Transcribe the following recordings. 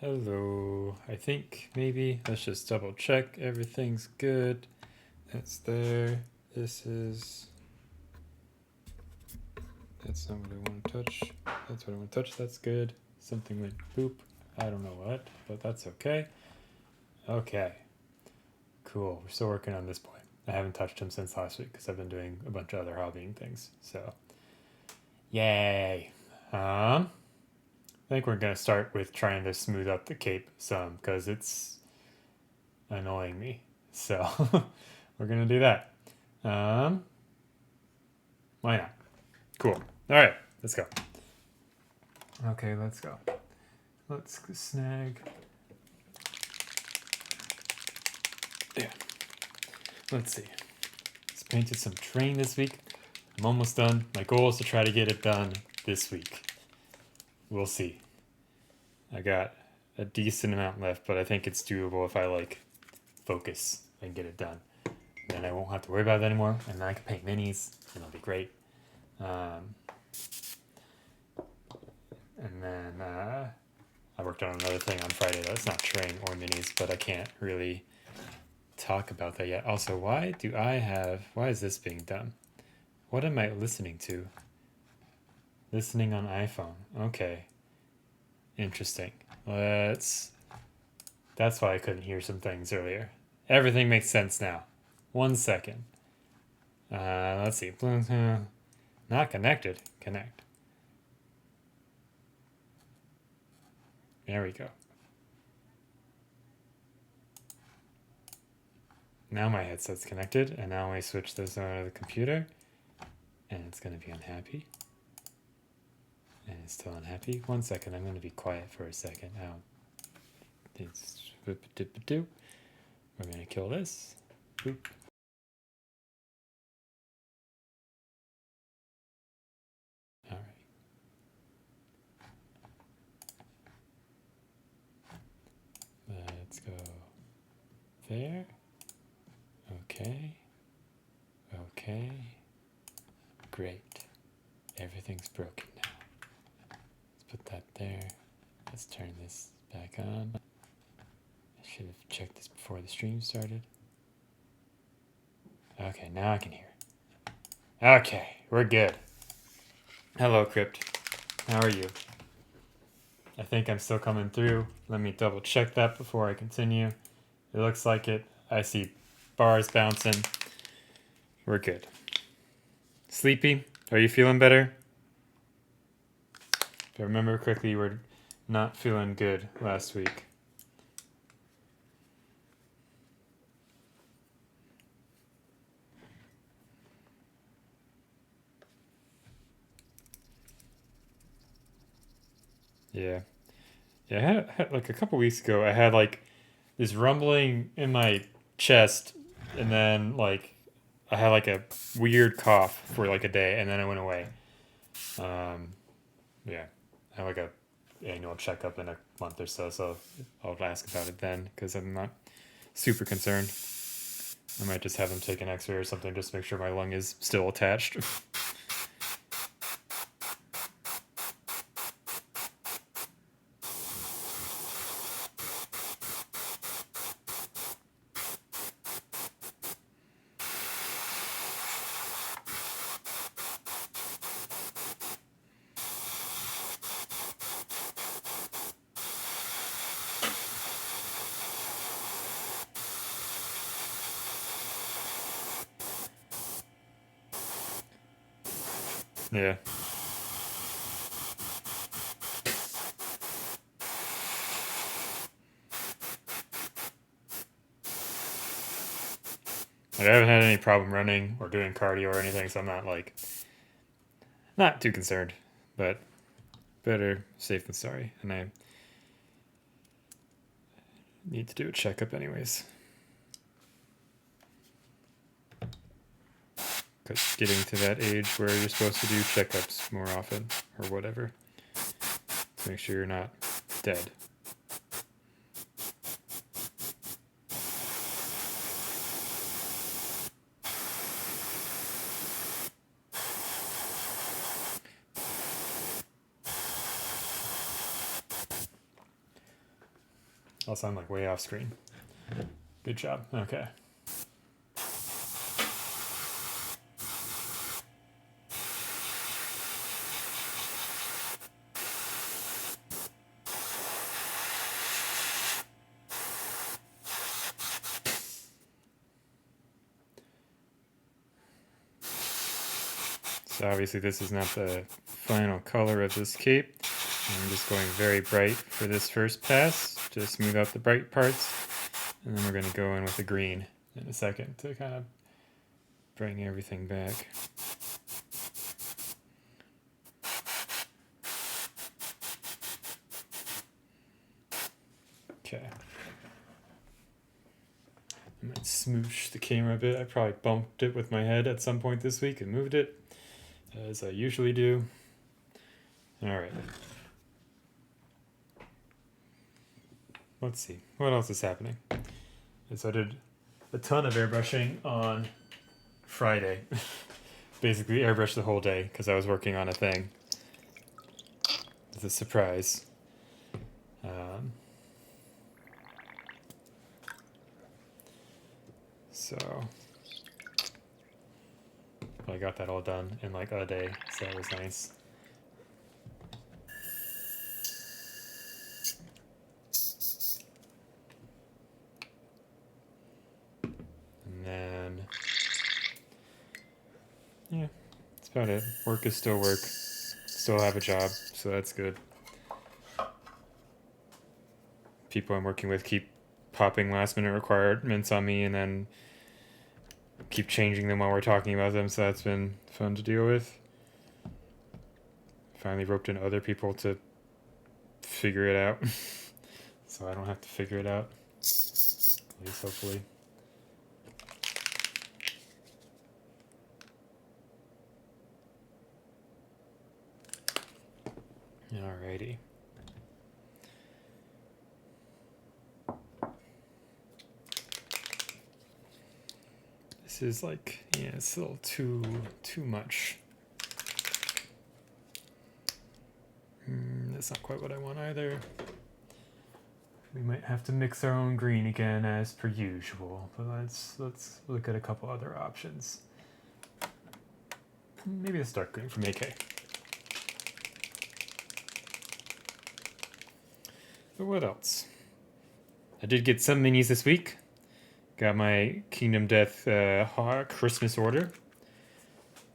Hello. I think maybe let's just double check everything's good. That's there. That's not what I want to touch. That's what I want to touch. That's good. Something went boop. I don't know what, but that's okay. Okay. Cool. We're still working on this boy. I haven't touched him since last week because I've been doing a bunch of other hobbying things. So, yay. I think we're gonna start with trying to smooth up the cape some because it's annoying me. So we're gonna do that. Um, why not? Cool. All right, let's go. Okay, let's go. Let's snag. Yeah. Let's see. Just painted some terrain this week. I'm almost done. My goal is to try to get it done this week. We'll see. I got a decent amount left, but I think it's doable if I focus and get it done. Then I won't have to worry about it anymore, and then I can paint minis, and it'll be great. And then I worked on another thing on Friday that's not terrain or minis, but I can't really talk about that yet. Also, why is this being done? What am I listening to? Listening on iPhone. Okay. Interesting. That's why I couldn't hear some things earlier. Everything makes sense now. 1 second. Let's see. Not connected. Connect. There we go. Now my headset's connected, and now I switch this over to the computer, and it's going to be unhappy. And it's still unhappy. 1 second, I'm going to be quiet for a second. Now, it's we're going to kill this. Boop. All right. Let's go there. Okay. Okay. Great. Everything's broken now. Let's put that there. Let's turn this back on. I should have checked this before the stream started. Okay, now I can hear. Okay, we're good. Hello, Crypt. How are you? I think I'm still coming through. Let me double check that before I continue. It looks like it. I see bars bouncing. We're good. Sleepy? Are you feeling better? If I remember correctly, you were not feeling good last week. Yeah. Yeah, I had like a couple weeks ago, I had this rumbling in my chest, and then I had like a weird cough for like a day, and then it went away. Yeah, I have like a annual checkup in a month or so I'll ask about it then because I'm not super concerned. I might just have them take an X-ray or something just to make sure my lung is still attached. Yeah. Like, I haven't had any problem running or doing cardio or anything, so I'm not too concerned. But better safe than sorry, and I need to do a checkup anyways. Because getting to that age where you're supposed to do checkups more often or whatever to make sure you're not dead. Also, I'm like way off screen. Good job. Okay. So obviously this is not the final color of this cape. I'm just going very bright for this first pass to smooth out the bright parts. And then we're going to go in with the green in a second to kind of bring everything back. Okay. I might smoosh the camera a bit. I probably bumped it with my head at some point this week and moved it, as I usually do. Alright. Let's see. What else is happening? So I did a ton of airbrushing on Friday. Basically airbrushed the whole day because I was working on a thing. It's a surprise. So I got that all done in like a day, so that was nice. And then, yeah, that's about it. Work is still work. Still have a job, so that's good. People I'm working with keep popping last minute requirements on me and then keep changing them while we're talking about them, so that's been fun to deal with. Finally roped in other people to figure it out. So I don't have to figure it out. At least hopefully. Alrighty. This is like, yeah, it's a little too much. That's not quite what I want either. We might have to mix our own green again as per usual, but let's look at a couple other options. Maybe this dark green from AK. But what else? I did get some minis this week. Got my Kingdom Death Christmas order.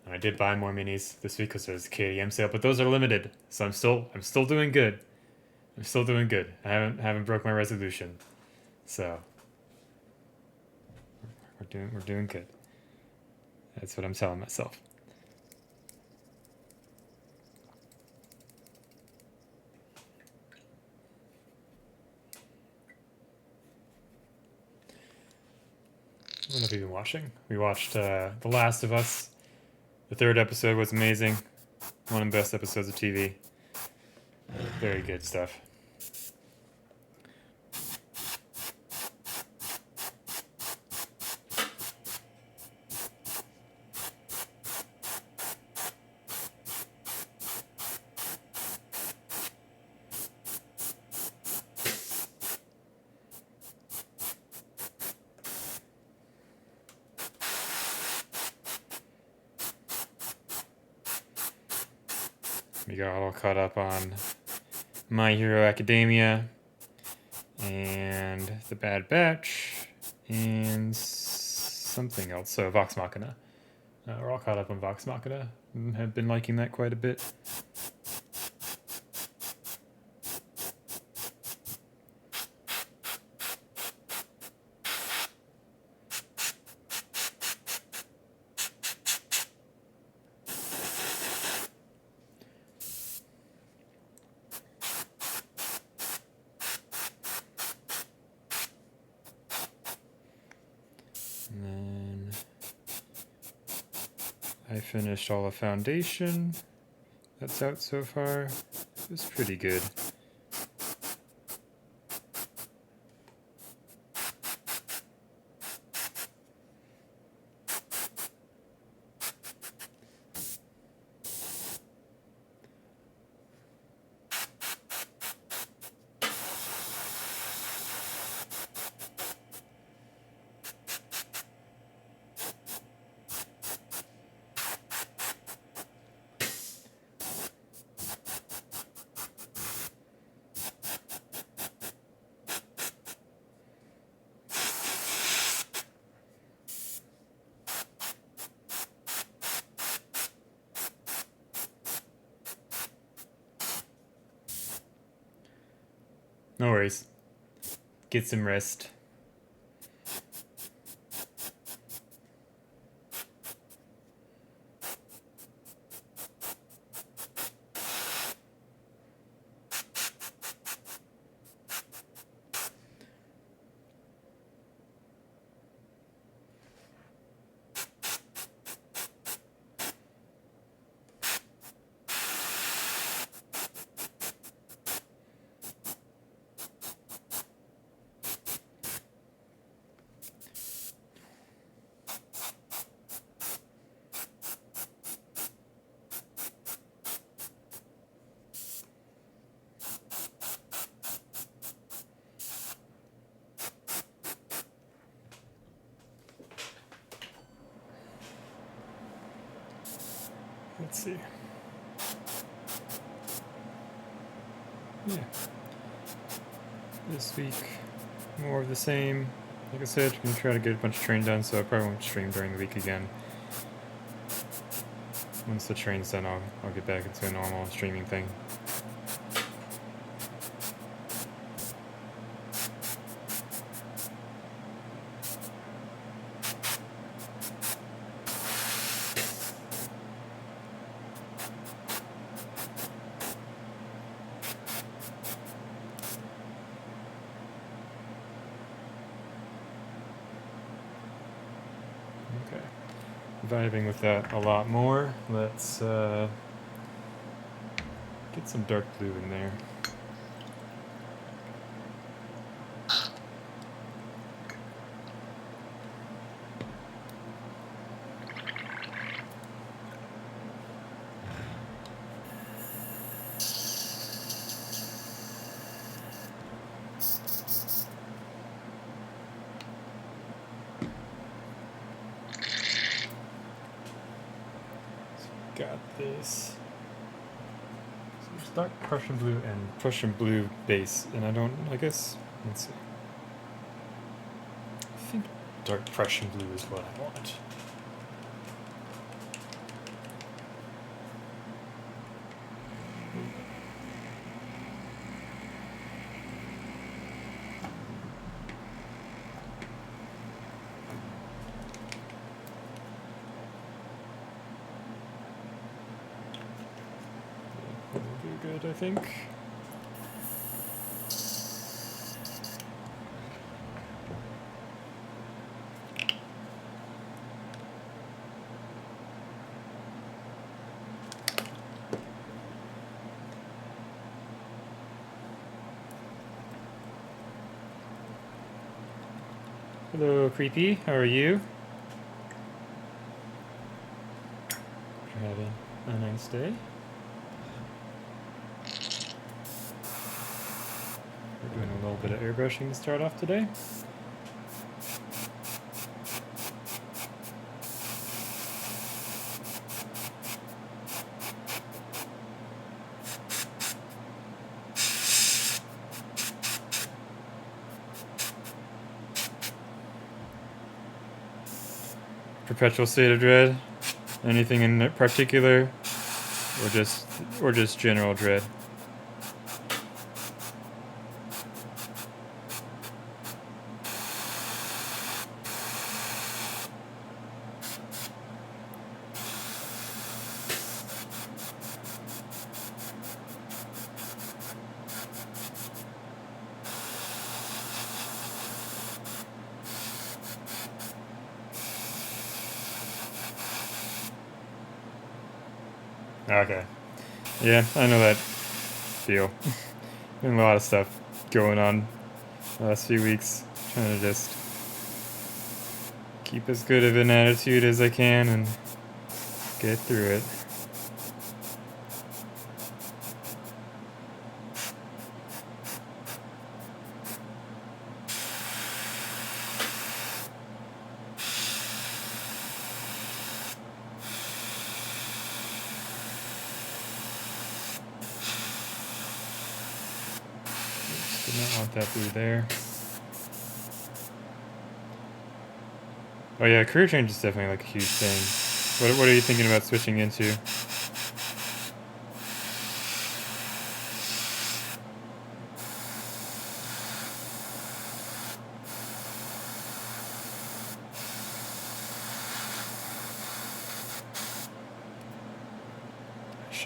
And I did buy more minis this week because there's a KDM sale, but those are limited. So I'm still doing good. I'm still doing good. I haven't broke my resolution. So we're doing good. That's what I'm telling myself. What have you been watching? We watched The Last of Us. The third episode was amazing. One of the best episodes of TV. Very good stuff. We got all caught up on My Hero Academia and The Bad Batch and something else. So Vox Machina. We're all caught up on Vox Machina. Have been liking that quite a bit. And then I finished all of Foundation. That's out so far. It was pretty good. No worries. Get some rest. Let's see. Yeah. This week, more of the same. Like I said, I'm gonna try to get a bunch of train done, so I probably won't stream during the week again. Once the train's done, I'll get back into a normal streaming thing. Okay. Vibing with that a lot more. Let's get some dark blue in there. Got this. So there's dark Prussian blue and Prussian blue base, and I guess, let's see. I think dark Prussian blue is what I want. That'll do good, I think. Hello, Creepy. How are you? You're having a nice day. We're doing a little bit of airbrushing to start off today. Perpetual state of dread? Anything in particular? Or just general dread? Okay. Yeah, I know that feel. Been a lot of stuff going on the last few weeks. Trying to just keep as good of an attitude as I can and get through it. Did not want that blue there. Oh yeah, career change is definitely like a huge thing. What are you thinking about switching into?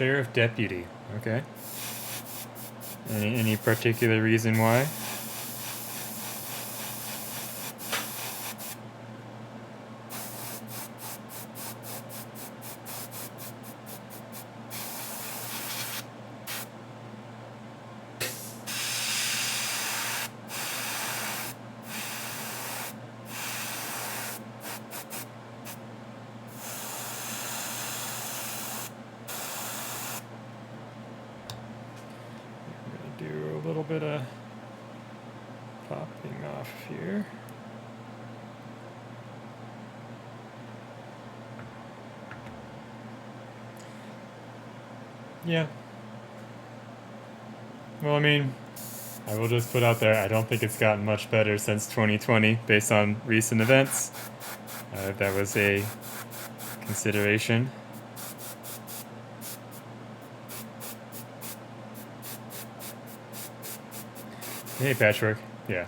Sheriff Deputy. Okay. Any particular reason why? I'm gonna do a little bit of popping off here. Yeah. Well, I mean, I will just put out there, I don't think it's gotten much better since 2020 based on recent events. That was a consideration. Hey, Patchwork. Yeah.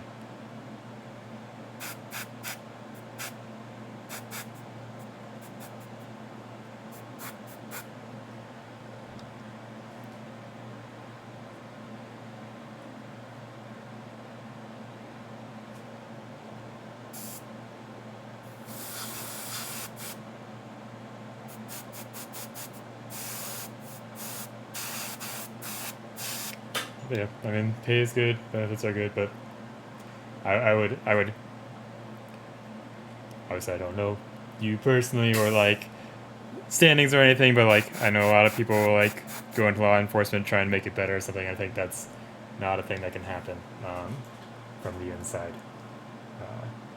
Yeah, I mean, pay is good, benefits are good, but I would, obviously I don't know you personally or like standings or anything, but like I know a lot of people will like go into law enforcement, try and make it better or something. I think that's not a thing that can happen from the inside.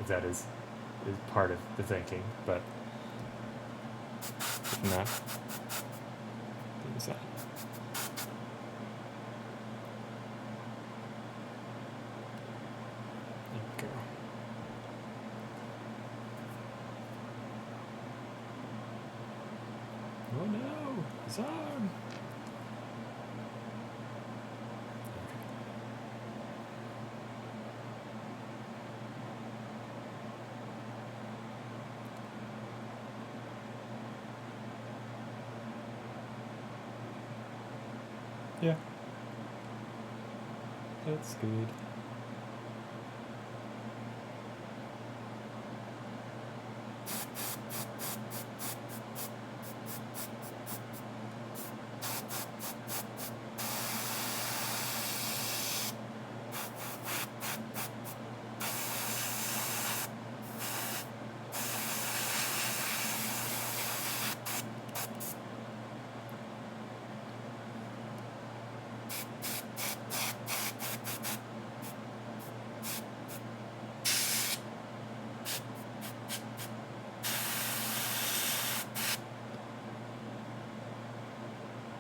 If that is part of the thinking, but not the inside. There you go. Oh no, his arm. Yeah. That's good.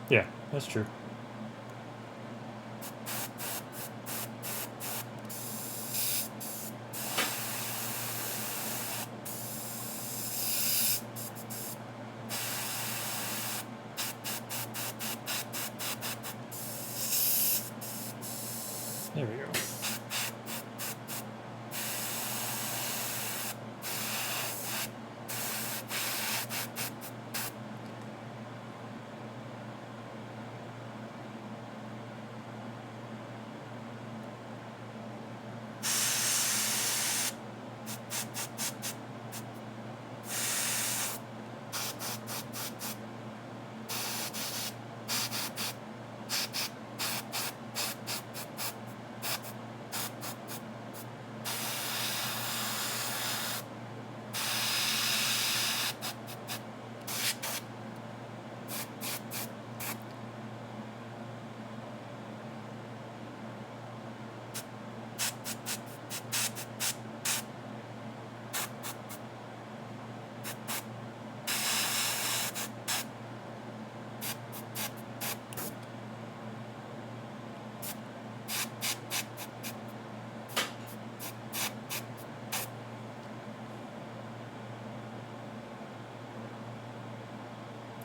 Yeah, that's true. There we go.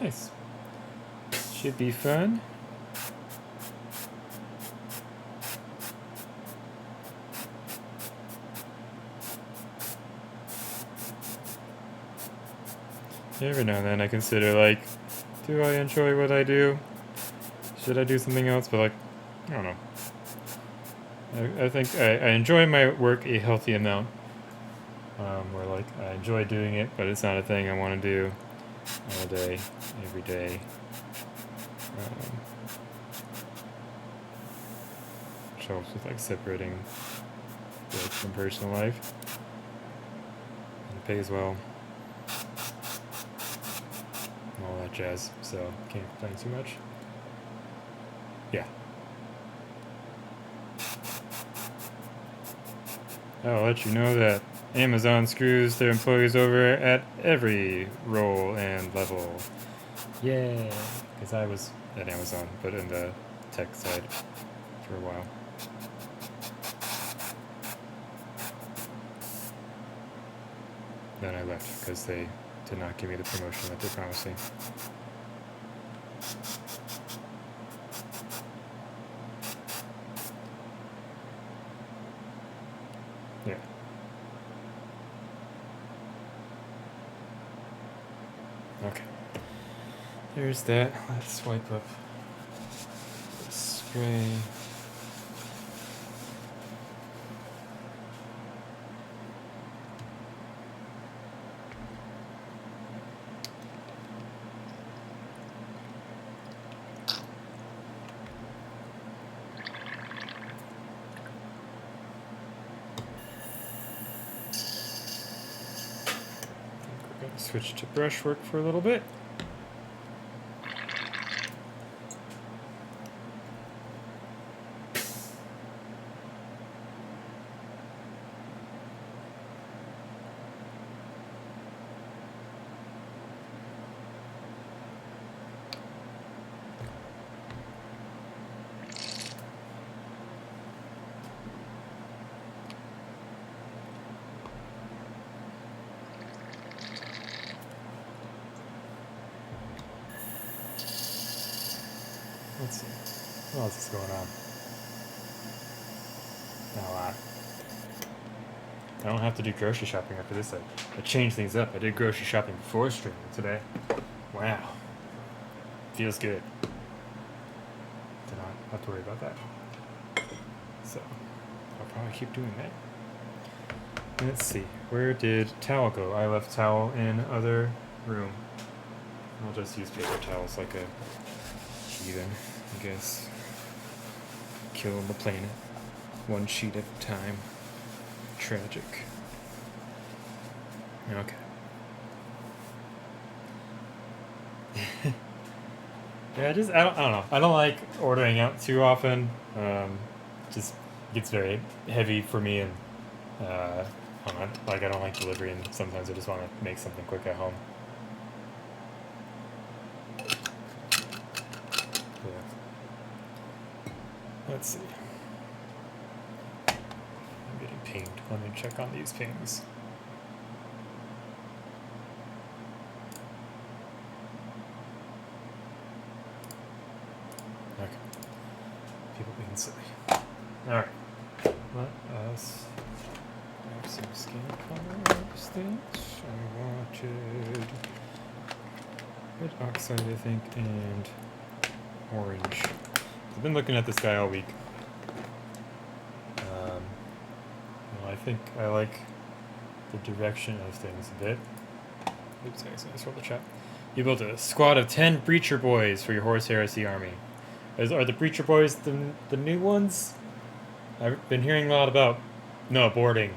Nice. Should be fun. Every now and then I consider like, do I enjoy what I do? should I do something else? But like, I don't know. I think I enjoy my work a healthy amount. Where like I enjoy doing it, but it's not a thing I want to do all day, every day. Which helps with like separating work from personal life. And it pays well. And all that jazz. So can't complain too much. Yeah. I'll let you know that Amazon screws their employees over at every role and level. Yay! Because I was at Amazon, but in the tech side for a while. Then I left because they did not give me the promotion that they're promising. Yeah. Okay. There's that. Let's swipe up the spray. We're going to switch to brushwork for a little bit. Let's see. What else is going on? Not a lot. I don't have to do grocery shopping after this. I changed things up. I did grocery shopping before streaming today. Wow. Feels good. Did not have to worry about that. So, I'll probably keep doing that. Let's see. Where did towel go? I left towel in other room. I'll just use paper towels like a heathen, I guess. Killing the planet. One sheet at a time. Tragic. Okay. Yeah, I don't know. I don't like ordering out too often. Just gets very heavy for me, and I don't know, like I don't like delivery, and sometimes I just want to make something quick at home. Yeah. Let's see. I'm getting pinged. Let me check on these pings. Okay. People being silly. Alright. Let us have some skin colors that I wanted. Red oxide, I think, and orange. I've been looking at this guy all week. I think I like the direction of things a bit. Oops, I accidentally scrolled the chat. You built a squad of 10 Breacher Boys for your Horse Heresy army. Are the Breacher Boys the new ones? I've been hearing a lot about... No, boarding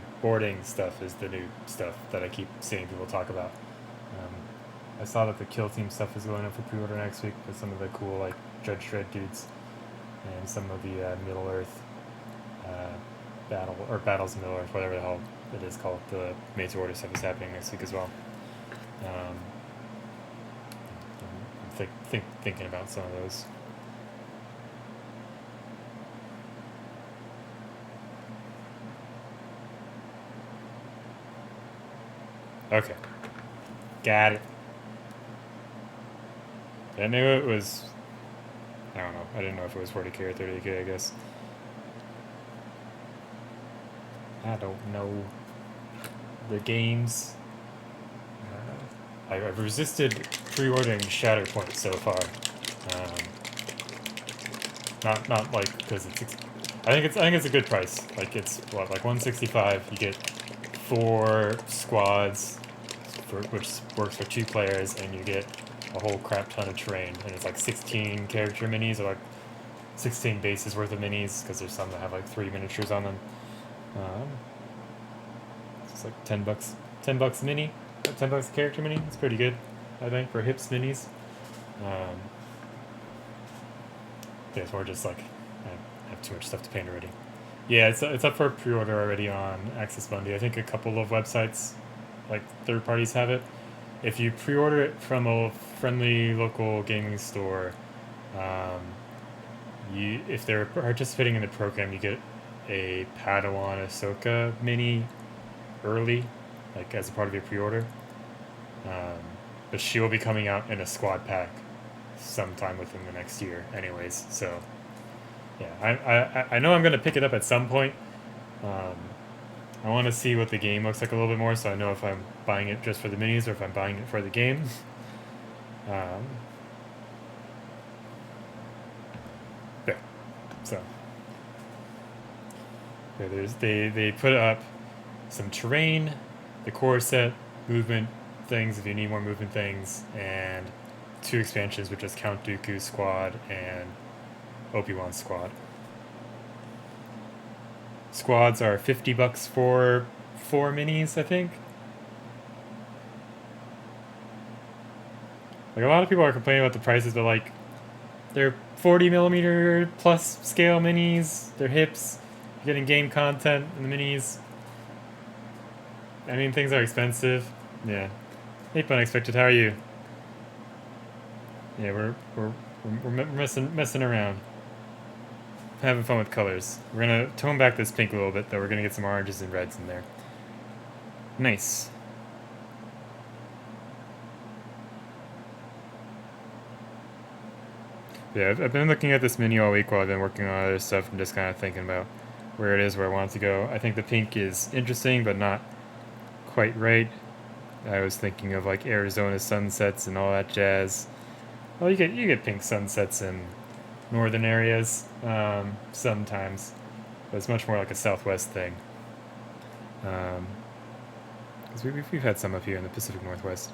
stuff is the new stuff that I keep seeing people talk about. I saw that the Kill Team stuff is going up for pre-order next week with some of the cool, like, Judge Dredd dudes and some of the Middle-earth Battles in Middle-earth, whatever the hell it is called. The Made-to-Order stuff is happening next week as well. I'm thinking about some of those. Okay. Got it. I knew it was... I don't know. I didn't know if it was 40k or 30k, I guess. I don't know the games. I've resisted pre-ordering Shatterpoint so far. Not like because it's. I think it's a good price. Like it's what, like 165. You get 4 squads, which works for 2 players, and you get a whole crap ton of terrain. And it's like 16 character minis, or like 16 bases worth of minis, because there's some that have like 3 miniatures on them. It's like $10. $10 a mini. $10 a character mini. It's pretty good, I think, for hips minis. Yeah, so we're just like, I have too much stuff to paint already. Yeah, it's up for pre-order already on Access Bundy. I think a couple of websites, like third parties, have it. If you pre-order it from a friendly local gaming store, if they're participating in the program, you get a Padawan Ahsoka mini early, like as a part of your pre-order. But she will be coming out in a squad pack sometime within the next year, anyways. So, yeah, I know I'm gonna pick it up at some point. I want to see what the game looks like a little bit more, so I know if I'm buying it just for the minis or if I'm buying it for the game. Yeah, so yeah, they put up some terrain, the core set, movement things if you need more movement things, and 2 expansions, which is Count Dooku's squad and Obi-Wan's squad. Squads are $50 for 4 minis, I think. Like, a lot of people are complaining about the prices, but like, they're 40mm plus scale minis. They're hips. You're getting game content in the minis. I mean, things are expensive. Yeah. Hey, Unexpected, how are you? Yeah, we're messing around, having fun with colors. We're gonna tone back this pink a little bit, though. We're gonna get some oranges and reds in there. Nice. Yeah, I've been looking at this mini all week while I've been working on other stuff and just kind of thinking about where it is, where I want it to go. I think the pink is interesting, but not quite right. I was thinking of like Arizona sunsets and all that jazz. Well, you get pink sunsets in northern areas sometimes, but it's much more like a Southwest thing. Because we've had some up here in the Pacific Northwest.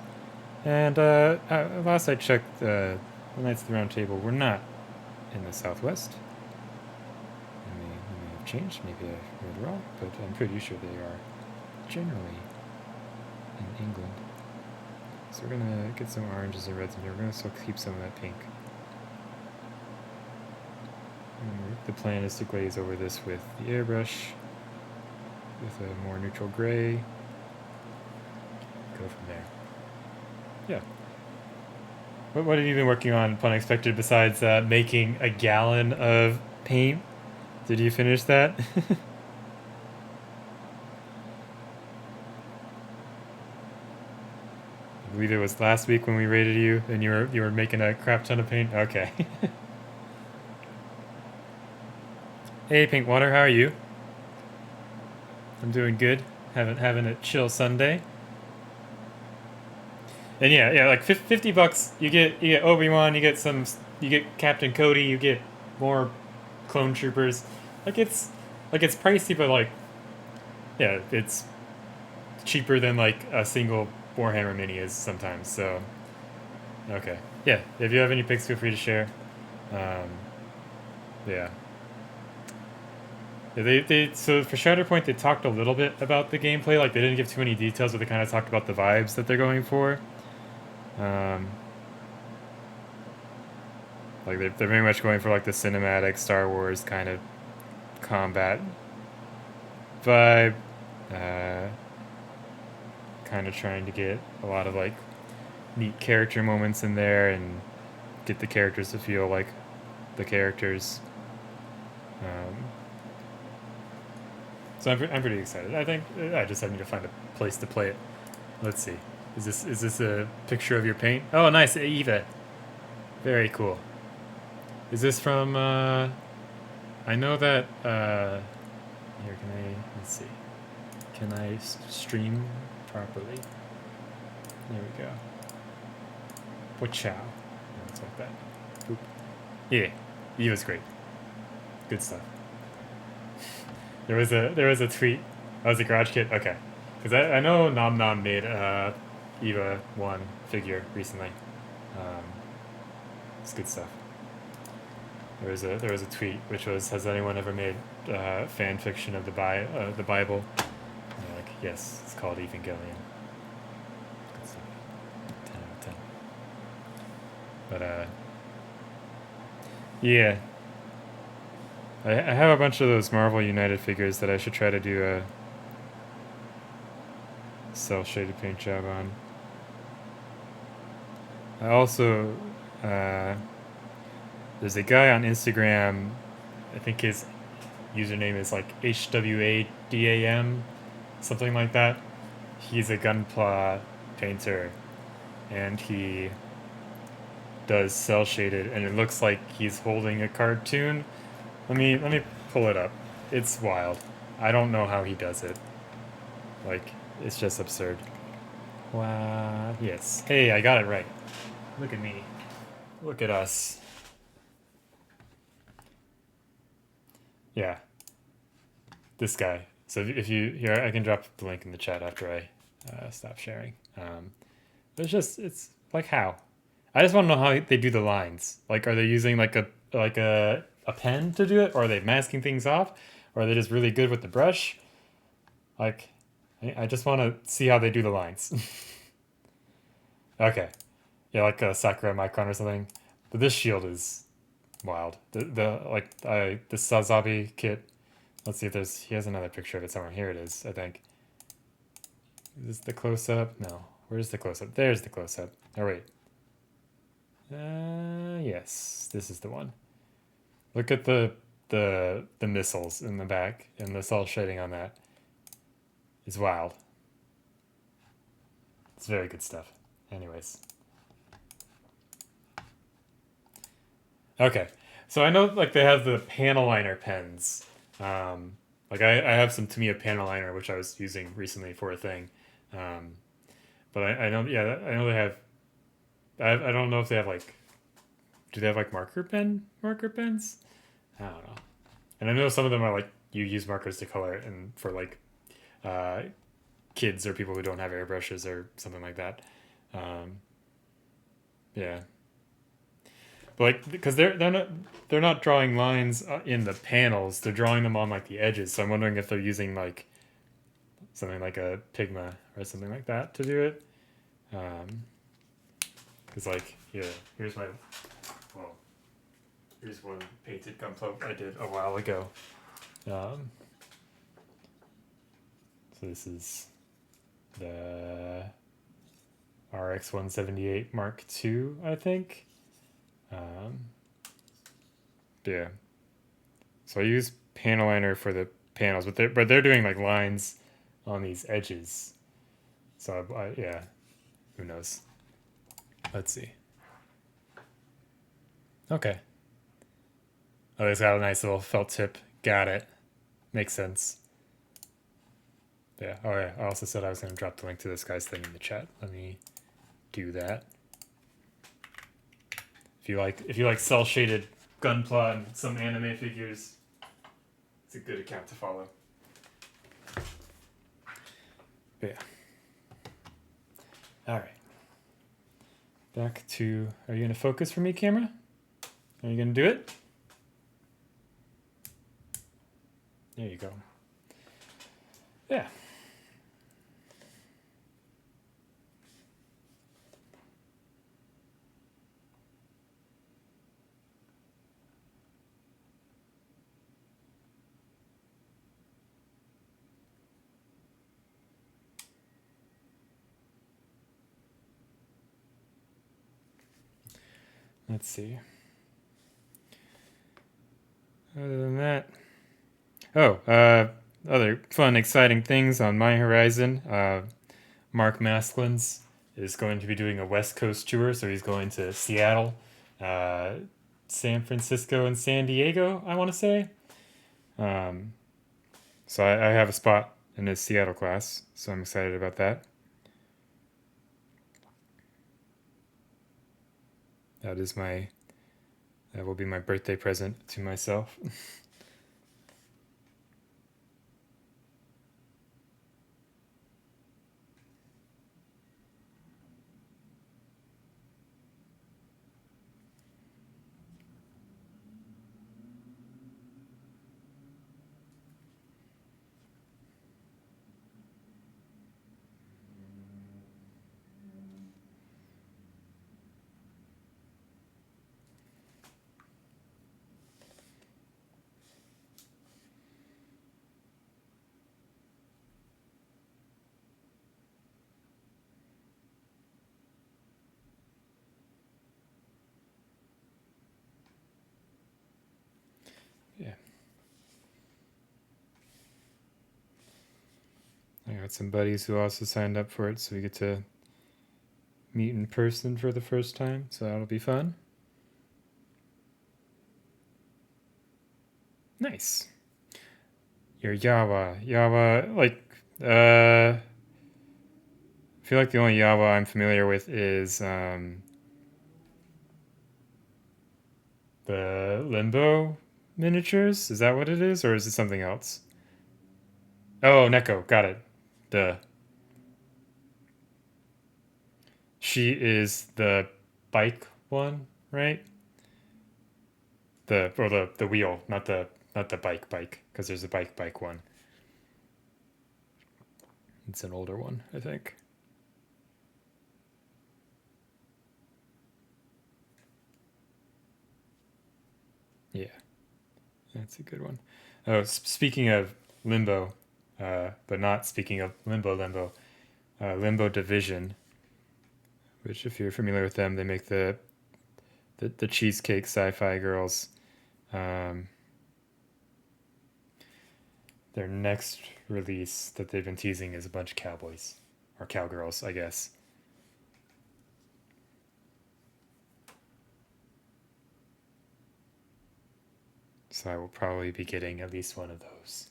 And last I checked, the Knights of the Round Table were not in the Southwest. They may have changed, maybe I read wrong, but I'm pretty sure they are generally in England. So we're gonna get some oranges and reds in here. We're gonna still keep some of that pink. And the plan is to glaze over this with the airbrush with a more neutral gray. Go from there. Yeah. What have you been working on, Unexpected, besides making a gallon of paint? Did you finish that? I believe it was last week when we rated you, and you were making a crap ton of paint. Okay. Hey, Pinkwater, how are you? I'm doing good. Having a chill Sunday. And yeah, like $50. You get Obi-Wan, you get Captain Cody, you get more clone troopers. Like it's pricey, but like, yeah, it's cheaper than like a single Warhammer mini is sometimes. So, okay, yeah. If you have any pics, feel free to share. Yeah. So for Shatterpoint, they talked a little bit about the gameplay. Like they didn't give too many details, but they kind of talked about the vibes that they're going for. Like they're very much going for like the cinematic Star Wars kind of combat vibe. Kind of trying to get a lot of like neat character moments in there and get the characters to feel like the characters. So I'm pretty excited. I think I just need to find a place to play it. Let's see. Is this a picture of your paint? Oh, nice, Eva. Very cool. Is this from? I know that. Here, let's see. Can I stream properly? There we go. Wachow. It's like that. Boop. Yeah, Eva's great. Good stuff. There was a tweet. Oh, was a garage kit. Okay, because I know Nom Nom made Eva 1 figure recently. Um, it's good stuff. There was a tweet which was, has anyone ever made fan fiction of the Bible? And they're like, yes, it's called Evangelion. Good stuff. 10 out of 10. But yeah, I have a bunch of those Marvel United figures that I should try to do a cell shaded paint job on. I also uh, there's a guy on Instagram. I think his username is like HWADAM, something like that. He's a Gunpla painter, and he does cell shaded, and it looks like he's holding a cartoon. Let me pull it up. It's wild. I don't know how he does it. Like, it's just absurd. Wow. Yes. Hey, I got it right. Look at me. Look at us. Yeah, this guy. So if you here, I can drop the link in the chat after I stop sharing. It's like how. I just want to know how they do the lines. Like, are they using like a pen to do it, or are they masking things off, or are they just really good with the brush? Like, I just want to see how they do the lines. Okay, yeah, like a Sakura Micron or something. But this shield is wild. The Sazabi kit. Let's see if he has another picture of it somewhere. Here it is, I think. Is this the close up? No. Where's the close up? There's the close up. Oh wait. Yes, this is the one. Look at the missiles in the back, and the cell shading on that is wild. It's very good stuff. Anyways. Okay. So I know like they have the panel liner pens. Like I have some Tamiya panel liner which I was using recently for a thing. Um, but I know I know they have I don't know if they have like, do they have like marker pens? I don't know. And I know some of them are like you use markers to color and for like uh, kids or people who don't have airbrushes or something like that. Um, yeah. But like because they're not drawing lines in the panels. They're drawing them on like the edges. So I'm wondering if they're using like something like a Pigma or something like that to do it. Because like here's my well, here's one painted Gunpla I did a while ago. So this is the RX 178 Mark II, I think. Yeah. So I use panel liner for the panels, but they're doing like lines on these edges. So yeah, who knows? Let's see. Okay. Oh, it's got a nice little felt tip. Got it. Makes sense. Yeah. Oh yeah. I also said I was going to drop the link to this guy's thing in the chat. Let me do that. If you like cell shaded Gunpla and some anime figures, it's a good account to follow. But yeah. All right. Back to, are you going to focus for me, camera? Are you going to do it? There you go. Yeah. Let's see. Other than that, other fun, exciting things on my horizon. Mark Masklins is going to be doing a West Coast tour, so he's going to Seattle, uh, San Francisco, and San Diego, I want to say. So I have a spot in his Seattle class, so I'm excited about that. That will be my birthday present to myself. got some buddies who also signed up for it, so we get to meet in person for the first time, so that'll be fun. Nice. Your Yawa, like, I feel like the only Yawa I'm familiar with is the Limbo miniatures. Is that what it is, or is it something else? Oh, Neko, got it. Duh. She is the bike one, right? The wheel, not the bike, because there's a bike one. It's an older one, I think. Yeah, that's a good one. Oh, speaking of Limbo, but not speaking of Limbo, Limbo Division, which if you're familiar with them, they make the cheesecake sci-fi girls. Um, their next release that they've been teasing is a bunch of cowboys or cowgirls, I guess. So I will probably be getting at least one of those.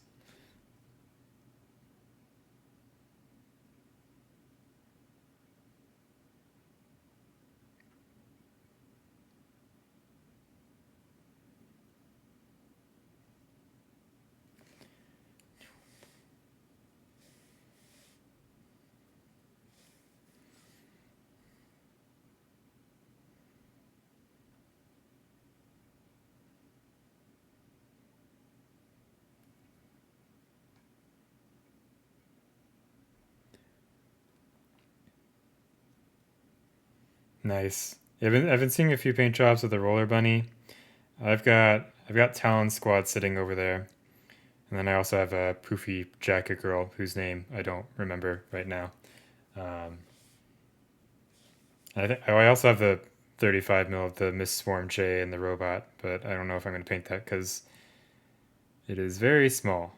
Nice. I've been seeing a few paint jobs with the roller bunny. I've got Talon Squad sitting over there, and then I also have a poofy jacket girl whose name I don't remember right now. Um, I also have the 35 mil of the Miss Swarm J and the robot, but I don't know if I'm going to paint that because it is very small.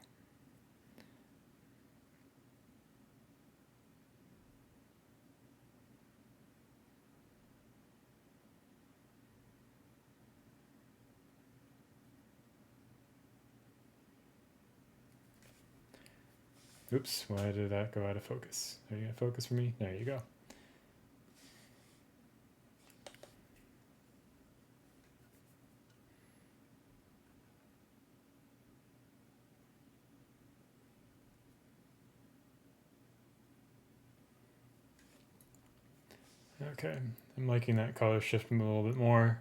Oops, why did that go out of focus? Are you going to focus for me? There you go. Okay, I'm liking that color shift a little bit more.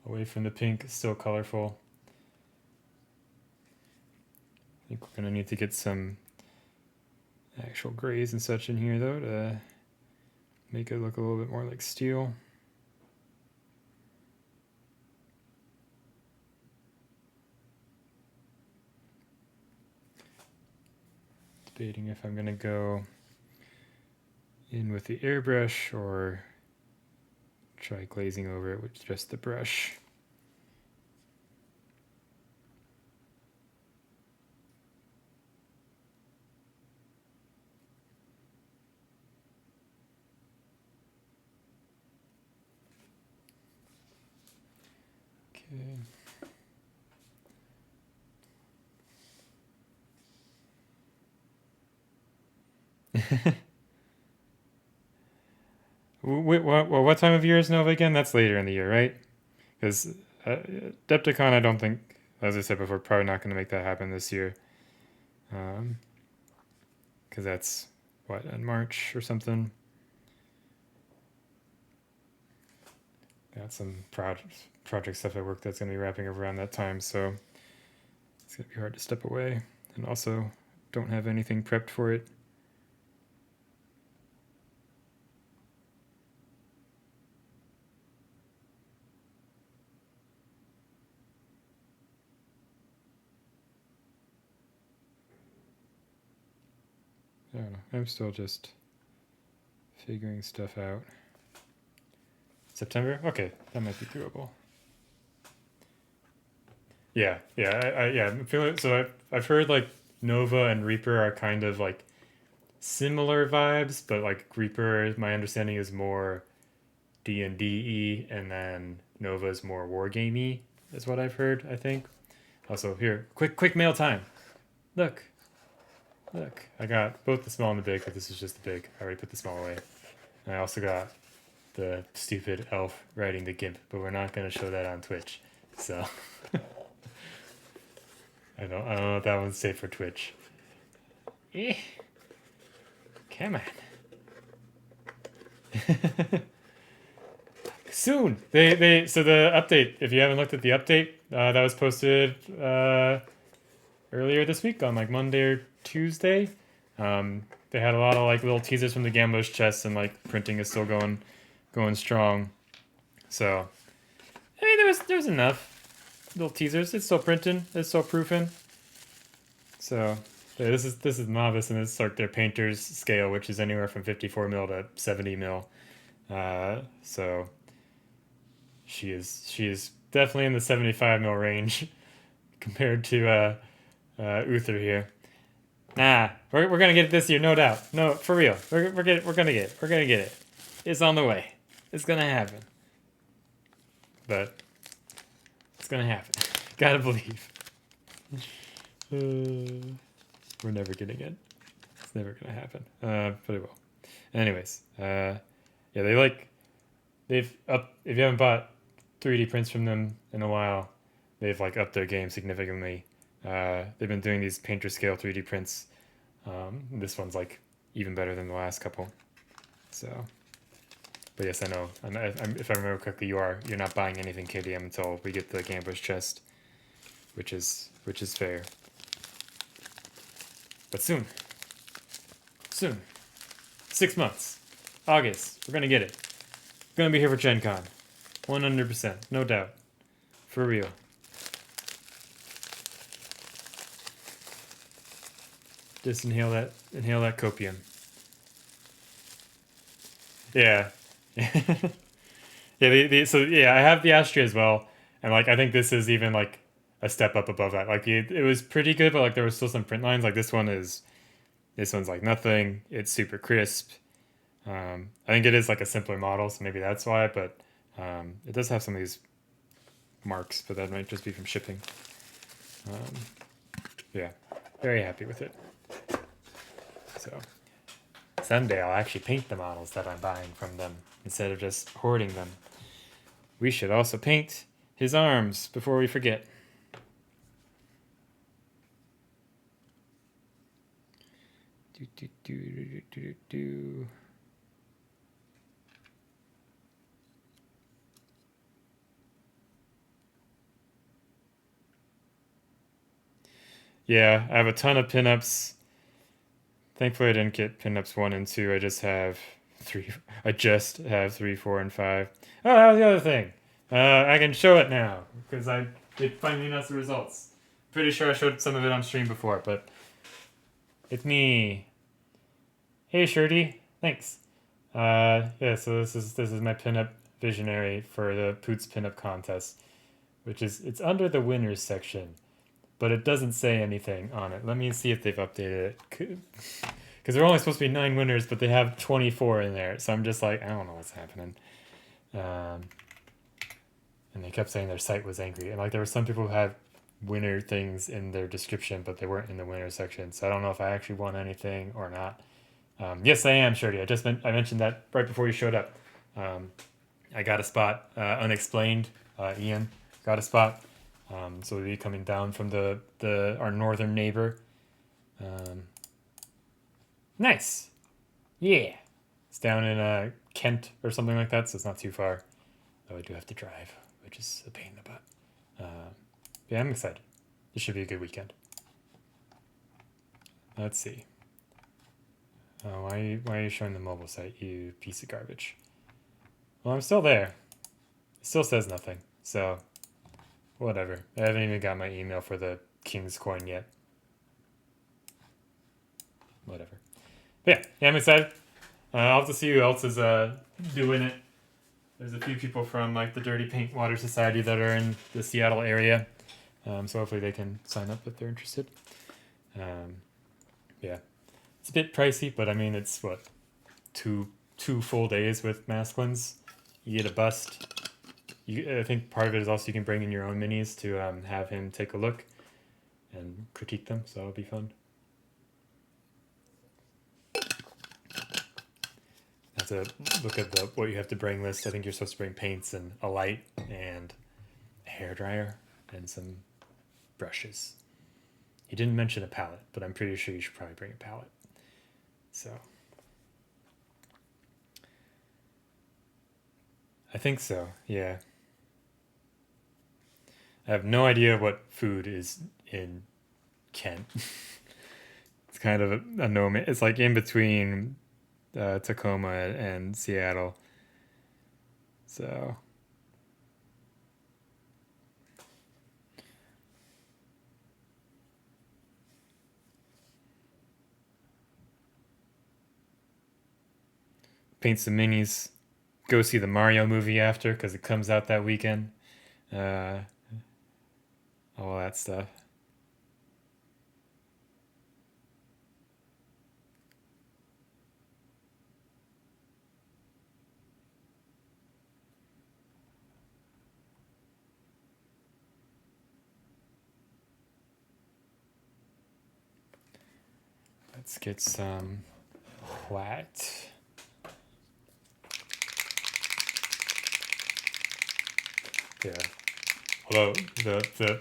Away from the pink, still colorful. I think we're going to need to get some actual grays and such in here though to make it look a little bit more like steel. Debating if I'm going to go in with the airbrush or try glazing over it with just the brush. Okay. Wait, what time of year is Nova again? That's later in the year, right? Because Depticon, I don't think, as I said before, probably not going to make that happen this year. Because that's, what, in March or something? Got some project stuff at work that's going to be wrapping up around that time, so it's going to be hard to step away. And also, don't have anything prepped for it. I don't know. I'm still just figuring stuff out. September? Okay, that might be doable. Yeah, yeah, I'm feeling. So I've heard like Nova and Reaper are kind of like similar vibes, but like Reaper, my understanding is more D&D-y, and then Nova is more wargamey, is what I've heard, I think. Also, here, quick mail time. Look, I got both the small and the big, but this is just the big. I already put the small away. And I also got the stupid elf riding the gimp, but we're not gonna show that on Twitch. So I don't know if that one's safe for Twitch. Come on. Soon. So the update, if you haven't looked at the update, that was posted earlier this week on like Monday or Tuesday. They had a lot of like little teasers from the Gambler's chest, and like printing is still going strong. So I mean there was enough little teasers. It's still printing, it's still proofing. So yeah, this is novice, and it's like their painter's scale, which is anywhere from 54 mil to 70 mil. So she is definitely in the 75 mil range compared to Uther here. Nah, we're gonna get it this year, no doubt. No, for real. We're gonna get it. We're gonna get it. It's on the way. It's gonna happen. But it's gonna happen. Gotta believe. We're never getting it. It's never gonna happen. But it will. Anyways, yeah, they've up. If you haven't bought 3D prints from them in a while, they've like upped their game significantly. They've been doing these painter scale 3D prints. This one's like even better than the last couple. So, but yes, I know. If I remember correctly, you're not buying anything KDM until we get the Gambler's chest, which is fair. But soon, 6 months, August, we're gonna get it. We're gonna be here for Gen Con, 100%, no doubt, for real. Just inhale that copium. Yeah. Yeah, so yeah, I have the Astria as well, and like I think this is even like a step up above that. Like it was pretty good, but like there was still some print lines. Like this one's like nothing. It's super crisp. I think it is like a simpler model, so maybe that's why. But it does have some of these marks, but that might just be from shipping. Yeah, very happy with it. So someday I'll actually paint the models that I'm buying from them instead of just hoarding them. We should also paint his arms before we forget. Yeah, I have a ton of pinups. Thankfully, I didn't get pinups 1 and 2. I just have 3. I just have 3, 4, and 5. Oh, that was the other thing. I can show it now because I did finally announce the results. Pretty sure I showed some of it on stream before, but it's me. Hey, Shirty. Thanks. Yeah. So this is my pinup visionary for the Poots pinup contest, which is it's under the winners section, but it doesn't say anything on it. Let me see if they've updated it. Because there are only supposed to be 9 winners, but they have 24 in there. So I'm just like, I don't know what's happening. And they kept saying their site was angry. And like there were some people who had winner things in their description, but they weren't in the winner section. So I don't know if I actually won anything or not. Yes, I am, Shirty. I mentioned that right before you showed up. I got a spot, unexplained. Ian got a spot. So we'll be coming down from our northern neighbor. Nice. Yeah. It's down in Kent or something like that, so it's not too far. Though I do have to drive, which is a pain in the butt. Yeah, I'm excited. This should be a good weekend. Let's see. Why are you showing the mobile site, you piece of garbage? Well, I'm still there. It still says nothing, so whatever. I haven't even got my email for the King's coin yet. Whatever. But yeah, I'm excited. I'll have to see who else is doing it. There's a few people from like the Dirty Paint Water Society that are in the Seattle area, so hopefully they can sign up if they're interested. Yeah, It's a bit pricey, but I mean, it's what, two full days with masculins. You get a bust. I think part of it is also you can bring in your own minis to have him take a look and critique them, so that'll be fun. Have to look at the what you have to bring list. I think you're supposed to bring paints and a light and a hairdryer and some brushes. He didn't mention a palette, but I'm pretty sure you should probably bring a palette. So I think so, yeah. I have no idea what food is in Kent. It's kind of a no man. It's like in between Tacoma and Seattle. So paint some minis. Go see the Mario movie after because it comes out that weekend. Uh, all that stuff. Let's get some white. Yeah. Although the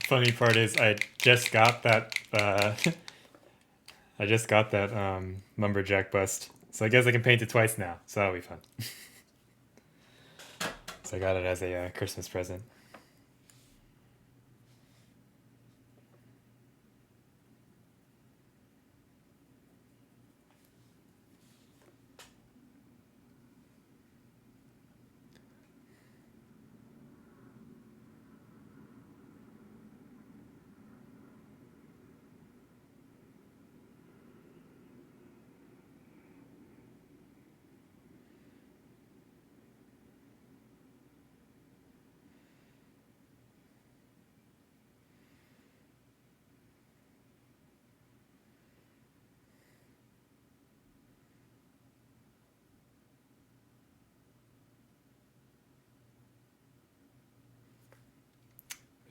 funny part is I just got that I just got that lumberjack bust, so I guess I can paint it twice now. So that'll be fun. So I got it as a Christmas present.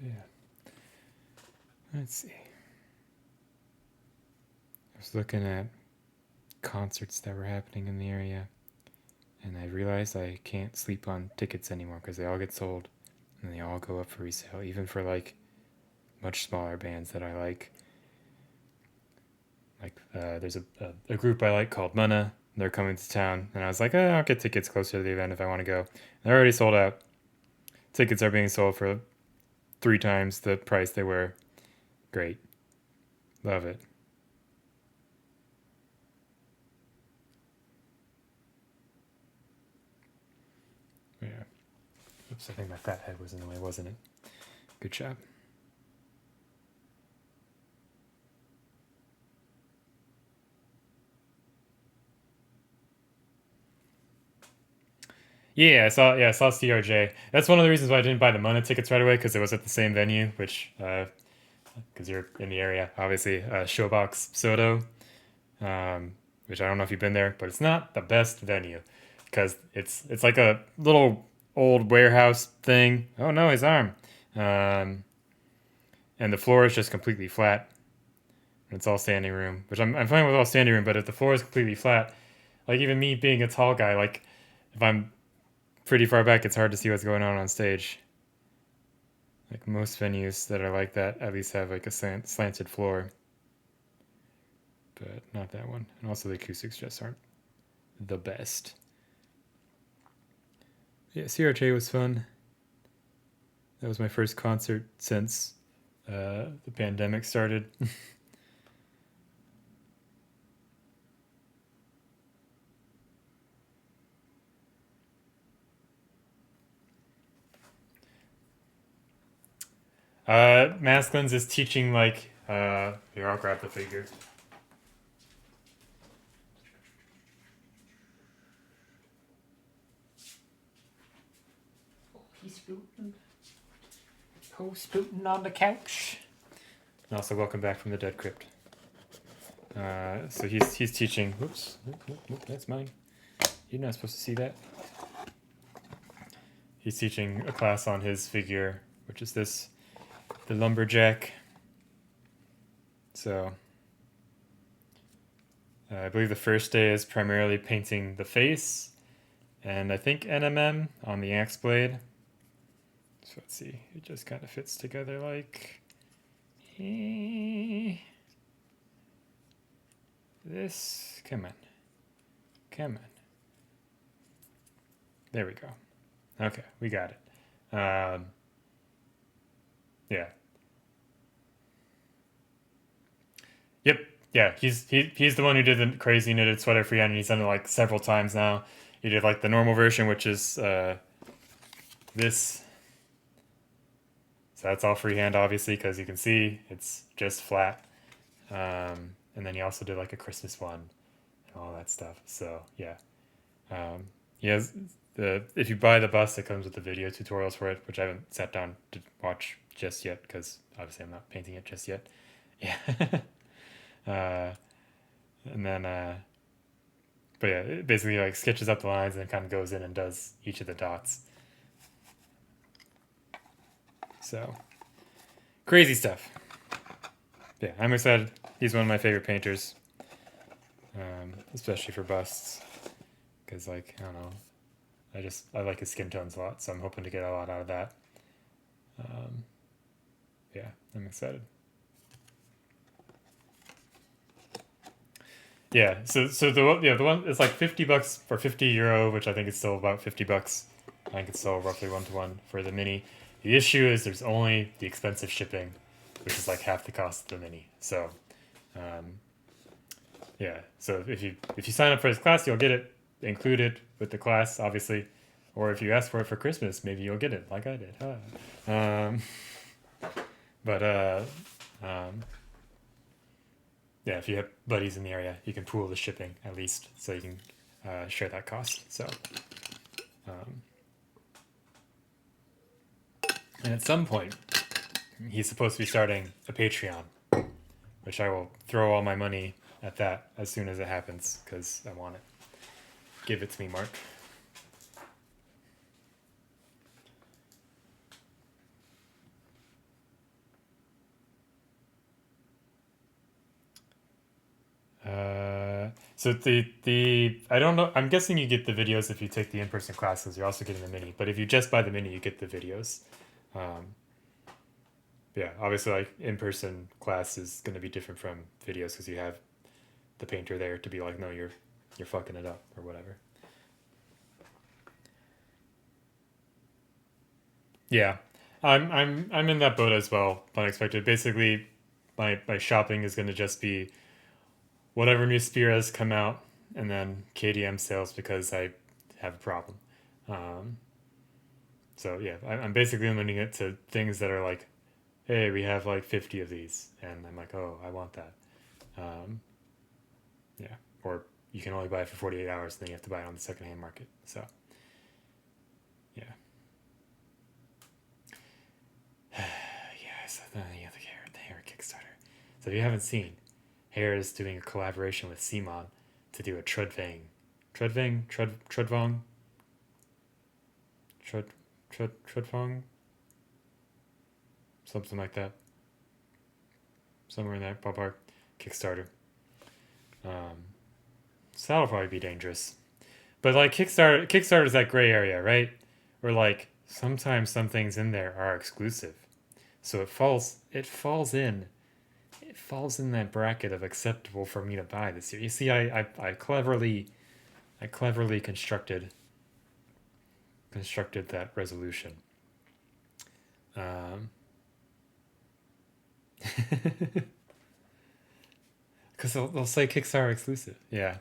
Yeah. Let's see. I was looking at concerts that were happening in the area, and I realized I can't sleep on tickets anymore because they all get sold and they all go up for resale, even for like much smaller bands that I like. Like there's a group I like called Munna. They're coming to town, and I was like, I'll get tickets closer to the event if I want to go. They're already sold out. Tickets are being sold for 3 times the price they were. Great. Love it. Yeah. Oops, I think my fat head was in the way, wasn't it? Good job. Yeah, I saw CRJ. That's one of the reasons why I didn't buy the Mona tickets right away because it was at the same venue, which because you're in the area, obviously. Showbox Soto, which I don't know if you've been there, but it's not the best venue because it's like a little old warehouse thing. Oh no, his arm. Um, and the floor is just completely flat. And it's all standing room, which I'm fine with all standing room, but if the floor is completely flat, like even me being a tall guy, like if I'm pretty far back, it's hard to see what's going on stage. Like most venues that are like that at least have like a slanted floor, but not that one. And also the acoustics just aren't the best. Yeah, CRJ was fun. That was my first concert since the pandemic started. Masklins is teaching like here I'll grab the figure. He's spooting. Who's spooting on the couch? And also welcome back from the dead crypt. So he's teaching. Whoops, that's mine. You're not supposed to see that. He's teaching a class on his figure, which is this, the lumberjack. So I believe the first day is primarily painting the face, and I think NMM on the axe blade. So let's see, it just kind of fits together like this. Come on. There we go. Okay, we got it. Yeah. Yep. Yeah, he's the one who did the crazy knitted sweater freehand, and he's done it like several times now. He did like the normal version, which is this. So that's all freehand, obviously, because you can see it's just flat. And then he also did like a Christmas one and all that stuff. So yeah, he has if you buy the bust, it comes with the video tutorials for it, which I haven't sat down to watch just yet because obviously I'm not painting it just yet. Yeah. And then but yeah, it basically like sketches up the lines and then kind of goes in and does each of the dots. So crazy stuff. Yeah, I'm excited. He's one of my favorite painters, especially for busts, because like I don't know, I like his skin tones a lot, so I'm hoping to get a lot out of that. Yeah, I'm excited. Yeah, so the one it's like $50 for €50, which I think is still about $50. I think it's still roughly 1-to-1 for the mini. The issue is there's only the expensive shipping, which is like half the cost of the mini. So, yeah. So if you sign up for this class, you'll get it included with the class, obviously. Or if you ask for it for Christmas, maybe you'll get it, like I did. But yeah, if you have buddies in the area, you can pool the shipping at least, so you can share that cost. So, and at some point, he's supposed to be starting a Patreon, which I will throw all my money at that as soon as it happens because I want it. Give it to me, Mark. So the I don't know. I'm guessing you get the videos if you take the in-person classes. You're also getting the mini, but if you just buy the mini, you get the videos. Yeah, obviously, like in-person class is going to be different from videos because you have the painter there to be like, no, you're fucking it up or whatever. Yeah, I'm in that boat as well. Unexpected. Basically, my shopping is going to just be whatever new Spears come out, and then KDM sales because I have a problem. Um, so yeah, I'm basically limiting it to things that are like, hey, we have like 50 of these, and I'm like, oh, I want that. Um, yeah, or you can only buy it for 48 hours, then you have to buy it on the secondhand market. So yeah. Yeah, so then you have the hair Kickstarter. So if you haven't seen, Hair is doing a collaboration with Simon to do a Trudvang, Trudvang, Trudvang, something like that. Somewhere in that ballpark. Kickstarter. So that'll probably be dangerous. But like Kickstarter is that gray area, right? Where like sometimes some things in there are exclusive. So it falls in that bracket of acceptable for me to buy this year. You see, I cleverly constructed that resolution. Because they'll say Kickstarter exclusive. Yeah.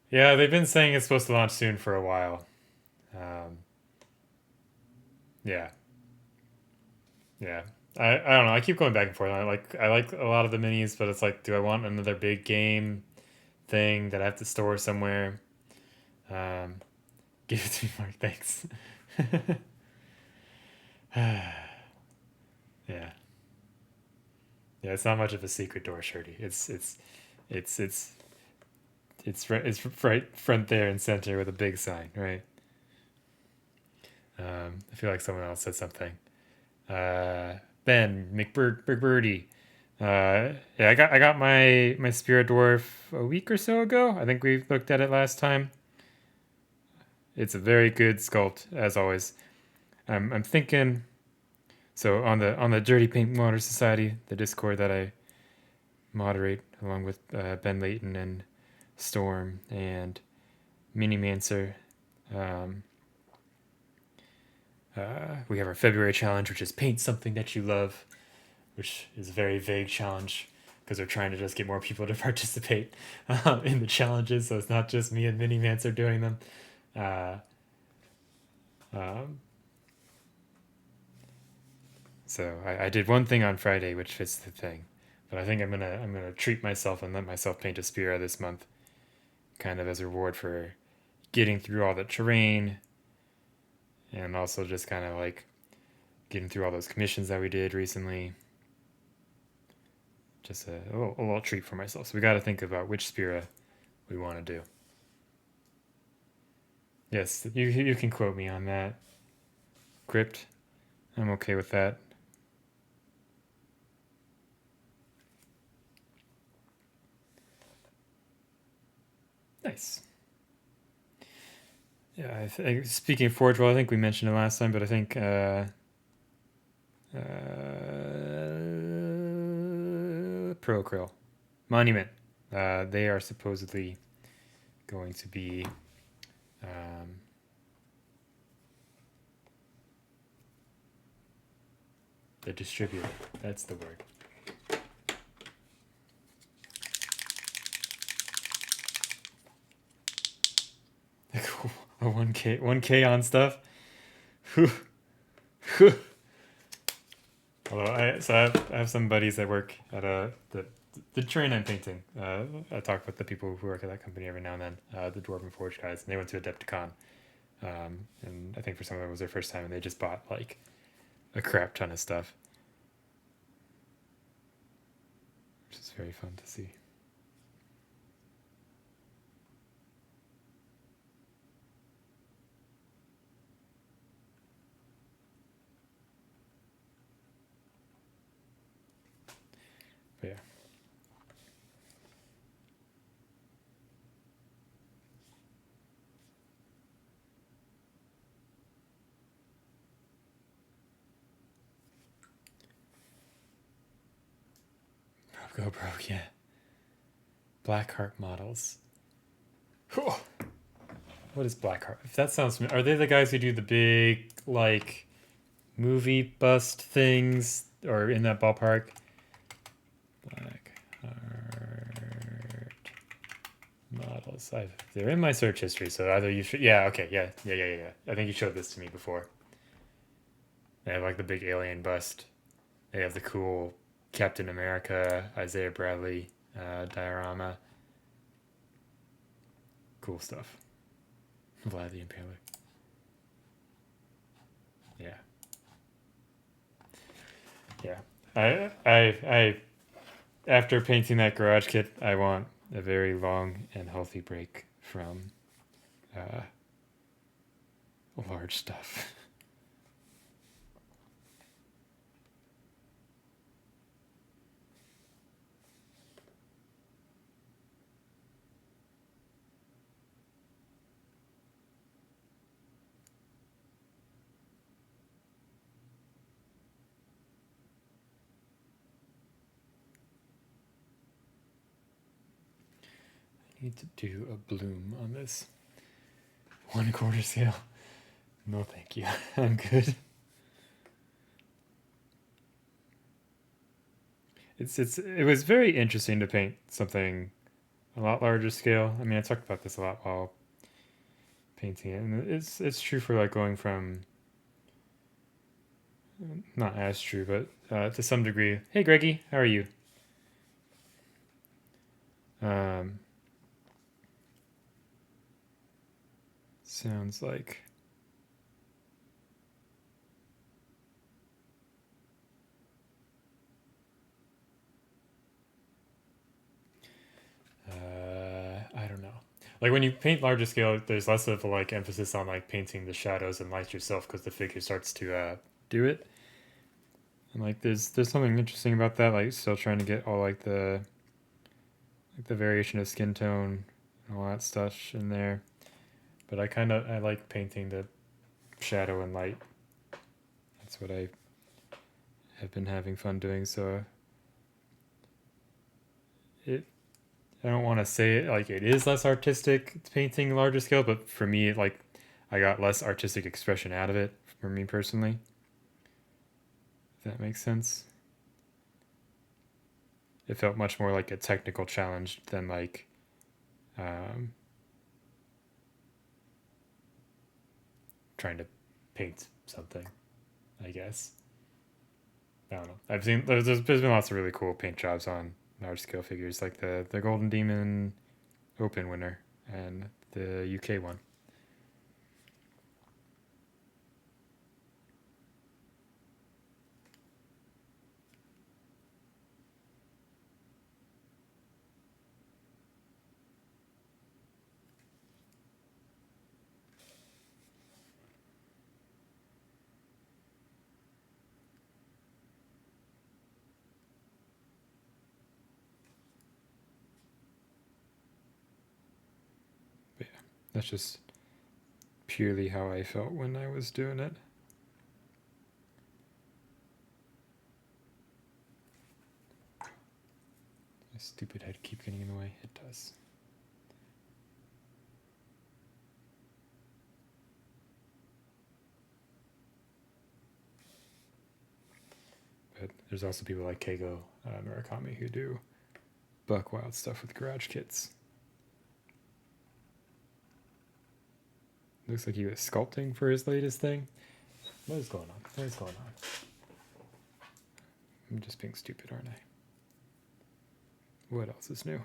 Yeah, they've been saying it's supposed to launch soon for a while. Um, yeah. Yeah. I don't know. I keep going back and forth. I like a lot of the minis, but it's like, do I want another big game thing that I have to store somewhere? Um, give it to me, Mark. Thanks. Yeah. Yeah, it's not much of a secret door, Shirty. It's it's right front there and center with a big sign, right? I feel like someone else said something. Uh, Ben McBirdie. Yeah, I got my spirit dwarf a week or so ago. I think we looked at it last time. It's a very good sculpt, as always. I'm thinking. So on the Dirty Paint Water Society, the Discord that I moderate along with Ben Layton and Storm and Mini Mancer. Um, we have our February challenge, which is paint something that you love, which is a very vague challenge because we're trying to just get more people to participate in the challenges. So it's not just me and Mini Mancer doing them. Uh, um, so I did one thing on Friday, which fits the thing, but I think I'm gonna treat myself and let myself paint a Spira this month, kind of as a reward for getting through all the terrain, and also just kind of like getting through all those commissions that we did recently. Just a little treat for myself. So we got to think about which Spira we want to do. Yes, you can quote me on that. Crypt, I'm okay with that. Nice. Yeah, speaking of Forge, well, I think we mentioned it last time, but I think Pro Krill Monument. They are supposedly going to be the distributor. That's the word. A 1K on stuff. Although I have some buddies that work at the train I'm painting. I talk with the people who work at that company every now and then. The Dwarven Forge guys, and they went to Adepticon, and I think for some of them it was their first time, and they just bought like a crap ton of stuff, which is very fun to see. But yeah. Go broke, yeah. Blackheart models. What is Blackheart? If that sounds familiar, are they the guys who do the big like movie bust things or in that ballpark? Blackheart models. They're in my search history, so either you should. Yeah. Okay. Yeah. I think you showed this to me before. They have like the big alien bust. They have the cool Captain America, Isaiah Bradley diorama. Cool stuff. Vlad the Impaler. Yeah. Yeah. I after painting that garage kit, I want a very long and healthy break from large stuff. I need to do a bloom on this 1/4 scale. No, thank you. I'm good. It was very interesting to paint something a lot larger scale. I mean, I talked about this a lot while painting it, and it's true for like going from not as true, but to some degree. Hey, Greggy, how are you? Um, sounds like like when you paint larger scale, there's less of a like emphasis on like painting the shadows and lights yourself because the figure starts to do it. And like there's something interesting about that. Like still trying to get all like the variation of skin tone and all that stuff in there. But I like painting the shadow and light. That's what I have been having fun doing. So it I don't want to say it like it is less artistic painting larger scale, but for me, like I got less artistic expression out of it for me personally. If that makes sense. It felt much more like a technical challenge than like um, trying to paint something. I guess I don't know. I've seen there's been lots of really cool paint jobs on large scale figures, like the Golden Demon Open winner and the UK one. But yeah, that's just purely how I felt when I was doing it. My stupid head keep getting in the way. It does. But there's also people like Keigo Murakami who do buck wild stuff with garage kits. Looks like he was sculpting for his latest thing. What is going on? What is going on? I'm just being stupid, aren't I? What else is new?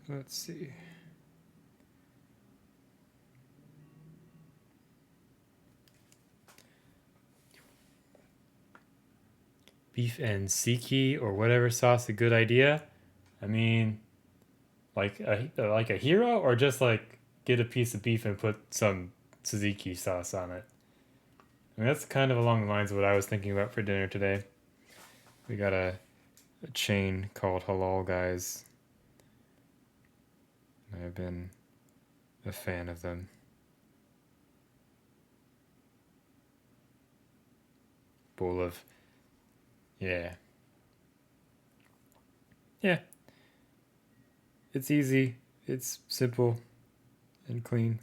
Let's see. Beef and Siki or whatever sauce a good idea? I mean, like a hero, or just like get a piece of beef and put some tzatziki sauce on it. I mean, that's kind of along the lines of what I was thinking about for dinner today. We got a chain called Halal Guys. I've been a fan of them. Bowl of, yeah, yeah. It's easy. It's simple and clean.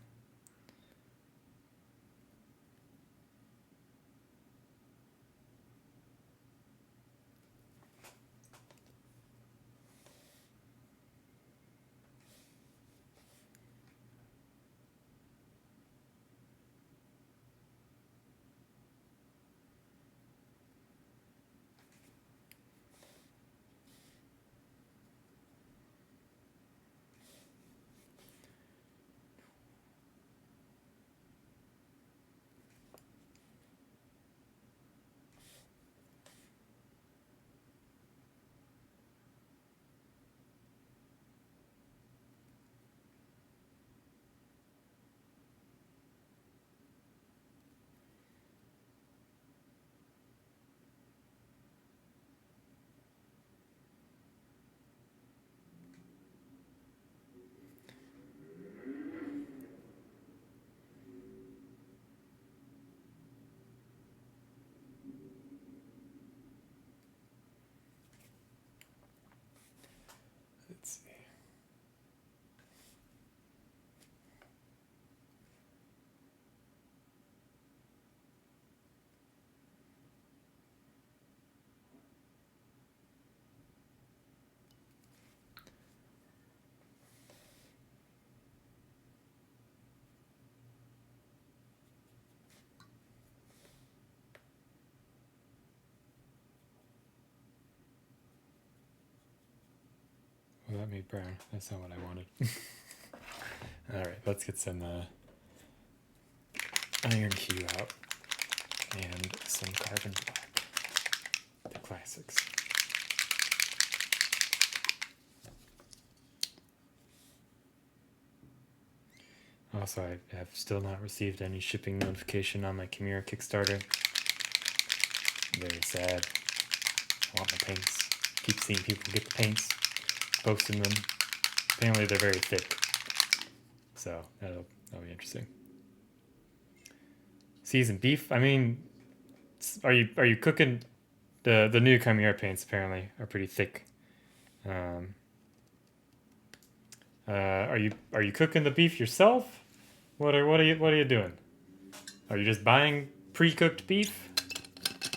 made brown. That's not what I wanted. Alright, let's get some iron hue out and some carbon black. The classics. Also, I have still not received any shipping notification on my Chimera Kickstarter. Very sad. I want my paints. Keep seeing people get the paints, posting them. Apparently they're very thick. So that'll be interesting. Seasoned beef. I mean, are you cooking the new Chimera paints? Apparently are pretty thick. Are you cooking the beef yourself? What are you doing? Are you just buying pre-cooked beef?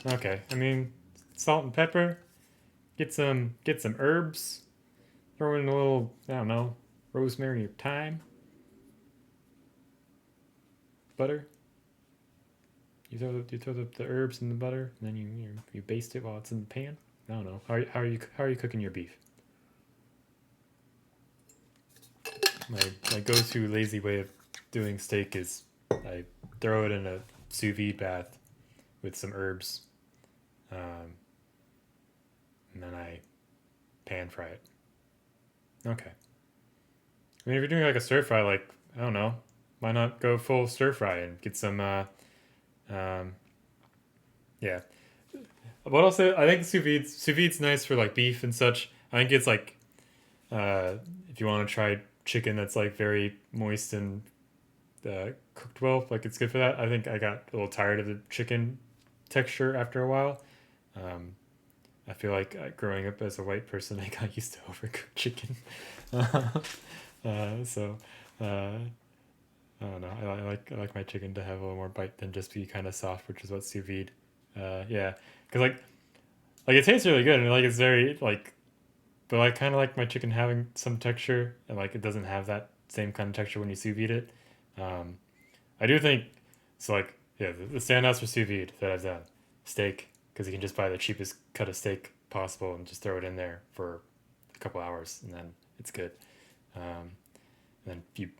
Okay, I mean, salt and pepper. Get some herbs. Throw in a little, I don't know, rosemary or thyme. Butter. You throw the herbs in the butter, and then you baste it while it's in the pan. I don't know. How are you cooking your beef? My go-to lazy way of doing steak is I throw it in a sous vide bath with some herbs, and then I pan fry it. Okay. I mean, if you're doing like a stir fry, like, I don't know, why not go full stir fry and get some yeah. What else? I think sous vide's nice for like beef and such. I think it's like if you want to try chicken that's like very moist and cooked well, like it's good for that. I think I got a little tired of the chicken texture after a while. I feel like growing up as a white person, I got used to overcooked chicken. So I don't know. I like my chicken to have a little more bite than just be kind of soft, which is what sous vide. Yeah, because like it tastes really good and like it's very like, but I kind of like my chicken having some texture and like it doesn't have that same kind of texture when you sous vide it. I do think so. Like yeah, the standouts for sous vide that I've done, steak, because you can just buy the cheapest cut of steak possible and just throw it in there for a couple hours and then it's good. And then you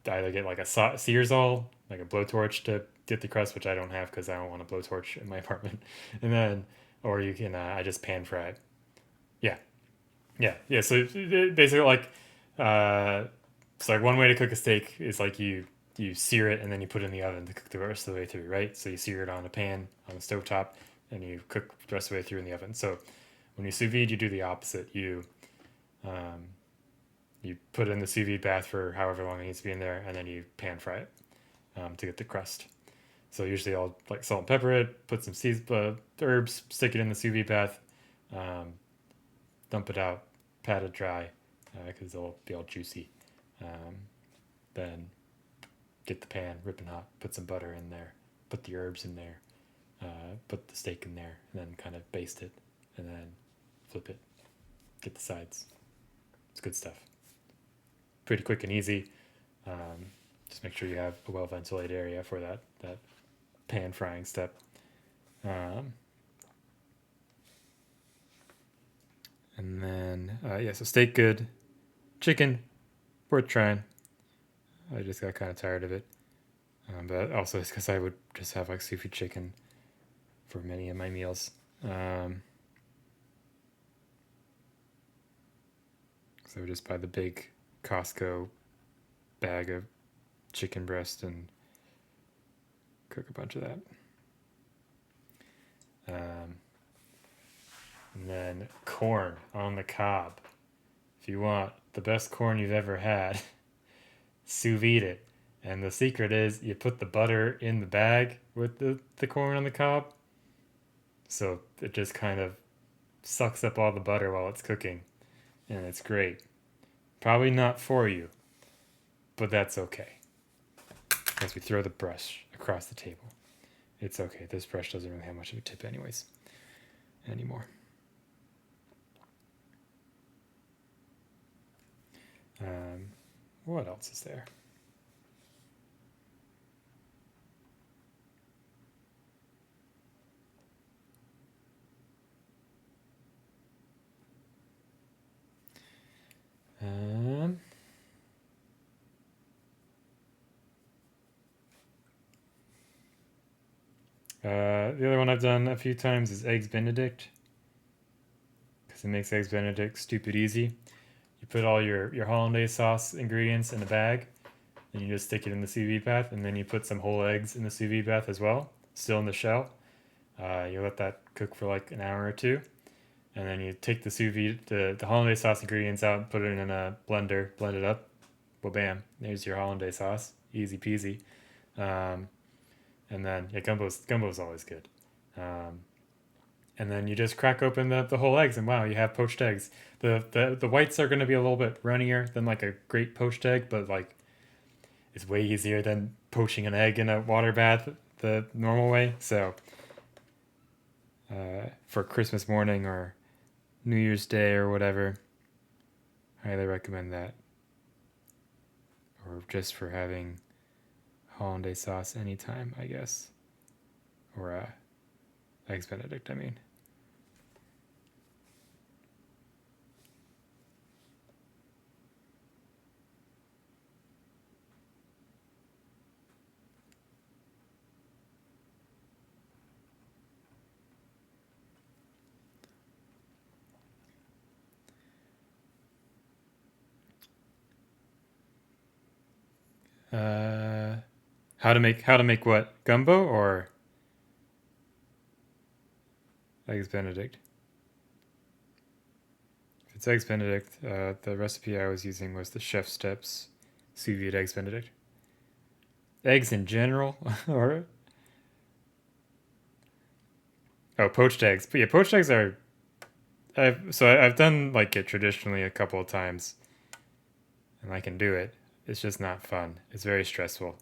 either get like a Searsall, like a blowtorch to get the crust, which I don't have because I don't want a blowtorch in my apartment, and then or you can I just pan fry it. Yeah. So basically like it's like one way to cook a steak is like you sear it and then you put it in the oven to cook the rest of the way through, right? So you sear it on a pan on the stovetop and you cook the rest of the way through in the oven. So when you sous vide, you do the opposite. You put it in the sous vide bath for however long it needs to be in there, and then you pan fry it to get the crust. So usually I'll like salt and pepper it, put some herbs, stick it in the sous vide bath, dump it out, pat it dry because it'll be all juicy. Then get the pan ripping hot, put some butter in there, put the herbs in there, put the steak in there, and then kind of baste it, and then flip it, get the sides. It's good stuff. Pretty quick and easy. Just make sure you have a well-ventilated area for that pan frying step. And then, so steak good. Chicken, worth trying. I just got kind of tired of it. But also it's because I would just have like seafood chicken for many of my meals. So just buy the big Costco bag of chicken breast and cook a bunch of that. And then corn on the cob. If you want the best corn you've ever had, sous vide it. And the secret is you put the butter in the bag with the corn on the cob. So it just kind of sucks up all the butter while it's cooking. And it's great. Probably not for you, but that's okay. As we throw the brush across the table. It's okay. This brush doesn't really have much of a tip anyways. Anymore. What else is there? The other one I've done a few times is Eggs Benedict, because it makes Eggs Benedict stupid easy. You put all your hollandaise sauce ingredients in a bag, and you just stick it in the sous vide bath, and then you put some whole eggs in the sous vide bath as well, still in the shell. You let that cook for like an hour or two, and then you take the sous vide, the hollandaise sauce ingredients out, and put it in a blender, blend it up. Well, bam, there's your hollandaise sauce, easy peasy. And then yeah, gumbo's always good. And then you just crack open the whole eggs, and wow, you have poached eggs. The whites are going to be a little bit runnier than like a great poached egg, but like it's way easier than poaching an egg in a water bath the normal way. So for Christmas morning or New Year's Day or whatever, highly recommend that. Or just for having hollandaise sauce anytime, I guess. Or Eggs Benedict, I mean. How to make what, gumbo or Eggs Benedict? If it's Eggs Benedict, the recipe I was using was the Chef Steps sous vide Eggs Benedict. Eggs in general, or poached eggs. But yeah, poached eggs are. I've done like it traditionally a couple of times, and I can do it. It's just not fun. It's very stressful.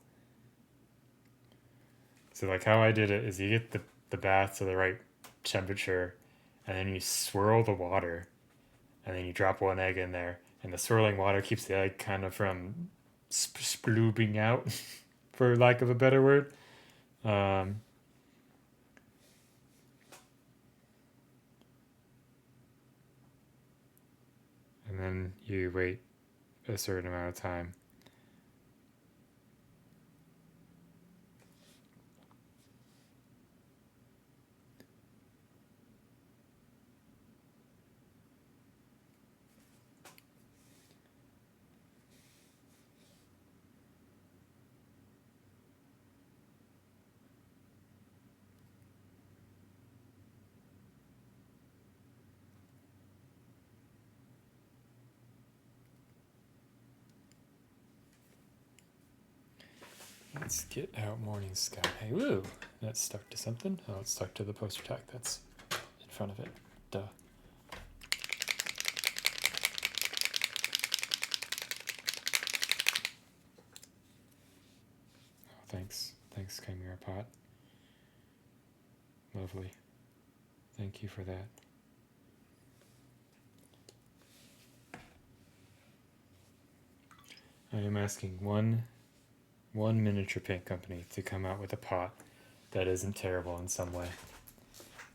So like how I did it is you get the bath to the right temperature, and then you swirl the water, and then you drop one egg in there, and the swirling water keeps the egg kind of from sploobing out, for lack of a better word. Um, and then you wait a certain amount of time. Let's get out morning sky. Hey, woo! That's stuck to something. Oh, it's stuck to the poster tag that's in front of it. Duh. Oh, thanks. Thanks, Chimera Pot. Lovely. Thank you for that. I am asking one miniature paint company to come out with a pot that isn't terrible in some way.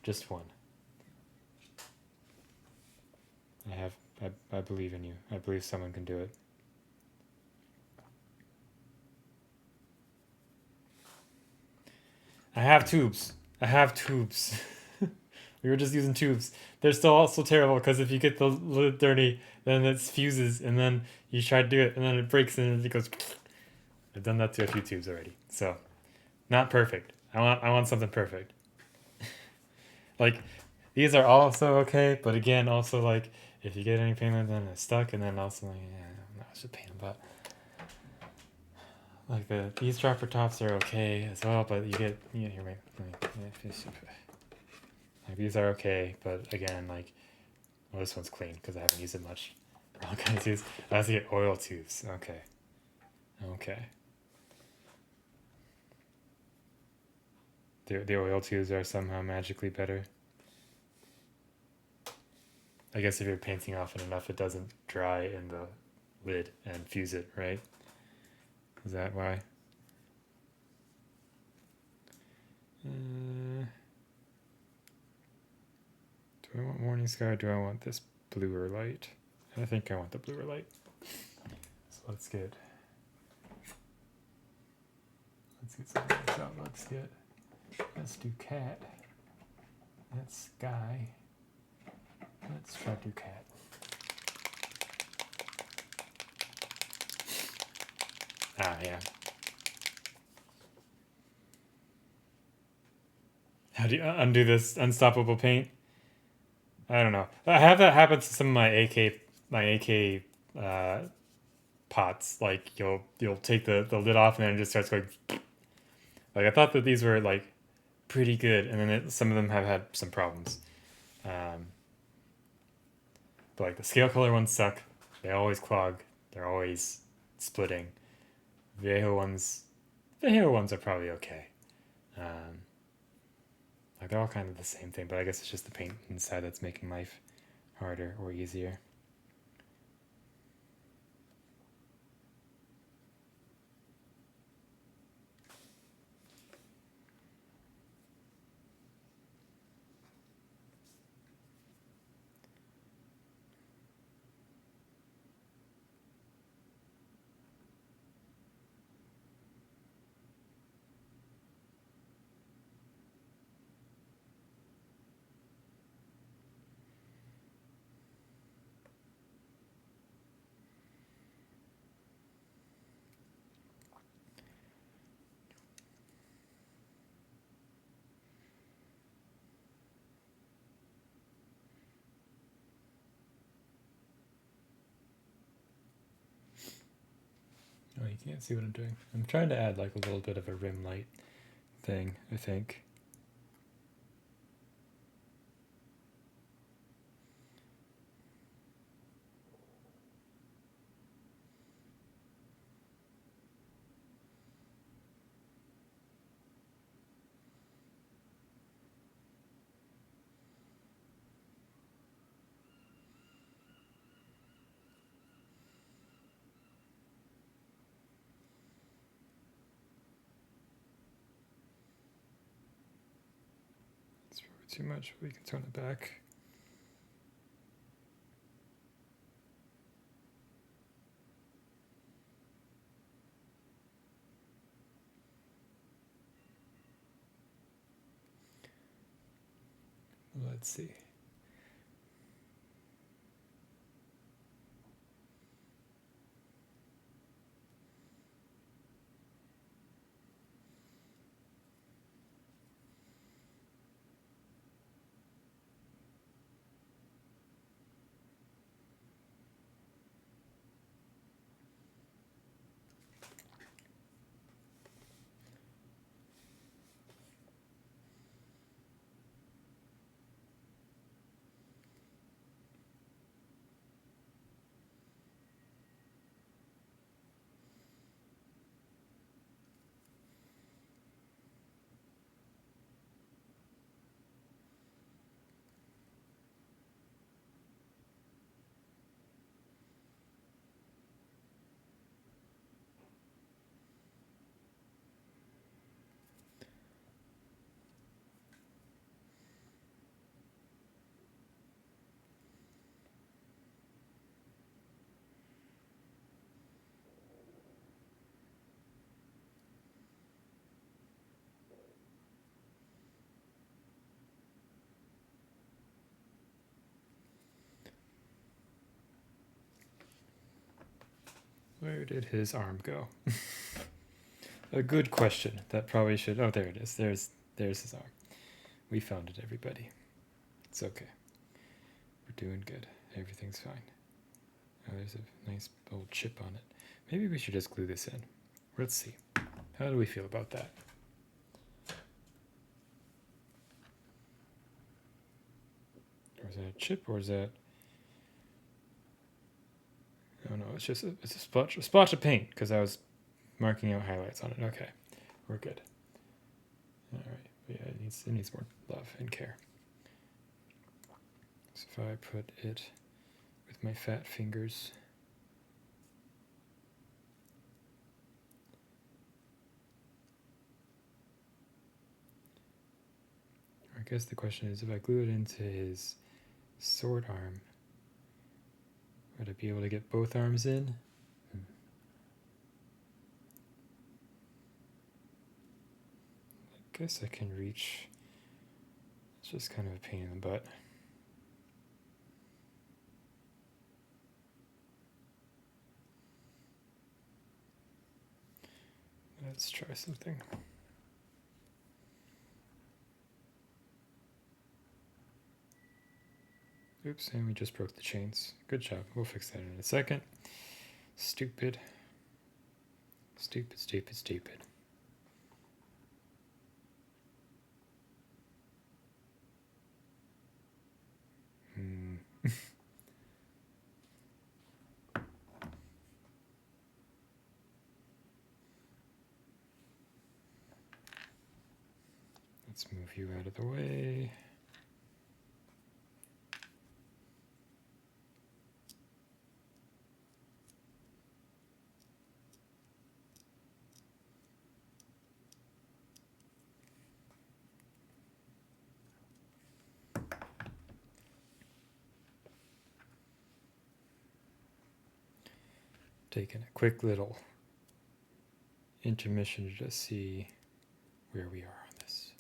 Just one. I believe in you. I believe someone can do it. I have tubes. We were just using tubes. They're still also terrible because if you get the lid dirty, then it fuses, and then you try to do it, and then it breaks, and it goes. I've done that to a few tubes already, so not perfect. I want something perfect. Like these are also okay, but again, also like if you get any paint, then it's stuck, and then also like no, it's just pain, but like the eavesdropper tops are okay as well, but you get like these are okay, but again, like well, this one's clean because I haven't used it much. All kinds of tubes. I have to get oil tubes. Okay. The oil tubes are somehow magically better. I guess if you're painting often enough, it doesn't dry in the lid and fuse it, right? Is that why? Do I want morning sky or do I want this bluer light? I think I want the bluer light. So let's get something that looks good. Let's do cat. That's sky. Let's try to do cat. Ah, yeah. How do you undo this unstoppable paint? I don't know. I have that happen to some of my AK pots. Like you'll take the lid off and then it just starts going. Like I thought that these were like pretty good, and then some of them have had some problems. But like the scale color ones suck. They always clog. They're always splitting. Viejo ones are probably okay. Like they're all kind of the same thing, but I guess it's just the paint inside that's making life harder or easier. Oh, you can't see what I'm doing. I'm trying to add like a little bit of a rim light thing, I think. It's probably too much, but we can turn it back. Let's see. Where did his arm go? A good question. That probably should. Oh, there it is. There's his arm. We found it, everybody. It's okay. We're doing good. Everything's fine. Oh, there's a nice old chip on it. Maybe we should just glue this in. Let's see. How do we feel about that? Or is that a chip, or is that... Oh no, it's just it's a splotch of paint, because I was marking out highlights on it. Okay, we're good. All right, but yeah, it needs more love and care. So if I put it with my fat fingers... I guess the question is, if I glue it into his sword arm, would I be able to get both arms in? guess I can reach. It's just kind of a pain in the butt. Let's try something. Oops, and we just broke the chains. Good job. We'll fix that in a second. Stupid. Stupid, stupid, stupid. Let's move you out of the way. Taking a quick little intermission to just see where we are on this.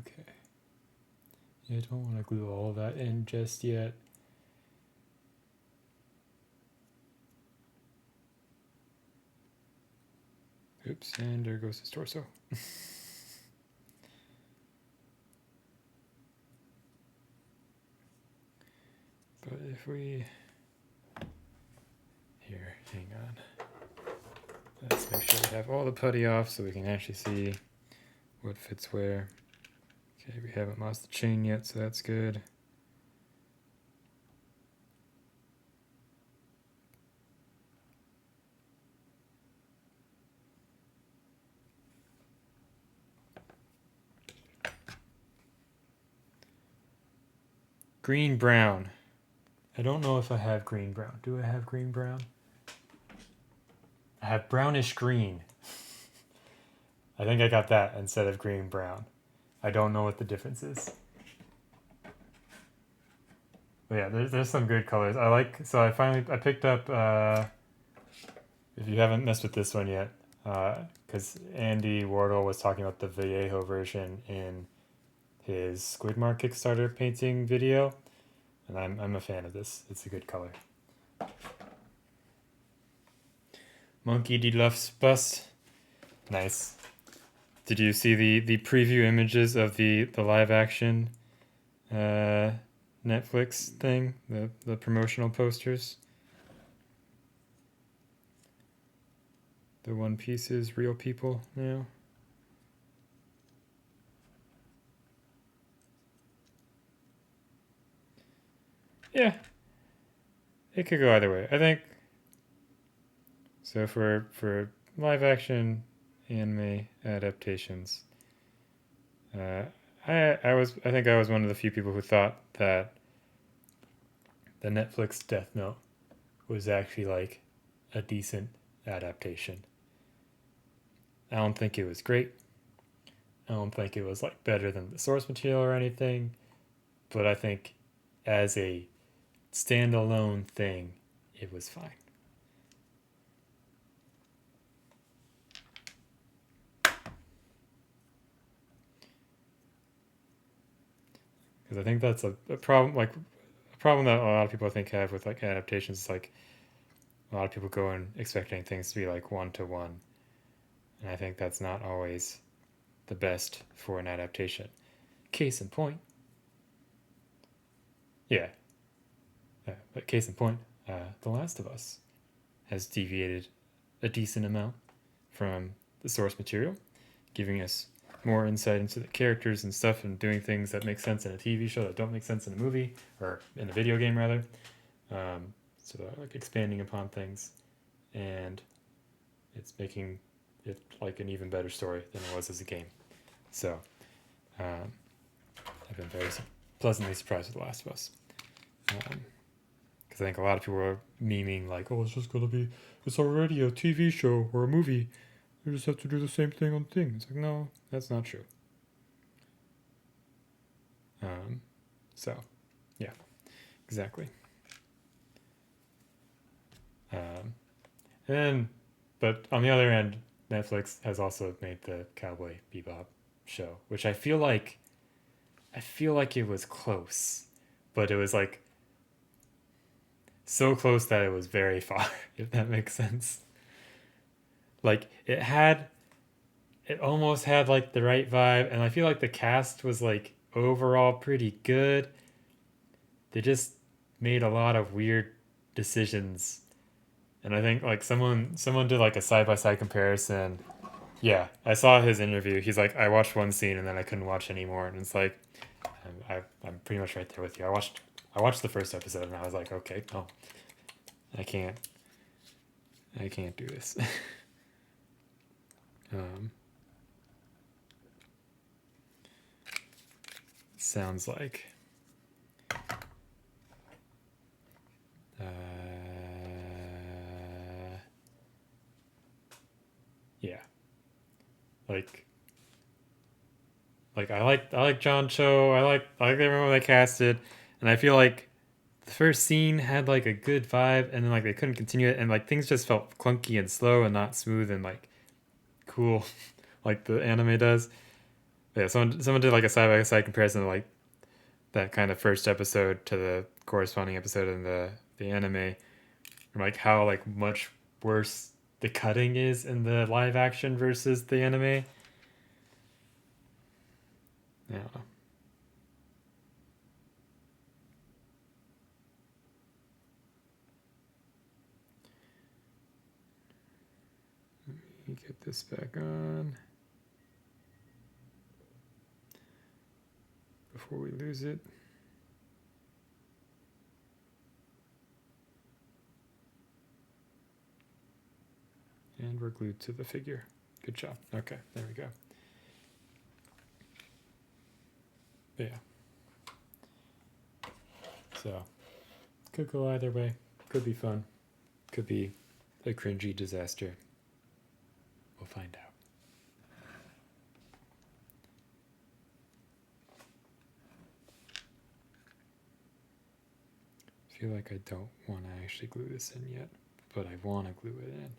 Okay. Yeah, I don't want to glue all of that in just yet. Oops, and there goes his torso. But if we... Here, hang on. Let's make sure we have all the putty off so we can actually see what fits where. Okay, we haven't lost the chain yet, so that's good. Green brown. I don't know if I have green brown. Do I have green brown? I have brownish green. I think I got that instead of green brown. I don't know what the difference is. But yeah, there's some good colors. I picked up, if you haven't messed with this one yet, because Andy Wardle was talking about the Vallejo version in his Squidmark Kickstarter painting video, and I'm a fan of this. It's a good color. Monkey D. Luff's bust. Nice. Did you see the preview images of the live action Netflix thing? The promotional posters? The One Piece is real people now. Yeah. It could go either way. I think so for live action anime adaptations. I think I was one of the few people who thought that the Netflix Death Note was actually like a decent adaptation. I don't think it was great. I don't think it was like better than the source material or anything, but I think as a standalone thing, it was fine. Because I think that's a problem, like a problem that a lot of people I think have with like adaptations. Is like a lot of people go in expecting things to be like one-to-one, and I think that's not always the best for an adaptation. Case in point. Yeah. But case in point, The Last of Us has deviated a decent amount from the source material, giving us more insight into the characters and stuff, and doing things that make sense in a TV show that don't make sense in a movie or in a video game rather. So like expanding upon things, and it's making it like an even better story than it was as a game. So I've been very pleasantly surprised with The Last of Us. Because I think a lot of people are memeing like, oh, it's already a TV show or a movie. You just have to do the same thing on the thing. It's like, no, that's not true. So, yeah, exactly. But on the other end, Netflix has also made the Cowboy Bebop show, which I feel like it was close, but it was like so close that it was very far, if that makes sense. Like it almost had like the right vibe, and I feel like the cast was like overall pretty good. They just made a lot of weird decisions. And I think like someone did like a side by side comparison. Yeah, I saw his interview. He's like, I watched one scene and then I couldn't watch anymore, and it's like, I'm pretty much right there with you. I watched the first episode and I was like, okay, no, I can't do this. Sounds like yeah, like I like John Cho. I like everyone they casted, and I feel like the first scene had like a good vibe, and then like they couldn't continue it, and like things just felt clunky and slow and not smooth and like cool, like the anime does. But yeah, someone did like a side by side comparison of like that kind of first episode to the corresponding episode in the anime, and like how like much worse the cutting is in the live action versus the anime. Yeah. Let me get this back on before we lose it. And we're glued to the figure. Good job. Okay, there we go. But yeah. So, could go either way. Could be fun. Could be a cringy disaster. We'll find out. I feel like I don't want to actually glue this in yet, but I want to glue it in.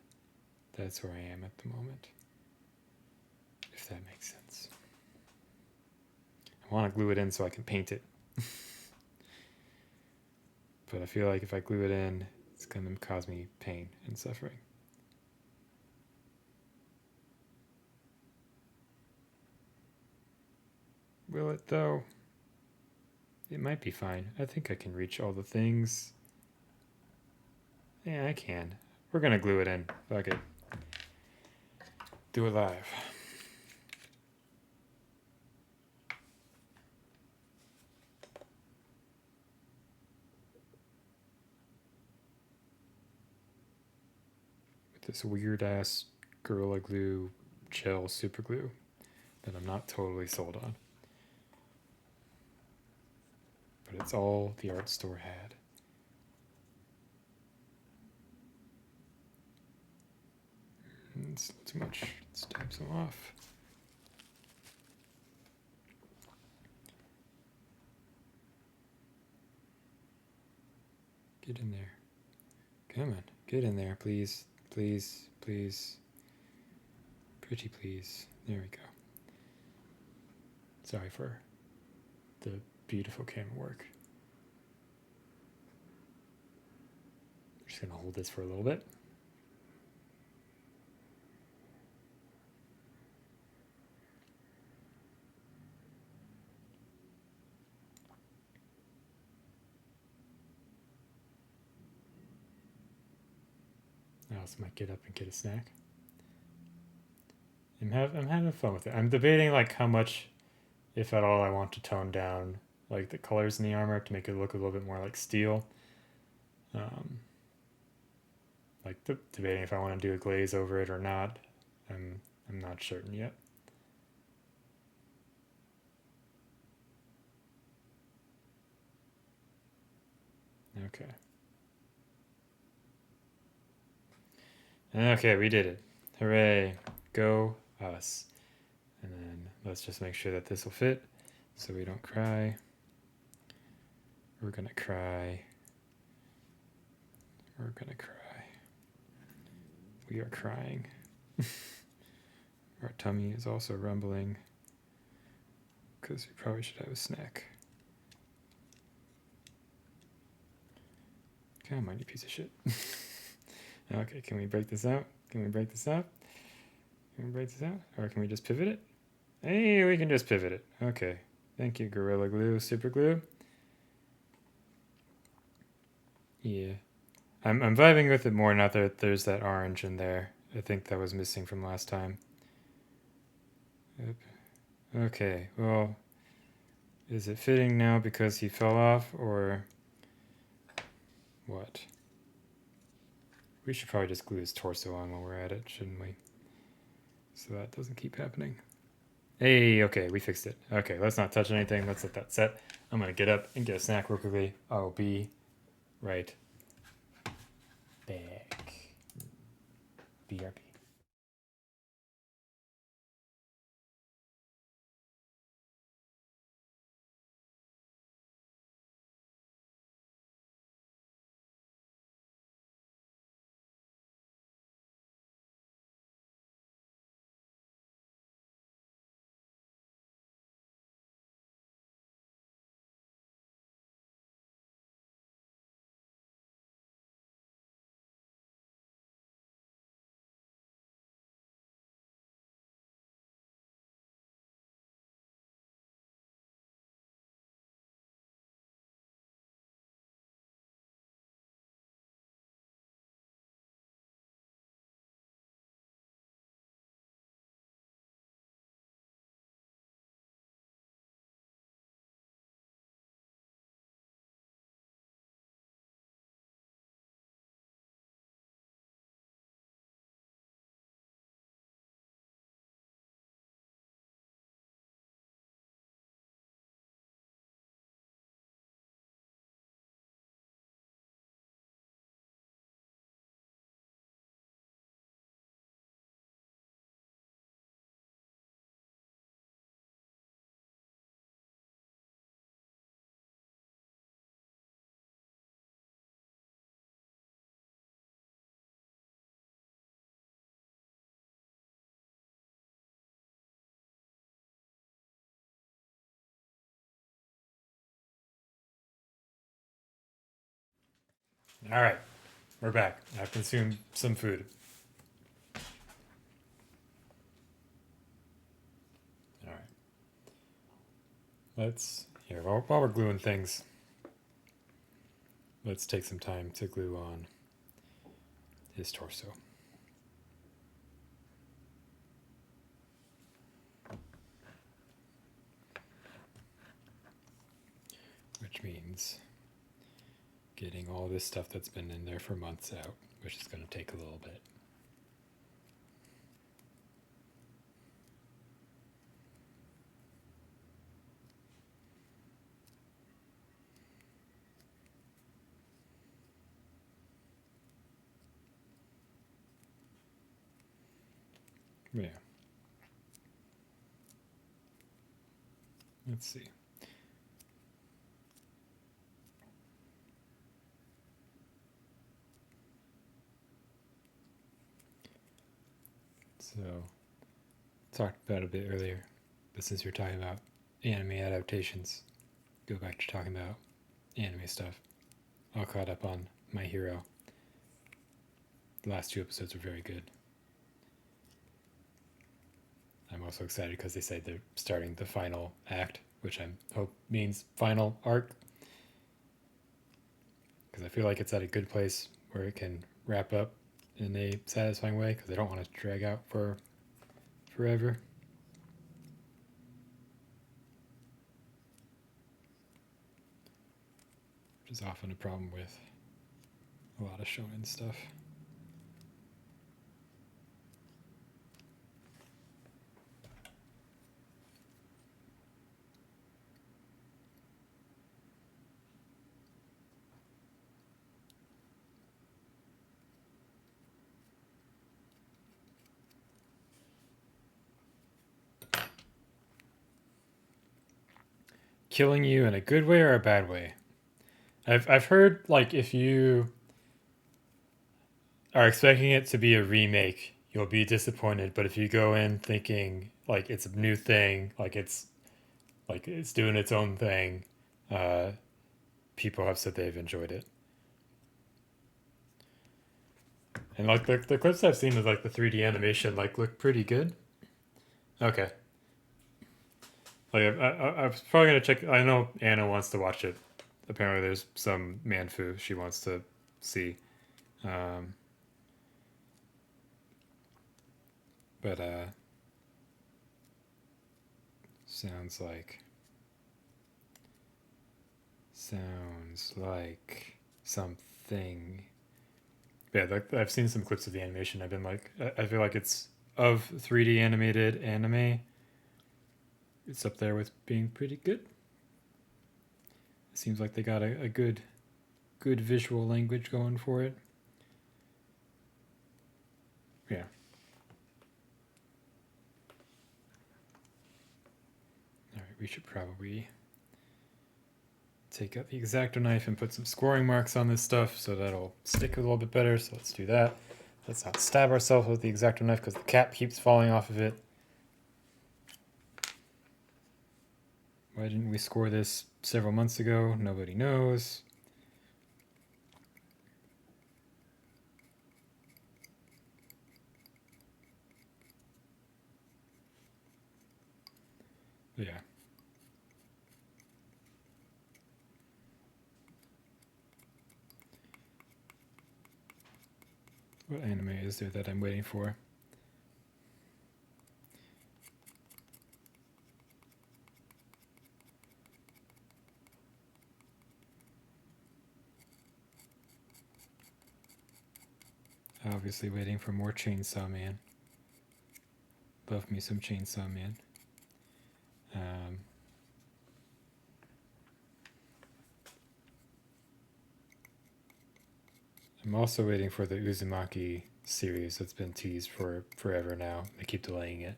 That's where I am at the moment. If that makes sense. I want to glue it in so I can paint it. But I feel like if I glue it in, it's going to cause me pain and suffering. Will it though? It might be fine. I think I can reach all the things. Yeah, I can. We're going to glue it in. Fuck it. Do it live. With this weird ass Gorilla Glue gel super glue that I'm not totally sold on. But it's all the art store had. It's too much. Let's tap some off. Get in there. Come on. Get in there, please. Please. Please. Pretty please. There we go. Sorry for the beautiful camera work. I'm just going to hold this for a little bit. I also might get up and get a snack. I'm having fun with it. I'm debating like how much, if at all, I want to tone down like the colors in the armor to make it look a little bit more like steel. Um, like debating if I want to do a glaze over it or not. I'm not certain yet. Okay. Okay, we did it. Hooray. Go us. And then let's just make sure that this will fit so we don't cry. We're gonna cry. We're gonna cry. We are crying. Our tummy is also rumbling because we probably should have a snack. Come on, you piece of shit. Okay, can we break this out? Can we break this out? Can we break this out? Or can we just pivot it? Hey, we can just pivot it. Okay. Thank you, Gorilla Glue, Super Glue. Yeah. I'm vibing with it more now that there's that orange in there. I think that was missing from last time. Yep. Okay, well, is it fitting now because he fell off, or what? We should probably just glue his torso on while we're at it, shouldn't we? So that doesn't keep happening. Hey, okay, we fixed it. Okay, let's not touch anything. Let's let that set. I'm gonna get up and get a snack real quickly. I'll be right back. BRB. All right, we're back. I've consumed some food. All right. Let's here while we're gluing things. Let's take some time to glue on his torso. Which means getting all this stuff that's been in there for months out, which is going to take a little bit. Yeah. Let's see. So, talked about it a bit earlier, but since we're talking about anime adaptations, go back to talking about anime stuff. All caught up on My Hero. The last 2 episodes were very good. I'm also excited because they say they're starting the final act, which I hope means final arc. Because I feel like it's at a good place where it can wrap up in a satisfying way. Because I don't want it to drag out for forever. Which is often a problem with a lot of shonen stuff. Killing you in a good way or a bad way? I've heard, like, if you are expecting it to be a remake, you'll be disappointed. But if you go in thinking like it's a new thing, like it's doing its own thing, uh, people have said they've enjoyed it. And like the clips I've seen of like the 3D animation like look pretty good. Okay. Like I was probably gonna check. I know Anna wants to watch it. Apparently, there's some manfu she wants to see. Um, but sounds like something. Yeah, like I've seen some clips of the animation. I've been like, I feel like it's of 3D animated anime. It's up there with being pretty good. It seems like they got a good visual language going for it. Yeah. All right, we should probably take out the X-Acto knife and put some scoring marks on this stuff so that'll stick a little bit better. So let's do that. Let's not stab ourselves with the X-Acto knife because the cap keeps falling off of it. Why didn't we score this several months ago? Nobody knows. But yeah. What anime is there that I'm waiting for? Obviously waiting for more Chainsaw Man. Love me some Chainsaw Man. I'm also waiting for the Uzumaki series that's been teased for forever now. They keep delaying it.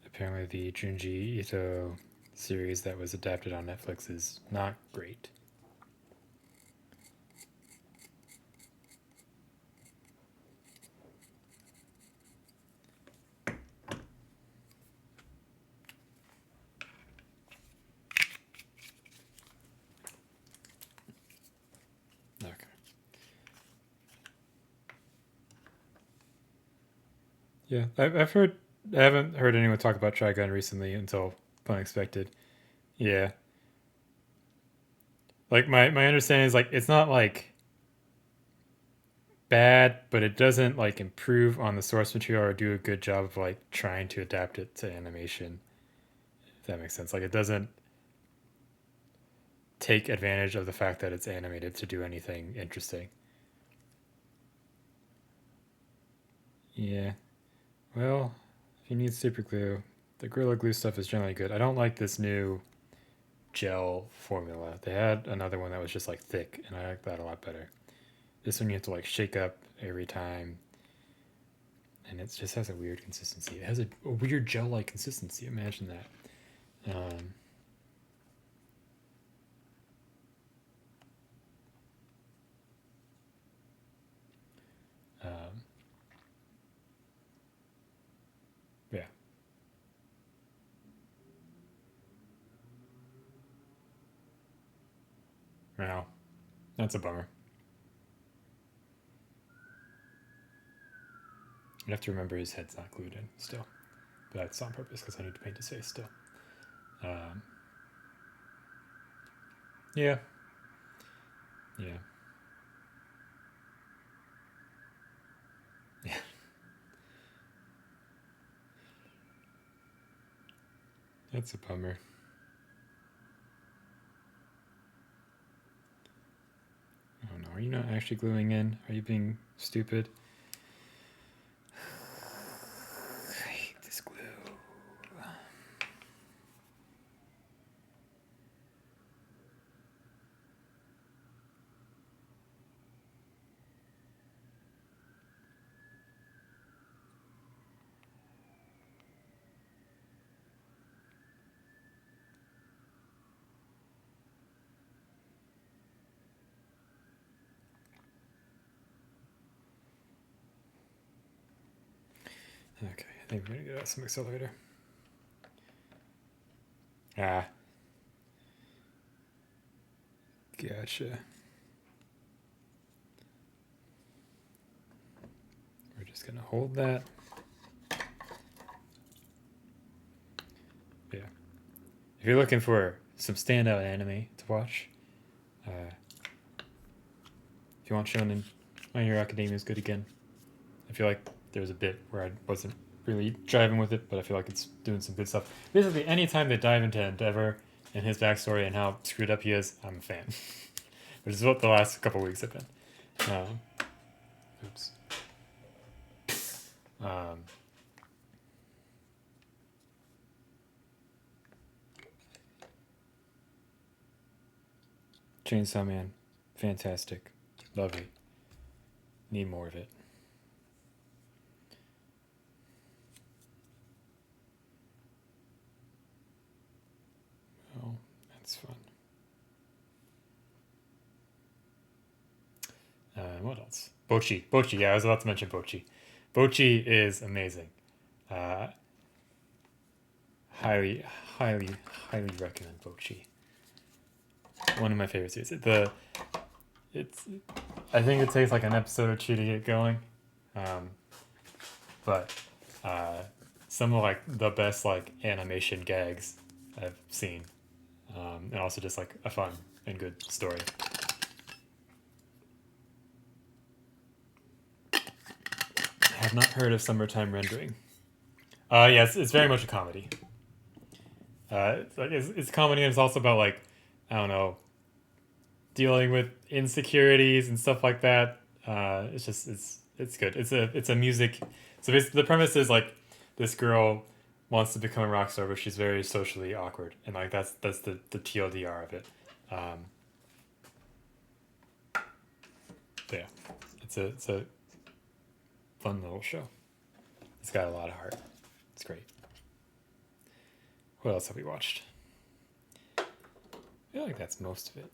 Apparently the Junji Ito series that was adapted on Netflix is not great. Okay. Yeah, I've heard. I haven't heard anyone talk about Trigun recently until Unexpected. Yeah. Like my understanding is like it's not like bad, but it doesn't like improve on the source material or do a good job of like trying to adapt it to animation. If that makes sense. Like it doesn't take advantage of the fact that it's animated to do anything interesting. Yeah. Well, if you need super glue, the Gorilla Glue stuff is generally good. I don't like this new gel formula. They had another one that was just like thick, and I like that a lot better. This one you have to like shake up every time, and it just has a weird consistency. It has a weird gel-like consistency. Imagine that. Um, yeah. Wow. That's a bummer. You have to remember his head's not glued in still. But that's on purpose because I need to paint his face still. Yeah. Yeah. That's a bummer. Oh no, are you not actually gluing in? Are you being stupid? I hate this glue. Okay, I think we're gonna get out some accelerator. Ah. Gotcha. We're just gonna hold that. Yeah. If you're looking for some standout anime to watch, if you want Shonen, My Hero Academia is good again. I feel like there's a bit where I wasn't really driving with it, but I feel like it's doing some good stuff. Basically, anytime they dive into Endeavor and his backstory and how screwed up he is, I'm a fan. Which is what the last couple weeks have been. Oops. Chainsaw Man, fantastic, lovely. Need more of it. Oh, that's fun. What else? Bochi. Bochi, yeah, I was about to mention Bochi. Bochi is amazing. Highly, highly, highly recommend Bochi. One of my favorite series. I think it takes like an episode or two to get going, but some of like the best like animation gags I've seen, and also just like a fun and good story. I have not heard of Summertime Rendering. Yes, it's very much a comedy. It's comedy, and it's also about like, I don't know, dealing with insecurities and stuff like that. It's good. It's a music. So basically, the premise is like this girl wants to become a rock star, but she's very socially awkward, and like that's the TLDR of it. Yeah, it's a fun little show. It's got a lot of heart. It's great. What else have we watched? I feel like that's most of it.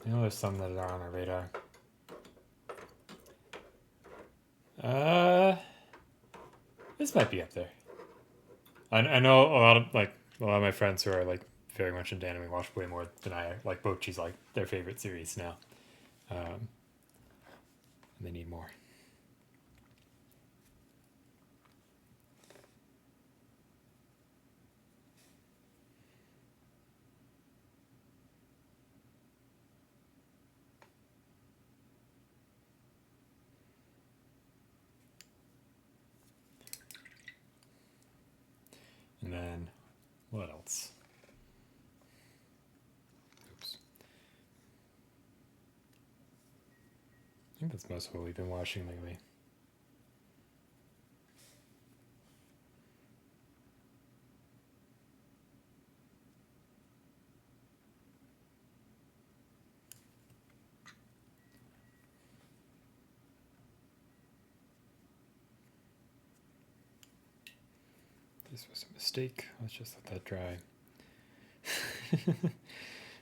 I know there's some that are on our radar. This might be up there. I know a lot of my friends who are like very much into anime watch way more than I. Like Bochi's like their favorite series now. And they need more. And then, what else? Oops. I think that's most of what we've been watching lately. This was a mistake. Let's just let that dry.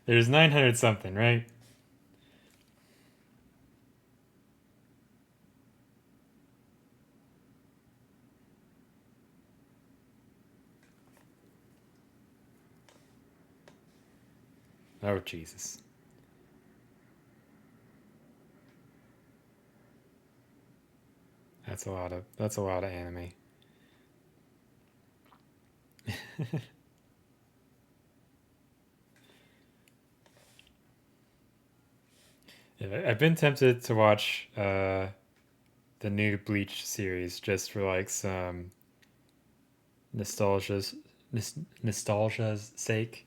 There's 900 something, right? Oh Jesus. That's a lot of anime. Yeah, I've been tempted to watch the new Bleach series just for like some nostalgia nostalgia's sake.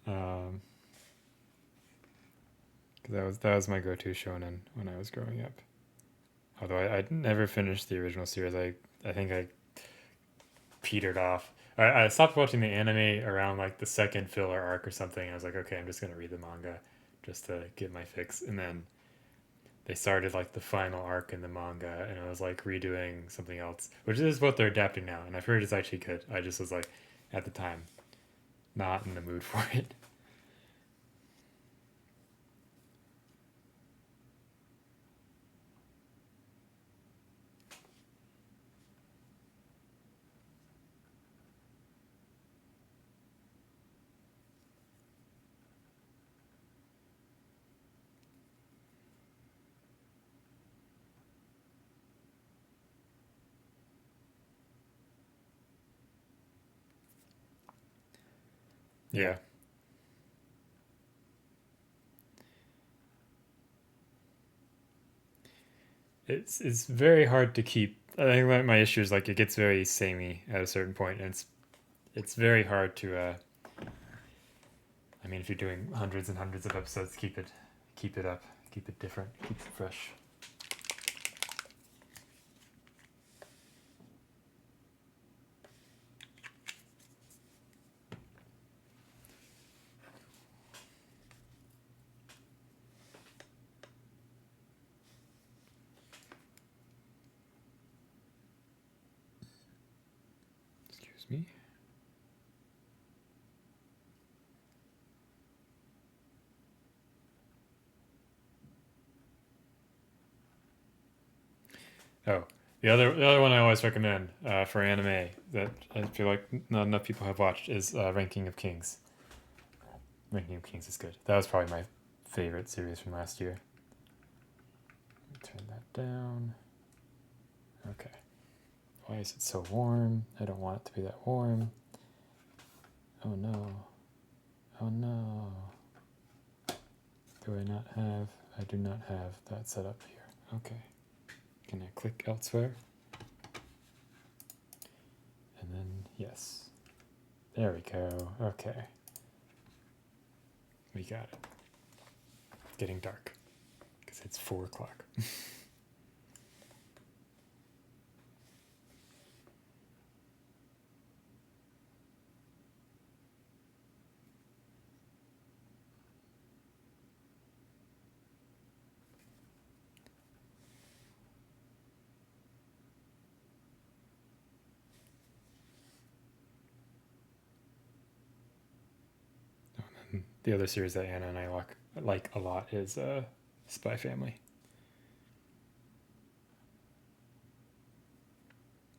Um, 'Cause that was my go-to shonen when I was growing up. Although I never finished the original series. I think I petered off. I stopped watching the anime around like the second filler arc or something. I was like, okay, I'm just gonna read the manga just to get my fix. And then they started like the final arc in the manga, and I was like redoing something else, which is what they're adapting now. And I've heard it's actually good. I just was like, at the time, not in the mood for it. Yeah, it's very hard to keep. I think that my issue is like it gets very samey at a certain point, and it's very hard to. I mean, if you're doing hundreds and hundreds of episodes, keep it up, keep it different, keep it fresh. Excuse me. Oh, the other one I always recommend for anime that I feel like not enough people have watched is Ranking of Kings. Ranking of Kings is good. That was probably my favorite series from last year. Turn that down. Okay. Why is it so warm? I don't want it to be that warm. Oh no. Oh no. Do I not have? I do not have that set up here. Okay. Can I click elsewhere? And then, yes. There we go. Okay. We got it. It's getting dark. Because it's 4 o'clock. The other series that Anna and I like a lot is Spy Family.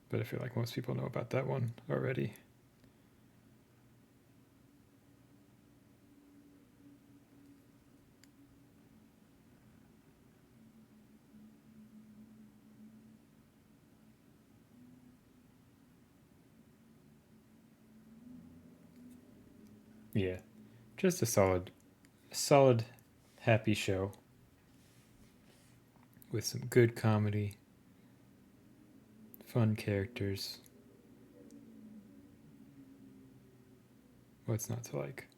But I feel like most people know about that one already. Yeah, just a solid, happy show with some good comedy, fun characters. What's not to like?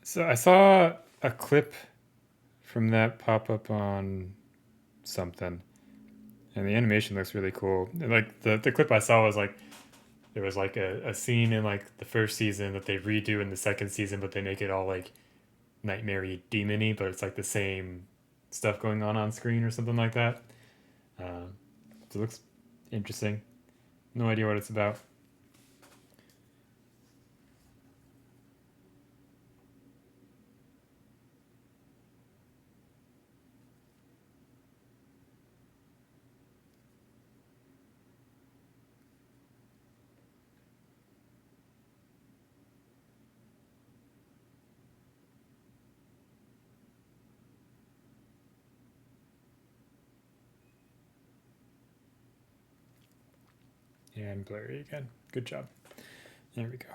So I saw a clip from that pop up on something, and the animation looks really cool. And like the clip I saw was like there was like a scene in like the first season that they redo in the second season, but they make it all like nightmare-y, demony, but it's like the same stuff going on screen or something like that. So it looks interesting. No idea what it's about. And blurry again. Good job. There we go.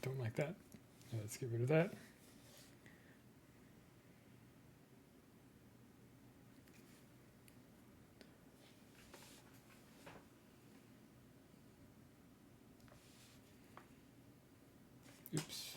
Don't like that. Let's get rid of that. Oops.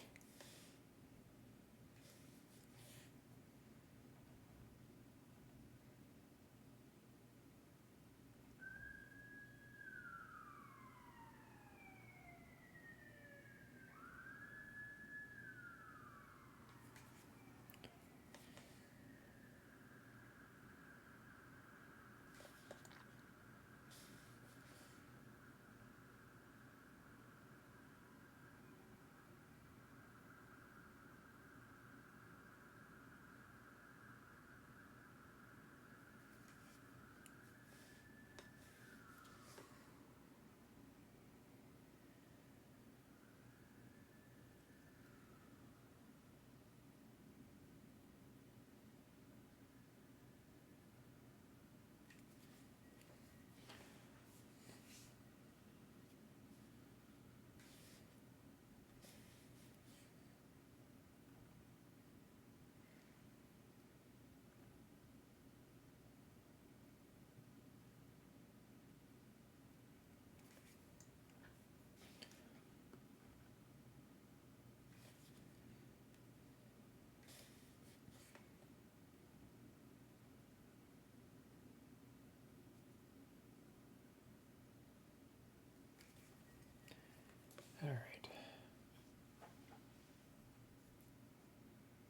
All right.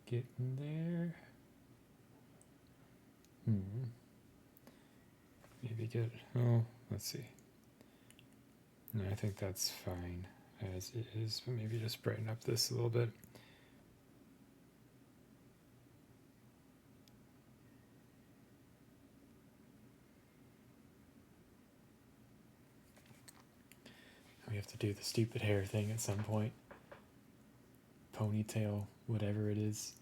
Getting there. Maybe get, oh, let's see. No, I think that's fine as it is, but maybe just brighten up this a little bit. We have to do the stupid hair thing at some point. Ponytail, whatever it is.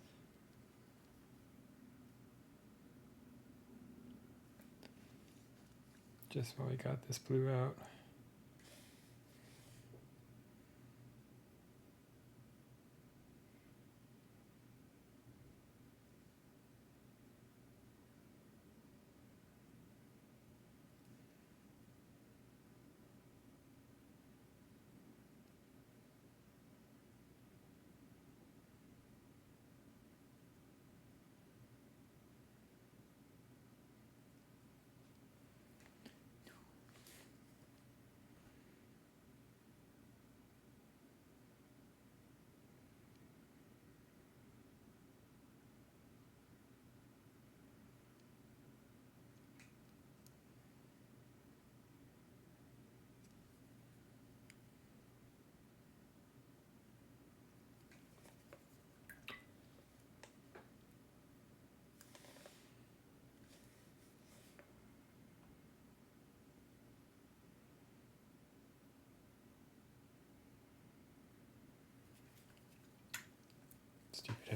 Just while we got this blue out.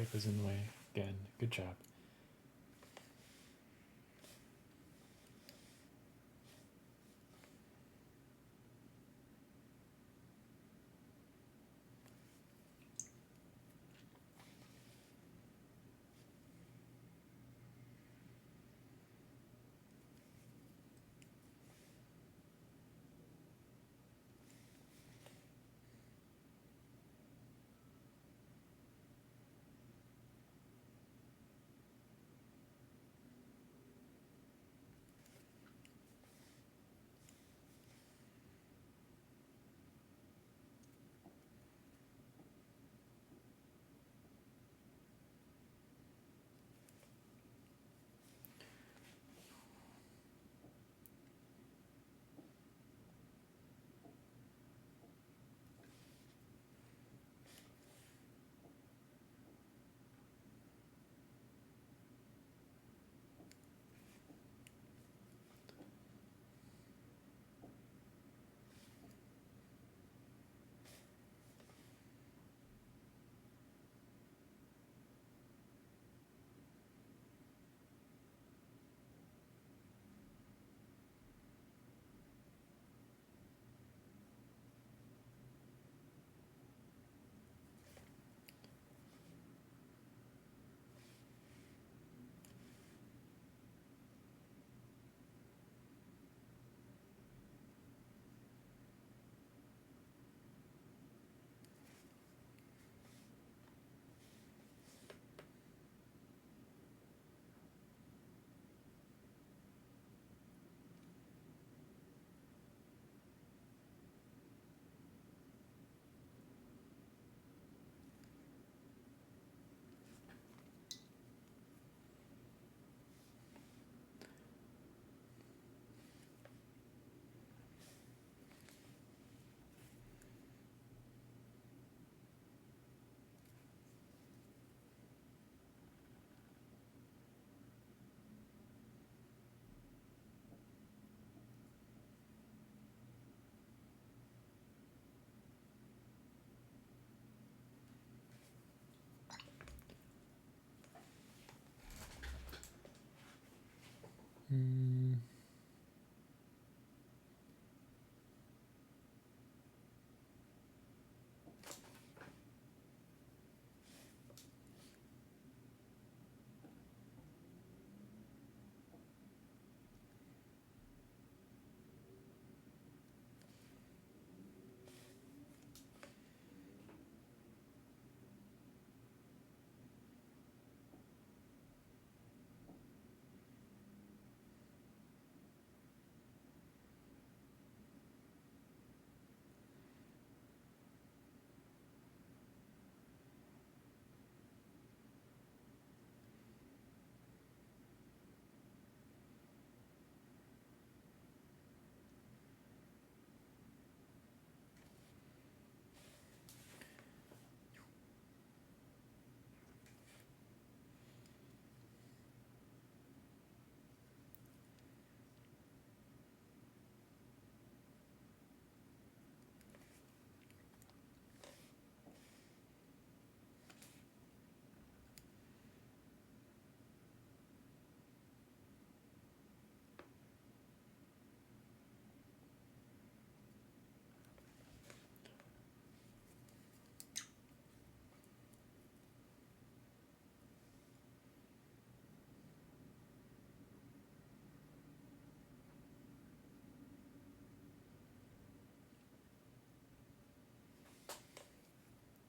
it was in the way again. Good job.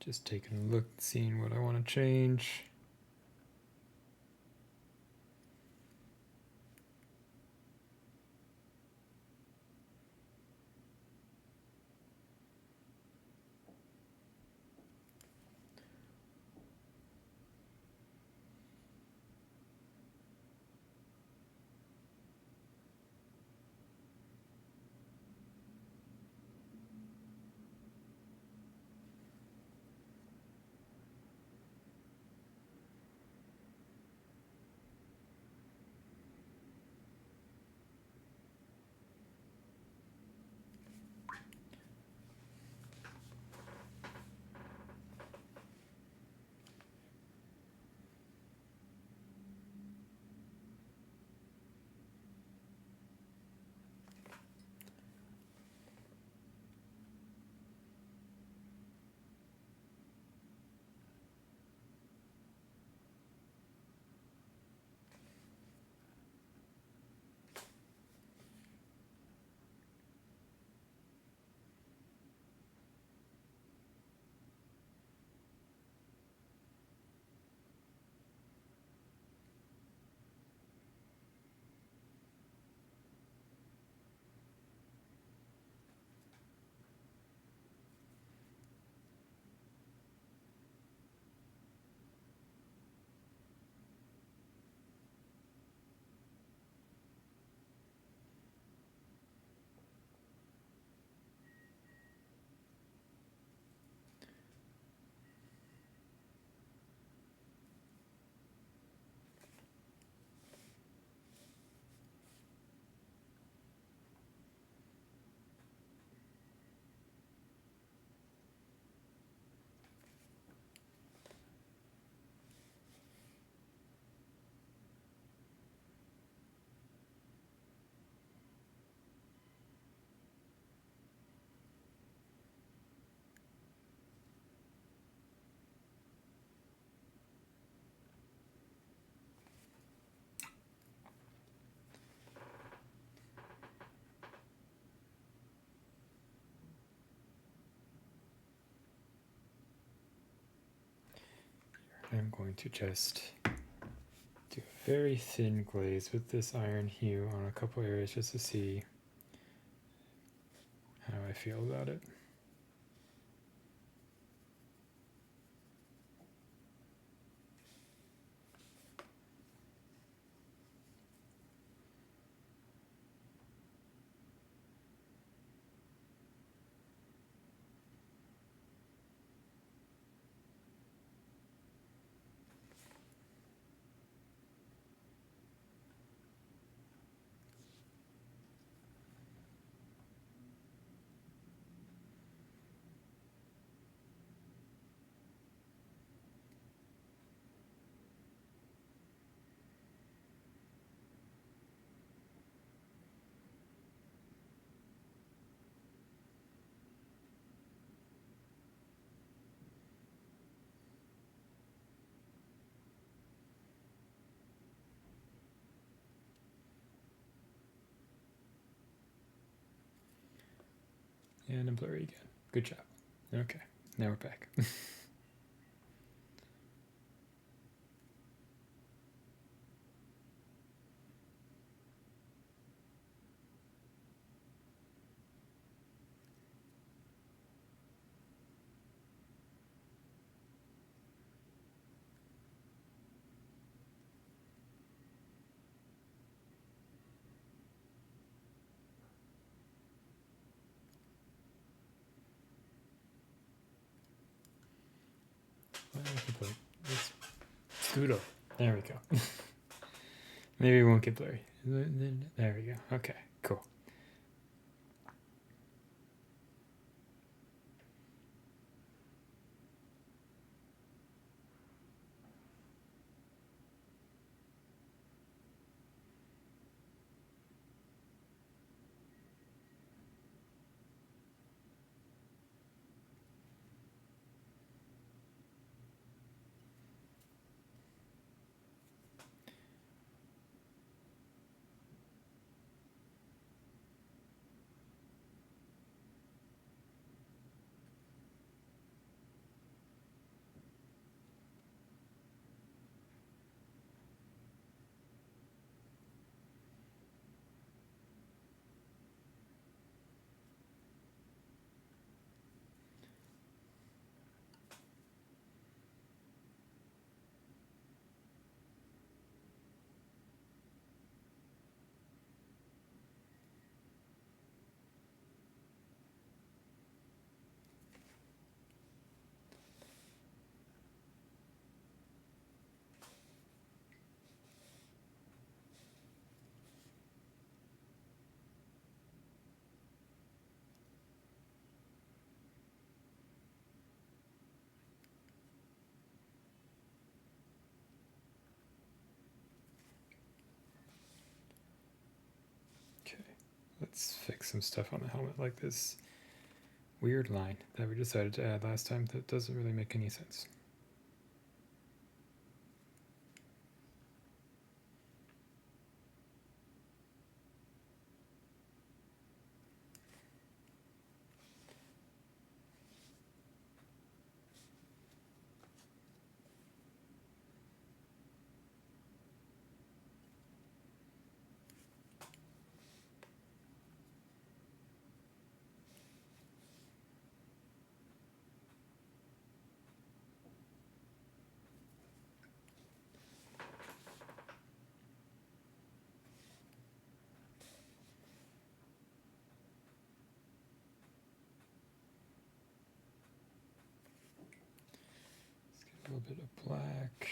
Just taking a look, seeing what I want to change. I'm going to just do a very thin glaze with this iron hue on a couple areas just to see how I feel about it. And I'm blurry again. Good job. Okay, now we're back. Let's scoot over. There we go. Maybe it won't get blurry. There we go. Okay, cool. Okay, let's fix some stuff on the helmet, like this weird line that we decided to add last time that doesn't really make any sense. A little bit of black.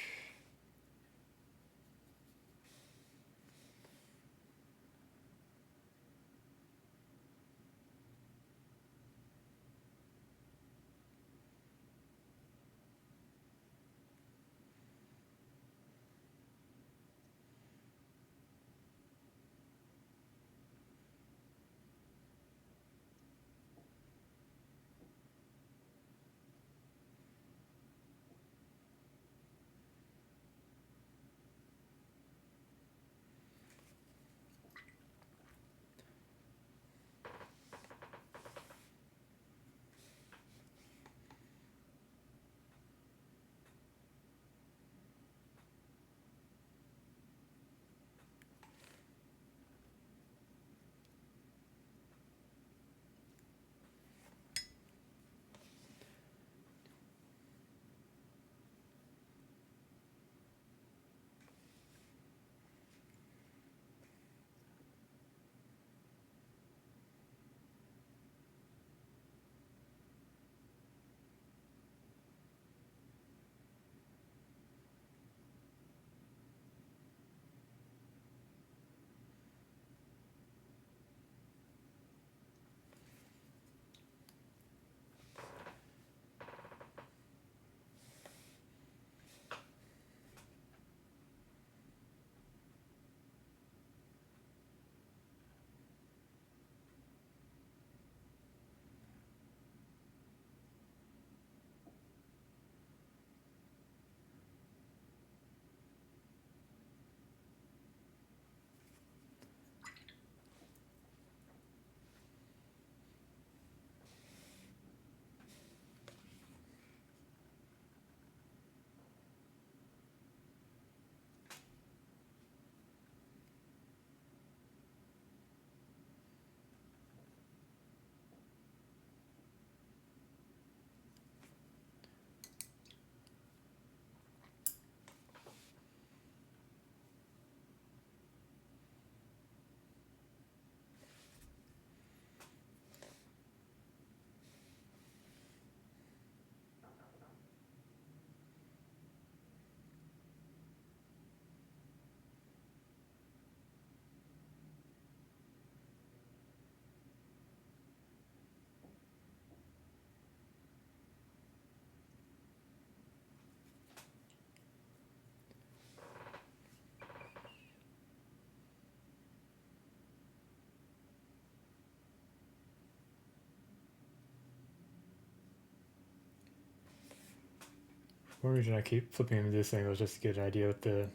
One reason I keep flipping into this angle is just to get an idea of the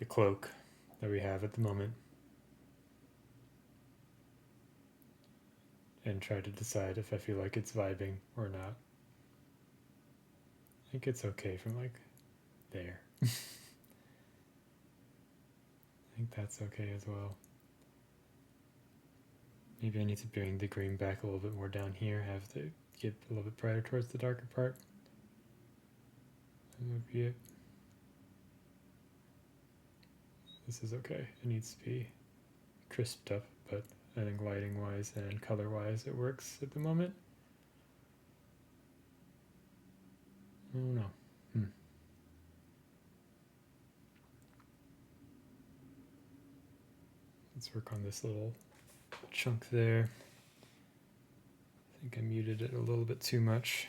cloak that we have at the moment. And try to decide if I feel like it's vibing or not. I think it's okay from like there. I think that's okay as well. Maybe I need to bring the green back a little bit more down here, have to get a little bit brighter towards the darker part. That would be it. This is okay. It needs to be crisped up, but I think lighting wise and color wise it works at the moment. I don't know. Let's work on this little chunk there. I think I muted it a little bit too much.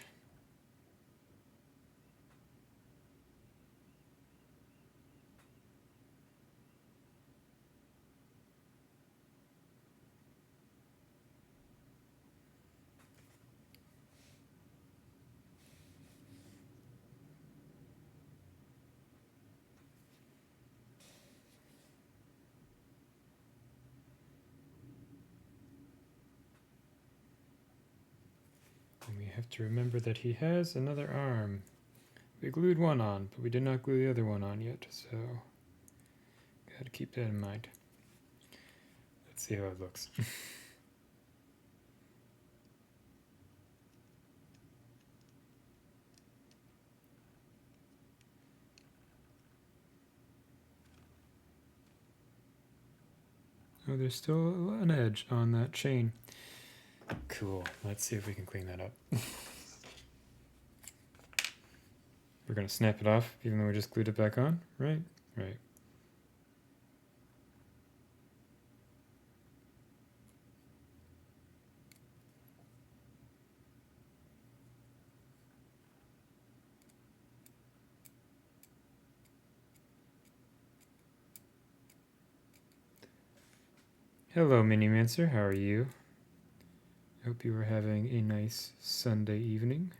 And we have to remember that he has another arm. We glued one on, but we did not glue the other one on yet, so gotta keep that in mind. Let's see how it looks. Oh, there's still an edge on that chain. Cool. Let's see if we can clean that up. We're gonna snap it off, even though we just glued it back on, right? Right. Hello, Minimancer. How are you? I hope you are having a nice Sunday evening.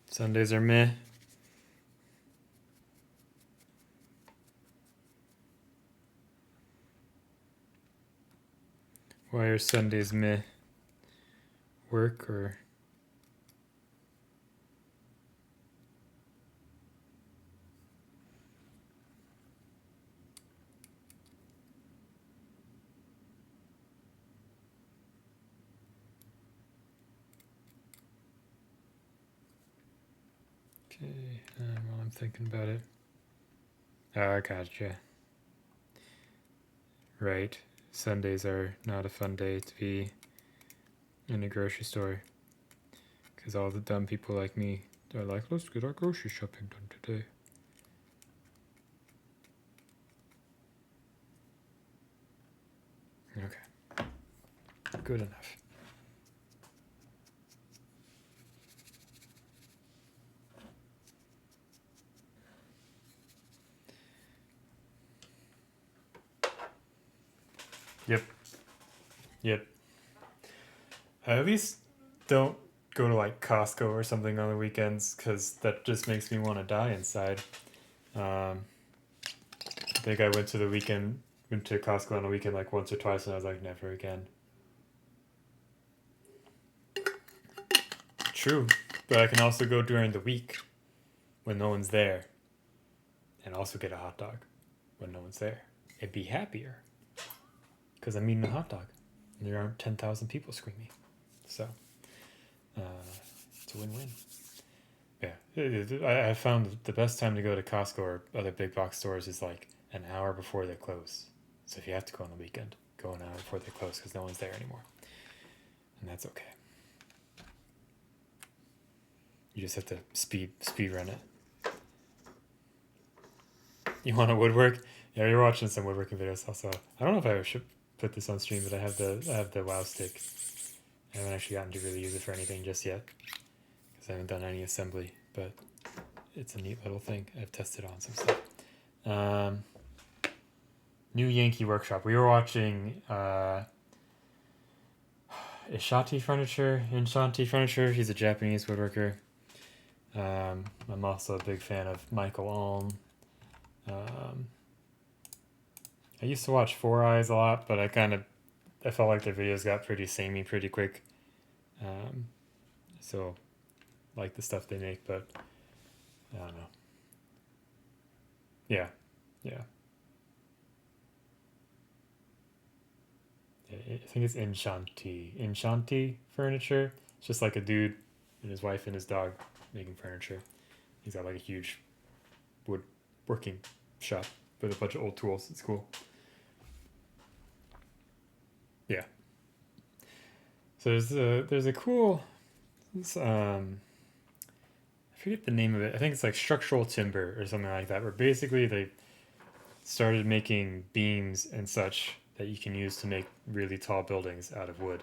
Sundays are meh. Why are Sundays meh? Work or? Okay, while I'm thinking about it. Oh, I gotcha. Right. Sundays are not a fun day to be in a grocery store. Because all the dumb people like me are like, let's get our grocery shopping done today. Okay. Good enough. Yep. I at least don't go to like Costco or something on the weekends because that just makes me want to die inside. I think I went to Costco on the weekend like once or twice and I was like, never again. True, but I can also go during the week when no one's there and also get a hot dog when no one's there and be happier because I'm eating a hot dog and there aren't 10,000 people screaming. So it's a win-win. Yeah, I found the best time to go to Costco or other big box stores is like an hour before they close. So if you have to go on the weekend, go an hour before they close because no one's there anymore. And that's okay. You just have to speed run it. You want to woodwork? Yeah, you're watching some woodworking videos also. I don't know if I should put this on stream, but I have the WoW stick. I haven't actually gotten to really use it for anything just yet because I haven't done any assembly, but it's a neat little thing. I've tested on some stuff. New Yankee Workshop. We were watching Ishanti Furniture. He's a Japanese woodworker. I'm also a big fan of Michael Alm. I used to watch Four Eyes a lot, but I felt like their videos got pretty samey pretty quick. So like the stuff they make, but I don't know. Yeah. I think it's Inshanti Furniture. It's just like a dude and his wife and his dog making furniture. He's got like a huge woodworking shop with a bunch of old tools. It's cool. Yeah. So there's a cool I forget the name of it. I think it's like structural timber or something like that, where basically they started making beams and such that you can use to make really tall buildings out of wood.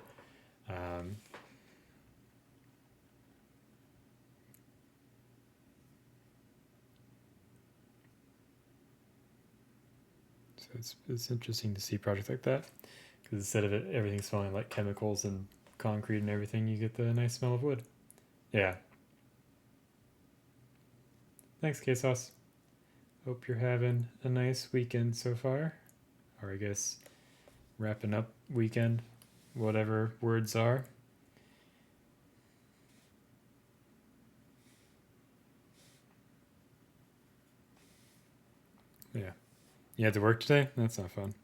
So it's interesting to see projects like that, because instead of everything smelling like chemicals and concrete and everything, you get the nice smell of wood. Yeah. Thanks, K-Sauce. Hope you're having a nice weekend so far. Or I guess wrapping up weekend, whatever words are. Yeah. You had to work today? That's not fun.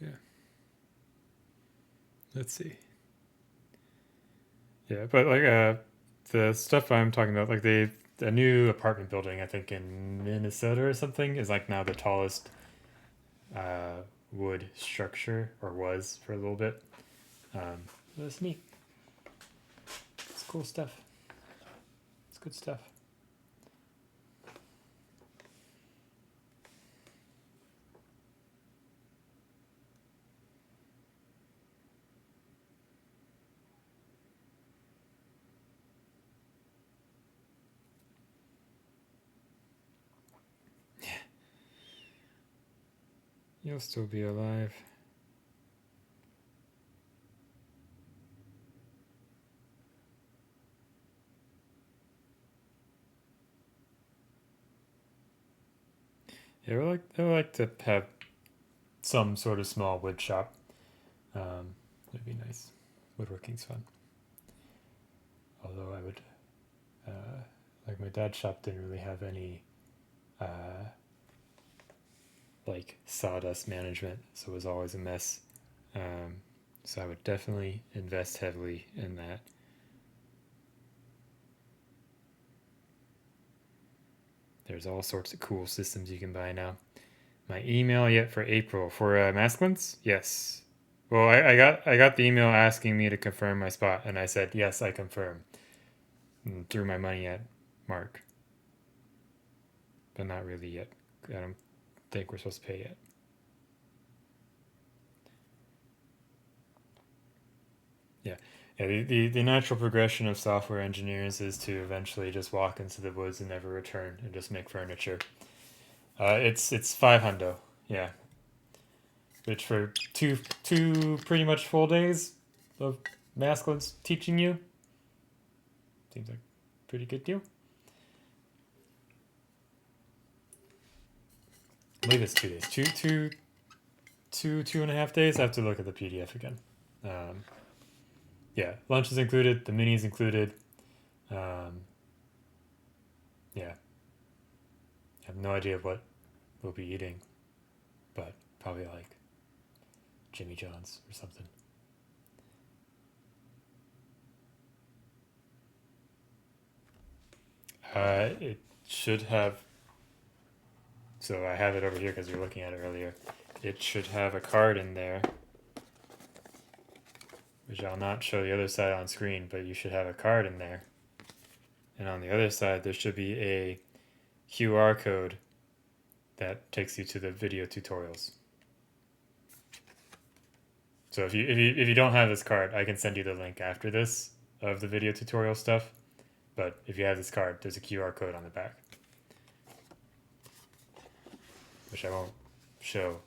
Yeah. Let's see. Yeah, but like the stuff I'm talking about, like a new apartment building, I think in Minnesota or something, is like now the tallest wood structure, or was for a little bit. That's neat. It's cool stuff. It's good stuff. You'll still be alive. Yeah, I would like to have some sort of small wood shop. It'd be nice. Woodworking's fun. Although I would, like my dad's shop didn't really have any, like sawdust management, so it was always a mess. So I would definitely invest heavily in that. There's all sorts of cool systems you can buy now. My email yet for April for masculines? Yes. Well, I got the email asking me to confirm my spot, and I said yes, I confirm. And threw my money at Mark, but not really yet. I don't think we're supposed to pay yet. Yeah, the natural progression of software engineers is to eventually just walk into the woods and never return and just make furniture. It's $500, yeah. Which for two pretty much full days of masculines teaching you seems like a pretty good deal. I believe it's 2 days. Two and a half days. I have to look at the PDF again. Yeah, lunch is included. The mini is included. Yeah, I have no idea what we'll be eating, but probably like Jimmy John's or something. It should have. So I have it over here because you were looking at it earlier. It should have a card in there, which I'll not show the other side on screen, but you should have a card in there. And on the other side, there should be a QR code that takes you to the video tutorials. So if you don't have this card, I can send you the link after this of the video tutorial stuff. But if you have this card, there's a QR code on the back, which I won't show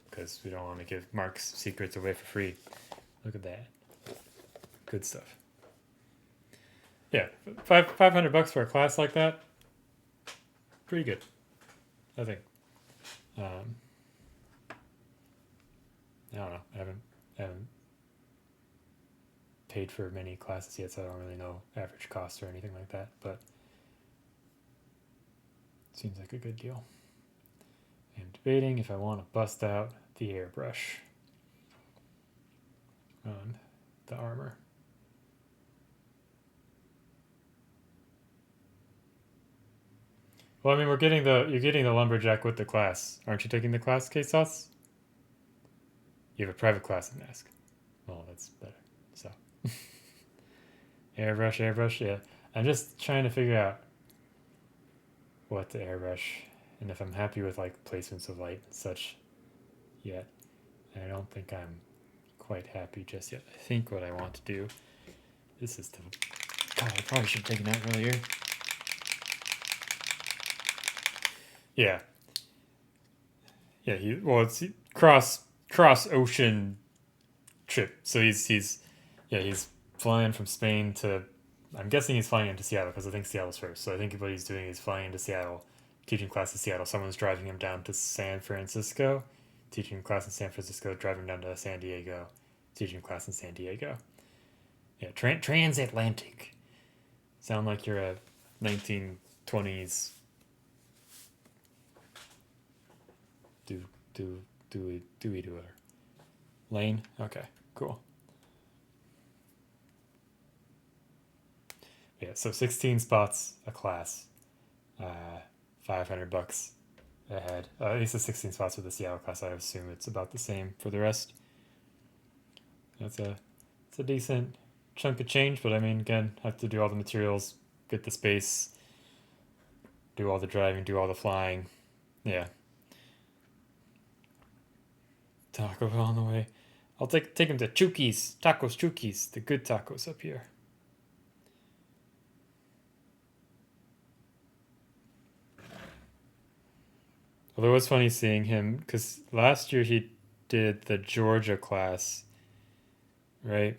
because we don't want to give Mark's secrets away for free. Look at that. Good stuff. Yeah, $500 for a class like that. Pretty good, I think. I don't know. I haven't paid for many classes yet, so I don't really know average cost or anything like that. But seems like a good deal. I'm debating if I want to bust out the airbrush on the armor. Well, I mean, you're getting the lumberjack with the class. Aren't you taking the class, K-Sauce? You have a private class in mask. Well, that's better. So, airbrush, yeah. I'm just trying to figure out what to airbrush and if I'm happy with like placements of light and such yet. And I don't think I'm quite happy just yet. I think what I want to do. This is the. God, I probably should have taken that earlier. Yeah. Yeah, it's cross ocean trip. So he's flying from Spain to. I'm guessing he's flying into Seattle because I think Seattle's first. So I think what he's doing is flying into Seattle, teaching class in Seattle. Someone's driving him down to San Francisco, teaching class in San Francisco, driving down to San Diego, teaching class in San Diego. Yeah, transatlantic. Sound like you're a 1920s doer. Lane? Okay, cool. Yeah, so 16 spots a class, $500 a head. At least the 16 spots for the Seattle class. I assume it's about the same for the rest. It's a decent chunk of change, but I mean, again, have to do all the materials, get the space, do all the driving, do all the flying. Yeah. Taco Bell on the way. I'll take him to Chuki's, the good tacos up here. Although it was funny seeing him because last year he did the Georgia class, right?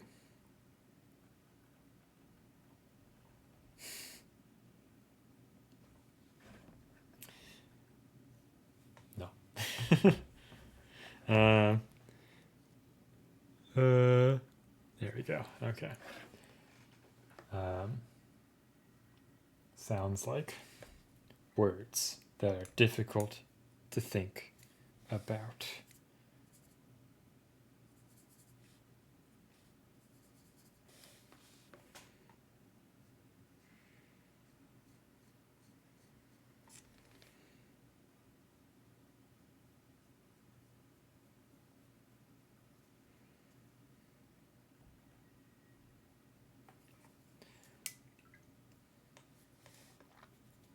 No. There we go. Okay. Sounds like words that are difficult to think about.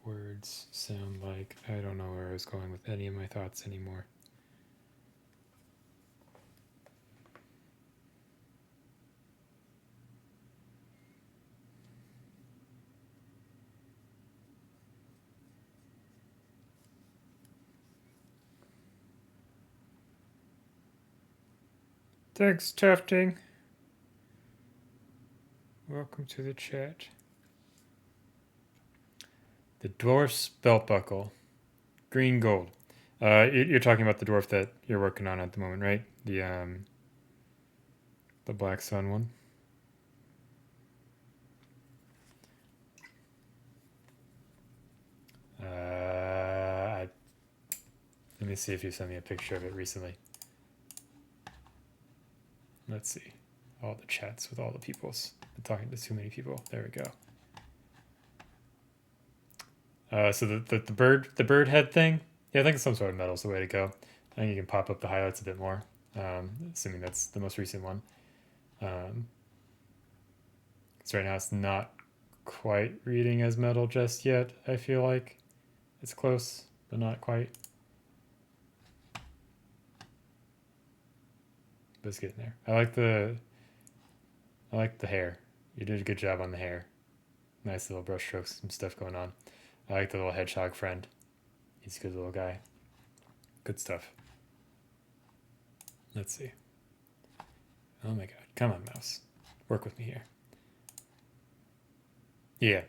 Words sound like I don't know where I was going with any of my thoughts anymore. Thanks, Tufting. Welcome to the chat. The dwarf's belt buckle. Green gold. You're talking about the dwarf that you're working on at the moment, right? The Black Sun one. me see if you sent me a picture of it recently. Let's see. All the chats with all the peoples. I'm talking to too many people. There we go. So the bird head thing, yeah, I think some sort of metal is the way to go. I think you can pop up the highlights a bit more, assuming that's the most recent one. So right now it's not quite reading as metal just yet. I feel like it's close, but not quite. But it's getting there. I like the hair. You did a good job on the hair. Nice little brush strokes, some stuff going on. I like the little hedgehog friend. He's a good little guy. Good stuff. Let's see. Oh my god. Come on, mouse. Work with me here. Yeah.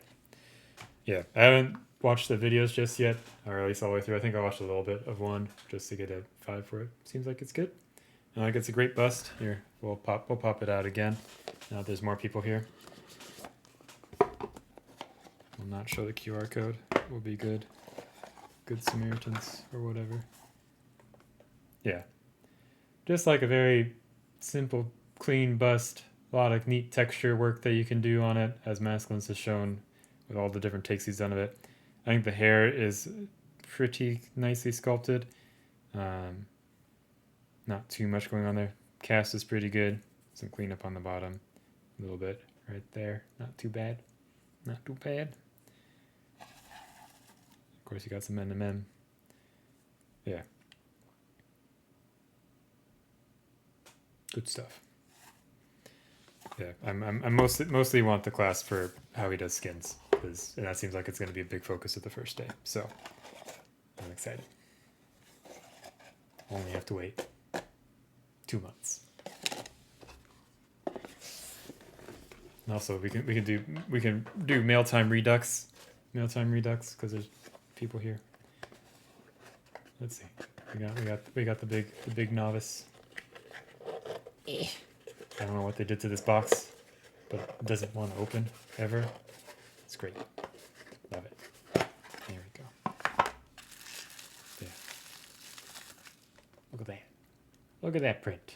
Yeah. I haven't watched the videos just yet, or at least all the way through. I think I watched a little bit of one just to get a vibe for it. Seems like it's good. And like it's a great bust. Here, we'll pop it out again. Now there's more people here. We'll not show the QR code. Will be good. Good Samaritans or whatever. Yeah. Just like a very simple, clean bust. A lot of neat texture work that you can do on it, as Masculins has shown with all the different takes he's done of it. I think the hair is pretty nicely sculpted. Not too much going on there. Cast is pretty good. Some cleanup on the bottom. A little bit right there. Not too bad. Not too bad. Of course, you got some M&M. Yeah. Good stuff. Yeah, I'm mostly want the class for how he does skins, because that seems like it's going to be a big focus of the first day. So I'm excited. Only have to wait 2 months. And also, we can do mail time redux because there's people here. Let's see. We got the big novice. I don't know what they did to this box, but it doesn't want to open ever. It's great. Love it. There we go. Yeah. Look at that. Look at that print.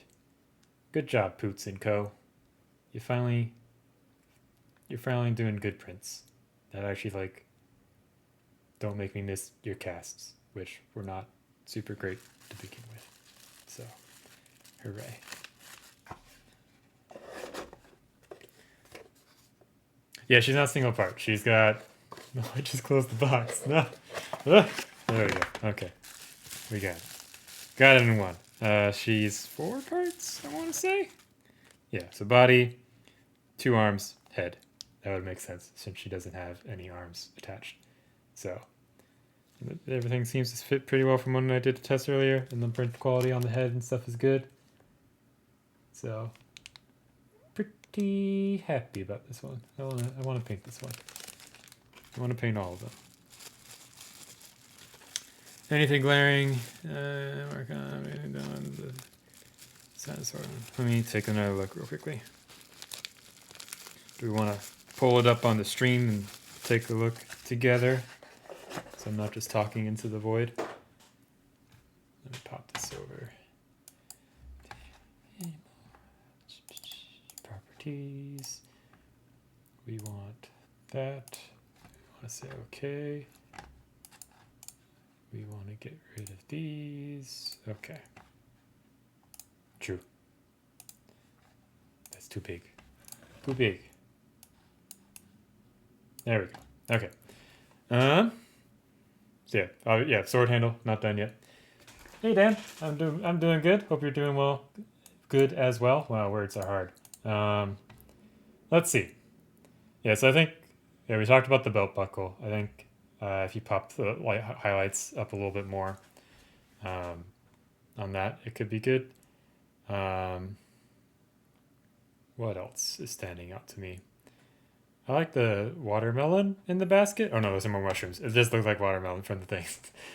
Good job, Poots and Co. You're finally doing good prints. That actually don't make me miss your casts, which were not super great to begin with. So, hooray. Yeah, she's not single part. She's got... No, I just closed the box. No. There we go. Okay. We got it. Got it in one. She's 4 parts, I want to say. Yeah, so body, 2 arms, head. That would make sense since she doesn't have any arms attached. So, everything seems to fit pretty well from when I did the test earlier. And the print quality on the head and stuff is good. So... pretty happy about this one. I want to paint this one. I want to paint all of them. Anything glaring? Work on the dinosaur. Let me take another look real quickly. Do we want to pull it up on the stream and take a look together, so I'm not just talking into the void? Let me pop this over. Properties. We want that. We want to say okay. We want to get rid of these. Okay. True. That's too big. Too big. There we go. Okay. So yeah, sword handle, not done yet. Hey Dan, I'm doing good. Hope you're doing well. Good as well. Wow, words are hard. Let's see. Yeah, so I think we talked about the belt buckle. I think if you pop the highlights up a little bit more on that, it could be good. What else is standing out to me? I like the watermelon in the basket. Oh no, those are more mushrooms. It just looks like watermelon from the thing.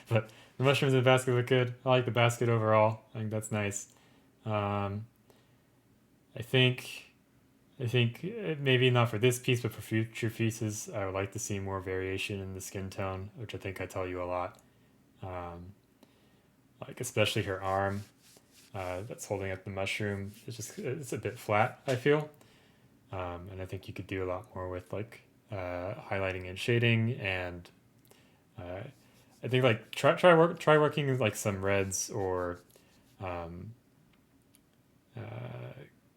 But the mushrooms in the basket look good. I like the basket overall. I think that's nice. I think maybe not for this piece, but for future pieces, I would like to see more variation in the skin tone, which I think I tell you a lot. like especially her arm that's holding up the mushroom. It's a bit flat, I feel, and I think you could do a lot more with like highlighting and shading, and uh, I think like try working with like some reds or um, uh,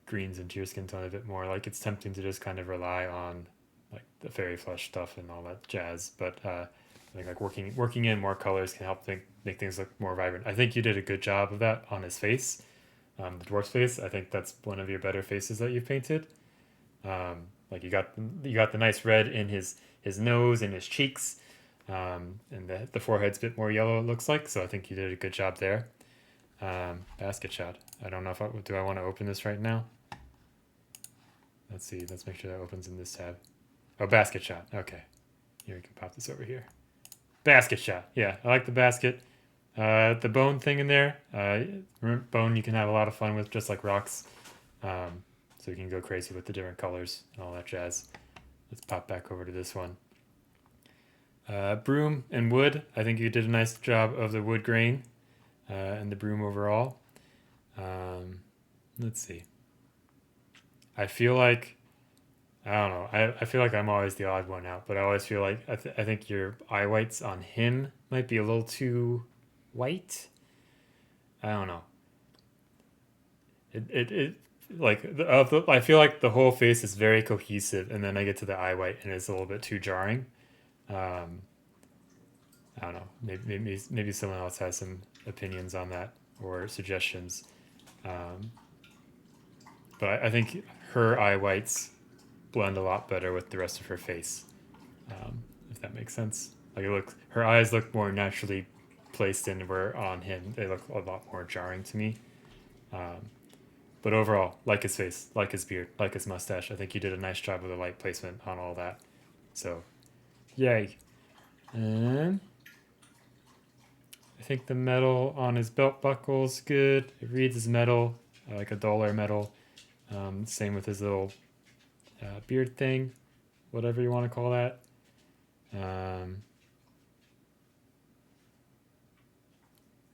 greens into your skin tone a bit more. Like it's tempting to just kind of rely on like the fairy flush stuff and all that jazz, but I think like working in more colors can help make things look more vibrant. I think you did a good job of that on his face, the dwarf's face. I think that's one of your better faces that you've painted. Like you got the nice red in his nose and his cheeks, and the forehead's a bit more yellow. It looks like, so I think you did a good job there. Basket shot. I don't know if do I want to open this right now. Let's see. Let's make sure that opens in this tab. Oh, basket shot. Okay, here we can pop this over here. Basket shot. Yeah, I like the basket. The bone thing in there. Bone you can have a lot of fun with, just like rocks. So you can go crazy with the different colors and all that jazz. Let's pop back over to this one. Broom and wood. I think you did a nice job of the wood grain and the broom overall. Let's see. I feel like I don't know. I feel like I'm always the odd one out, but I always feel like I think your eye whites on him might be a little too white. I don't know. It like I feel like the whole face is very cohesive, and then I get to the eye white and it's a little bit too jarring. Um, I don't know. Maybe someone else has some opinions on that or suggestions. Um, but I think her eye whites blend a lot better with the rest of her face, if that makes sense. Like her eyes look more naturally placed in where on him they look a lot more jarring to me. Um, but overall, like his face, like his beard, like his mustache, I think you did a nice job with the light placement on all that. So, yay. And I think the metal on his belt buckle's good. It reads as metal, like a dollar metal. Same with his little beard thing, whatever you want to call that.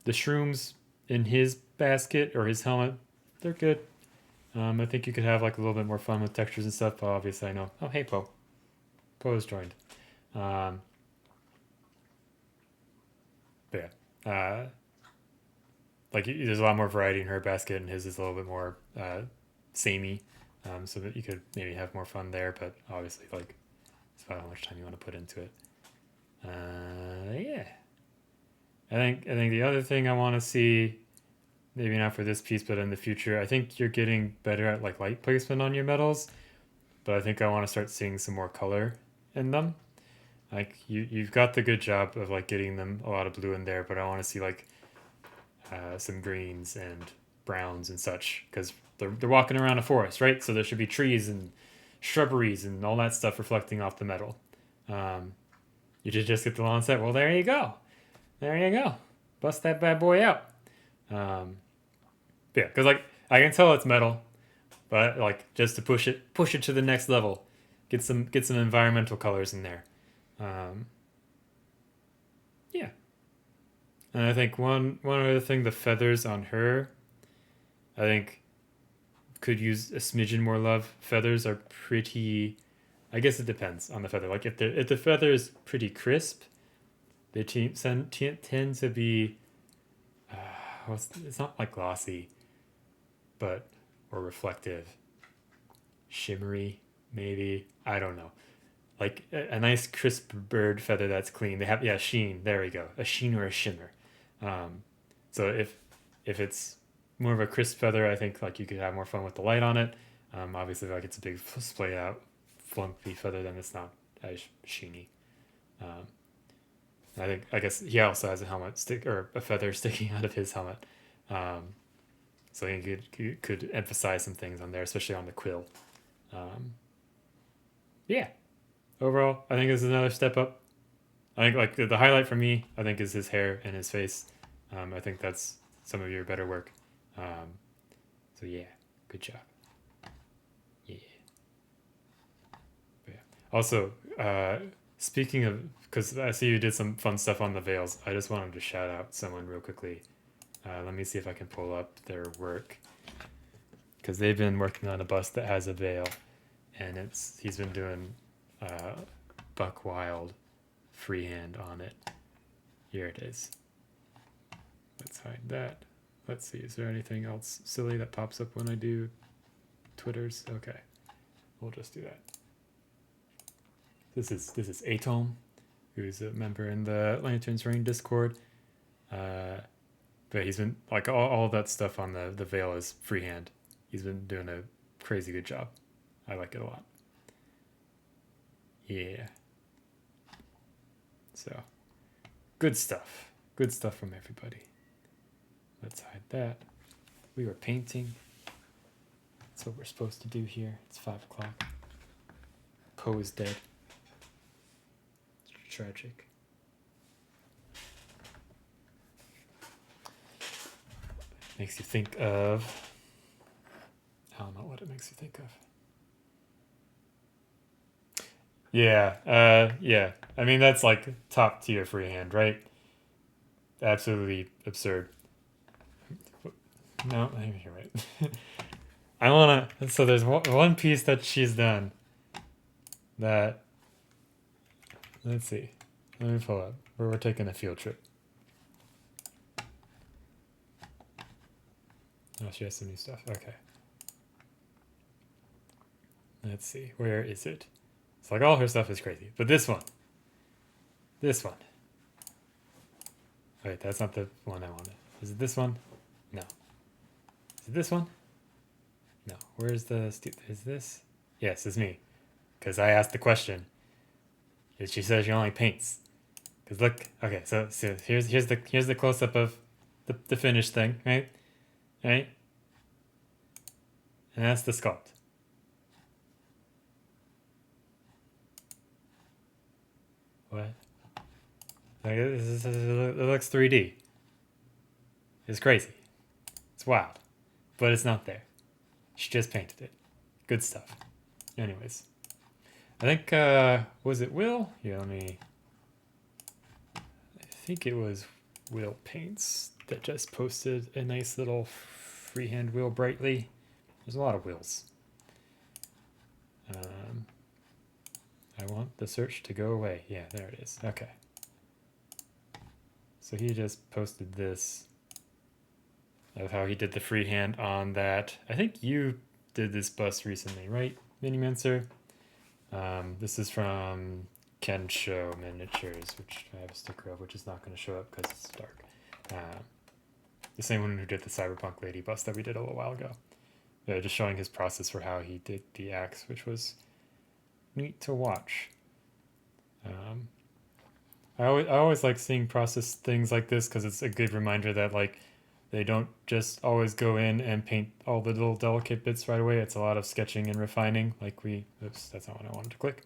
The shrooms in his basket or his helmet, they're good. I think you could have like a little bit more fun with textures and stuff. But obviously, I know. Oh, hey, Poe. Poe has joined. Um, but yeah, like there's a lot more variety in her basket, and his is a little bit more samey. So that you could maybe have more fun there. But obviously, like it's about how much time you want to put into it. Yeah. I think the other thing I want to see, maybe not for this piece, but in the future, I think you're getting better at like light placement on your metals, but I think I want to start seeing some more color in them. Like you've got the good job of like getting them a lot of blue in there, but I want to see like some greens and browns and such because they're walking around a forest, right? So there should be trees and shrubberies and all that stuff reflecting off the metal. Um, you should just get the lawn set. Well, there you go. There you go. Bust that bad boy out. Um, yeah, because like I can tell it's metal, but like just to push it to the next level, get some environmental colors in there. Um, yeah, and I think one other thing, the feathers on her, I think could use a smidgen more love. Feathers are pretty. I guess it depends on the feather. Like if the feather is pretty crisp, they tend to be. Well, it's not like glossy, but or reflective, shimmery maybe. I don't know. Like a nice crisp bird feather that's clean. They have sheen. There we go. A sheen or a shimmer. Um, so if it's more of a crisp feather, I think like you could have more fun with the light on it. Obviously, like it's a big splayed out, flumpy feather, then it's not as sheeny. Um, I guess he also has a helmet stick or a feather sticking out of his helmet. Um, so I think you could emphasize some things on there, especially on the quill. Um, yeah, overall, I think this is another step up. I think like the highlight for me, I think, is his hair and his face. I think that's some of your better work. Um, so yeah, good job. Yeah. But yeah. Also, speaking of, because I see you did some fun stuff on the veils, I just wanted to shout out someone real quickly. Let me see if I can pull up their work, because they've been working on a bust that has a veil, and he's been doing Buck Wild freehand on it. Here it is. Let's hide that. Let's see, is there anything else silly that pops up when I do Twitters? Okay, we'll just do that. This is Atom, who's a member in the Lanterns Reign Discord. But he's been, like, all that stuff on the veil is freehand. He's been doing a crazy good job. I like it a lot. Yeah. So, good stuff. Good stuff from everybody. Let's hide that. We were painting. That's what we're supposed to do here. It's 5 o'clock. Poe is dead. It's tragic. Makes you think of... I don't know what it makes you think of. Yeah, yeah. I mean, that's like top tier freehand, right? Absolutely absurd. No, maybe you're right. I wanna. So there's one piece that she's done that. Let's see. Let me pull up. We're taking a field trip. Oh, she has some new stuff. Okay. Let's see. Where is it? It's like all her stuff is crazy. But this one. This one. Wait, that's not the one I wanted. Is it this one? No. Is it this one? No. Where's the... Is this? Yes, it's me. Because I asked the question. And she says she only paints. Because look... Okay, so here's the close-up of the finished thing, right? Right? And that's the sculpt. What? Like, it looks 3D. It's crazy. It's wild. But it's not there. She just painted it. Good stuff. Anyways. I think, was it Will? Yeah, let me... I think it was Will Paints that just posted a nice little freehand wheel brightly. There's a lot of wheels. I want the search to go away. Yeah, there it is. Okay. So he just posted this of how he did the freehand on that. I think you did this bust recently, right, Minimancer? This is from Kensho Miniatures, which I have a sticker of, which is not going to show up because it's dark. The same one who did the Cyberpunk Lady bust that we did a little while ago. Yeah, just showing his process for how he did the axe, which was neat to watch. I always like seeing process things like this because it's a good reminder that, like, they don't just always go in and paint all the little delicate bits right away. It's a lot of sketching and refining. Like oops, that's not what I wanted to click.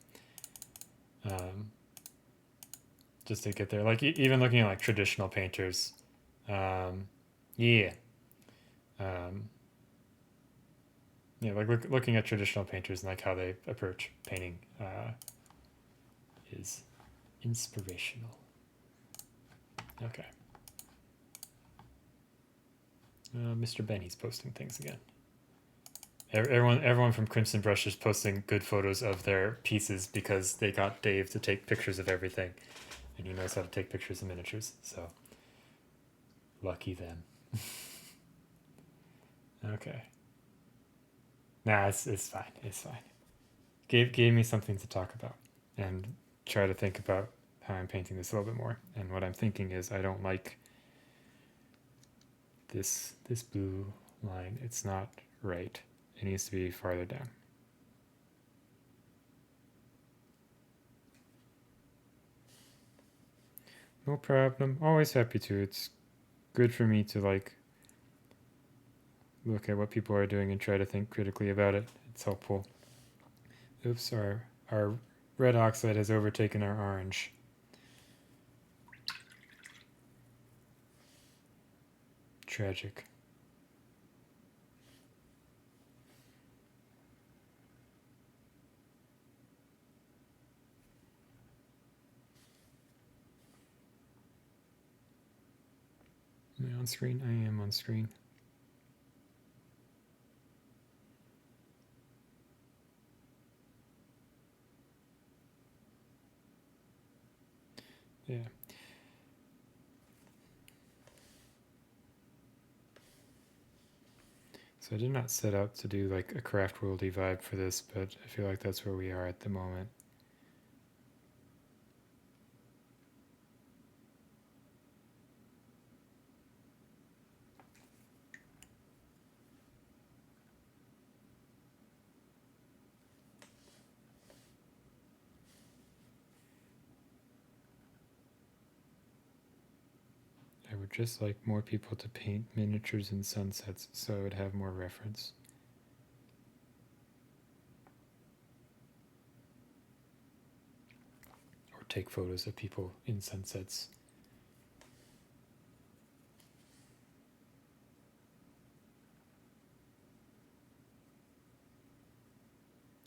Just to get there. Like even looking at like traditional painters. Yeah. Yeah, like looking at traditional painters and like how they approach painting is inspirational. Okay. Mr. Benny's posting things again. Everyone from Crimson Brush is posting good photos of their pieces because they got Dave to take pictures of everything, and he knows how to take pictures of miniatures. So lucky them. Okay. Nah, it's fine. It's fine. Gave me something to talk about and try to think about how I'm painting this a little bit more. And what I'm thinking is I don't like this blue line. It's not right. It needs to be farther down. No problem. Always happy to. It's good for me to like look at what people are doing and try to think critically about it. It's helpful. Oops, our red oxide has overtaken our orange. Tragic. Am I on screen? I am on screen. Yeah. So I did not set out to do like a craft worldy vibe for this, but I feel like that's where we are at the moment. I would just like more people to paint miniatures and sunsets so I would have more reference. Or take photos of people in sunsets.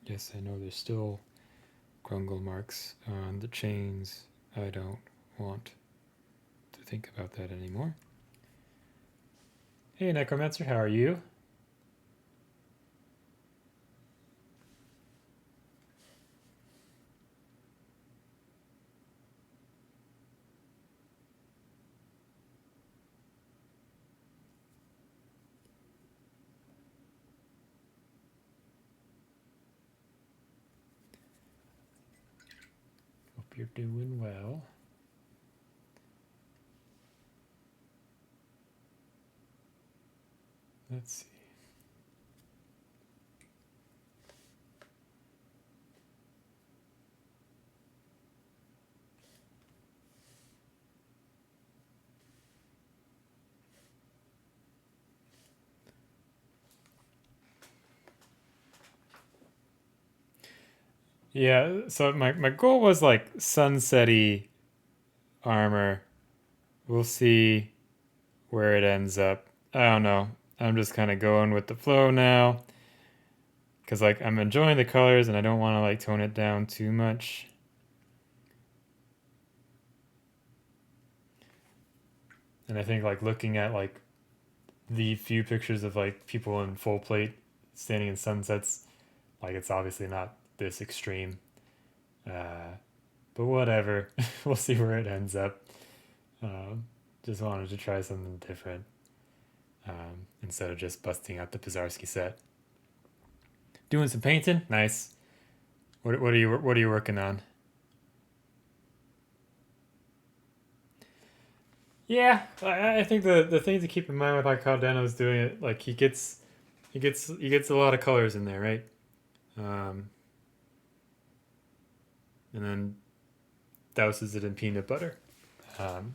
Yes, I know there's still grungle marks on the chains. I don't want to think about that anymore. Hey Necromancer, how are you? Hope you're doing well. Let's see. Yeah, so my goal was like sunsetty armor. We'll see where it ends up. I don't know. I'm just kind of going with the flow now. Because like I'm enjoying the colors and I don't want to like tone it down too much. And I think like looking at like the few pictures of like people in full plate standing in sunsets, like it's obviously not this extreme. But whatever. We'll see where it ends up. Just wanted to try something different instead of just busting out the Pizarski set. Doing some painting, nice. What are you working on? Yeah, I think the thing to keep in mind with like how Dano's doing it, like he gets a lot of colors in there, right? Um, and then douses it in peanut butter. Um,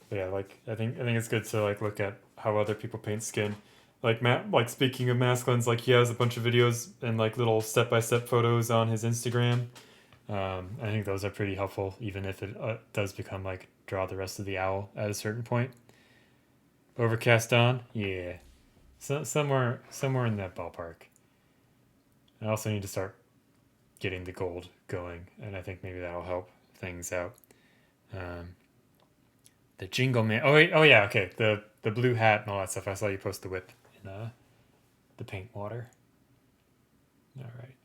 but yeah, like I think it's good to like look at how other people paint skin. Like Matt, like speaking of masculines, like he has a bunch of videos and like little step by step photos on his Instagram. I think those are pretty helpful, even if it does become like draw the rest of the owl at a certain point. Overcast on, yeah, so, somewhere in that ballpark. I also need to start getting the gold going, and I think maybe that'll help things out. Um, the Jingle Man. Oh wait, oh yeah, okay. The blue hat and all that stuff. I saw you post the whip in the paint water. All right.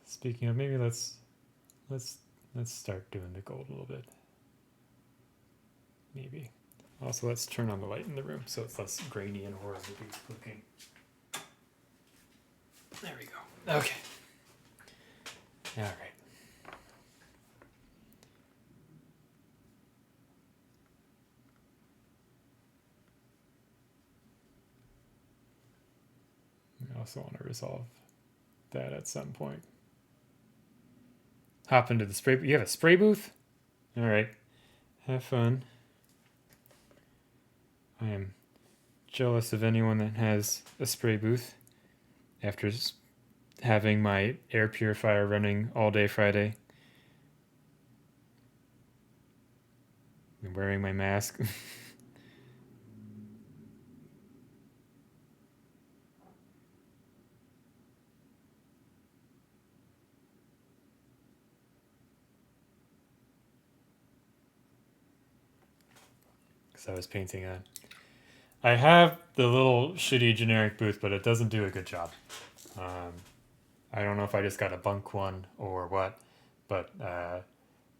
Speaking of, maybe let's let's start doing the gold a little bit. Maybe. Also, let's turn on the light in the room so it's less grainy and horror movie looking. There we go. Okay. All right. I also want to resolve that at some point. Hop into the spray. You have a spray booth? All right. Have fun. I am jealous of anyone that has a spray booth after having my air purifier running all day Friday. I'm wearing my mask. because I was painting a. I have the little shitty generic booth, but it doesn't do a good job. Um, I don't know if I just got a bunk one or what, but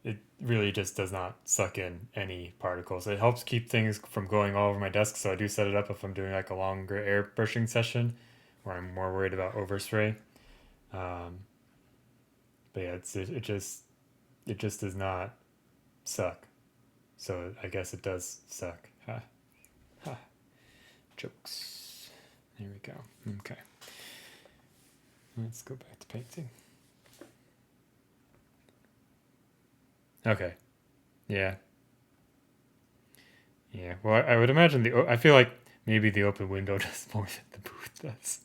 it really just does not suck in any particles. It helps keep things from going all over my desk, so I do set it up if I'm doing like a longer airbrushing session where I'm more worried about overspray. Um, but yeah, it just does not suck. So I guess it does suck. Ha ha. Jokes. There we go. Okay. Let's go back to painting. Okay. Yeah. Yeah. Well, I would imagine I feel like maybe the open window does more than the booth does.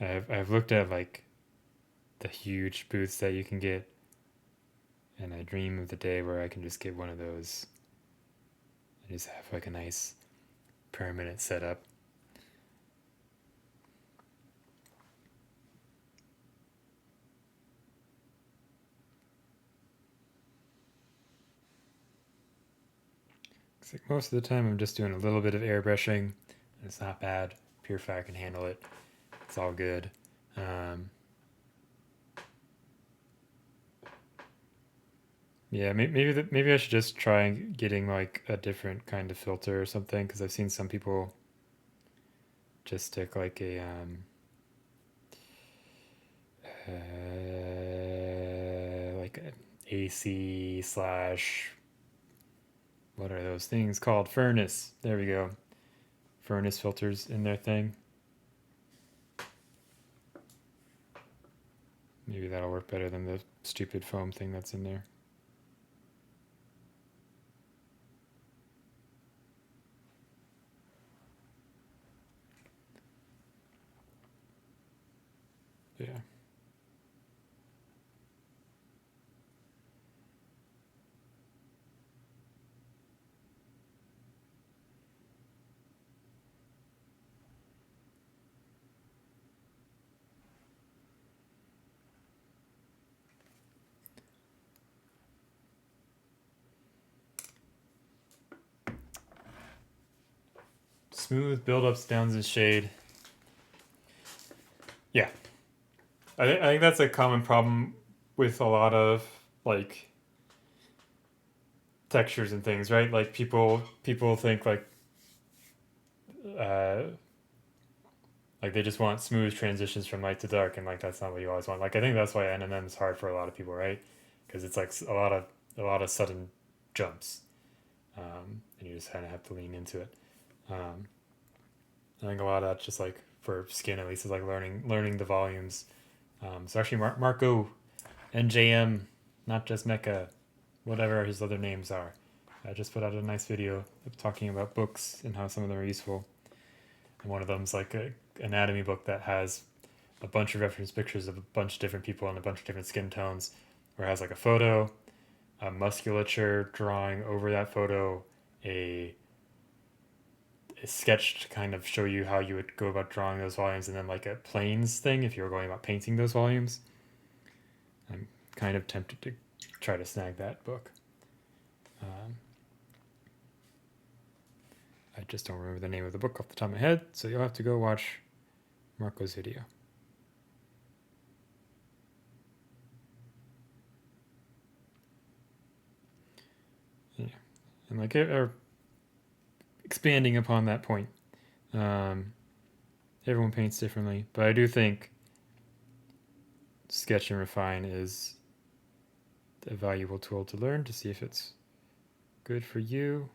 I've looked at like the huge booths that you can get, and I dream of the day where I can just get one of those and just have like a nice permanent setup. It's like most of the time I'm just doing a little bit of airbrushing, and it's not bad. Purify can handle it. It's all good. Um, yeah, maybe I should just try getting like a different kind of filter or something, because I've seen some people just stick like a like an AC slash what are those things called? Furnace. There we go. Furnace filters in their thing. Maybe that'll work better than the stupid foam thing that's in there. Yeah. Smooth buildups, downs, and shade. Yeah, I think that's a common problem with a lot of like textures and things, right? Like people think uh, like they just want smooth transitions from light to dark, and like that's not what you always want. Like I think that's why NMM is hard for a lot of people, right? Because it's like a lot of sudden jumps, and you just kind of have to lean into it. Um, I think a lot of that's just like for skin at least is like learning the volumes. So actually, Marco NJM, not just Mecha, whatever his other names are. I just put out a nice video talking about books and how some of them are useful. And one of them's like a anatomy book that has a bunch of reference pictures of a bunch of different people and a bunch of different skin tones, where it has like a photo, a musculature drawing over that photo, a, a sketch to kind of show you how you would go about drawing those volumes, and then like a planes thing if you were going about painting those volumes. I'm kind of tempted to try to snag that book. I just don't remember the name of the book off the top of my head, so you'll have to go watch Marco's video. Yeah, and like expanding upon that point, everyone paints differently, but I do think sketch and refine is a valuable tool to learn to see if it's good for you,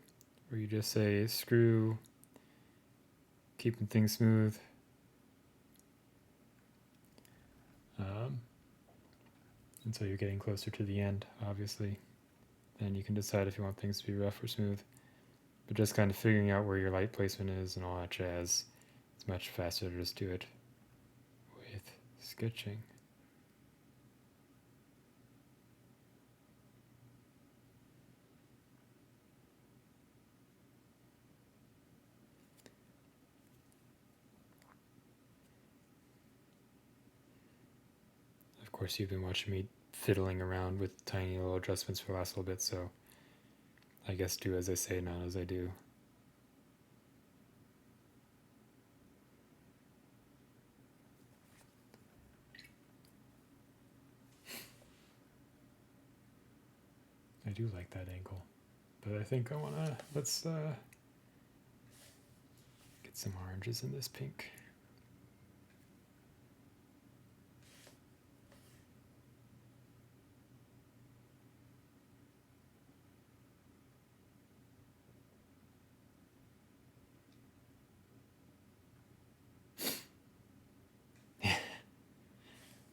or you just say screw keeping things smooth. Until you're getting closer to the end, obviously. Then you can decide if you want things to be rough or smooth. But just kind of figuring out where your light placement is and all that jazz, it's much faster to just do it with sketching. Of course, you've been watching me fiddling around with tiny little adjustments for the last little bit, so I guess do as I say, not as I do. I do like that angle, but I think I wanna, let's get some oranges in this pink.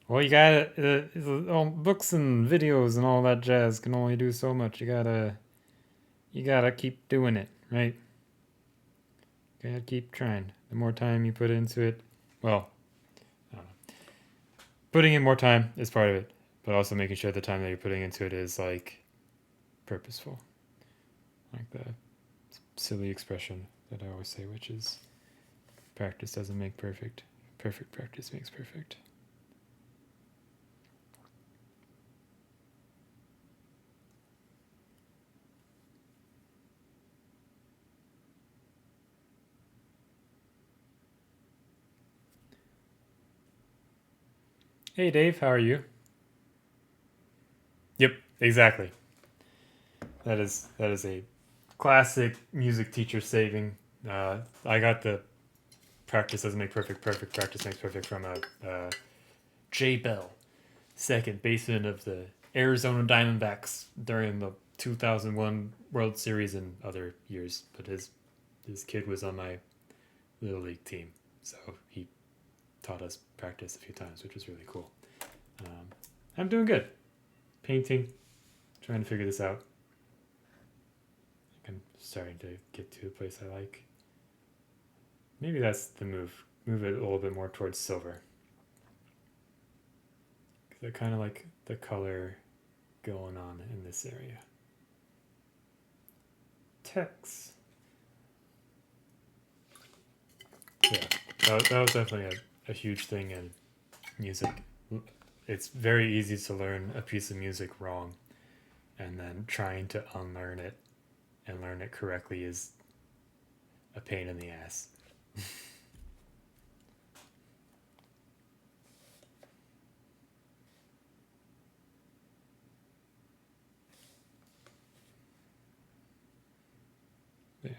Well, you gotta, books and videos and all that jazz can only do so much. You gotta keep doing it, right? Gotta keep trying. The more time you put into it, well, I don't know. Putting in more time is part of it, but also making sure the time that you're putting into it is like purposeful. Like the silly expression that I always say, which is practice doesn't make perfect. Perfect practice makes perfect. Hey Dave, how are you? Yep, exactly. That is a classic music teacher saving. I got the practice doesn't make perfect, perfect practice makes perfect from a Jay Bell, second baseman of the Arizona Diamondbacks during the 2001 World Series and other years. But his kid was on my little league team, so he taught us practice a few times, which was really cool. I'm doing good. Painting, trying to figure this out. I'm starting to get to a place I like. Maybe that's the move. Move it a little bit more towards silver. Because I kind of like the color going on in this area. Text. Yeah, that was definitely a huge thing in music. It's very easy to learn a piece of music wrong, and then trying to unlearn it and learn it correctly is a pain in the ass. Yeah.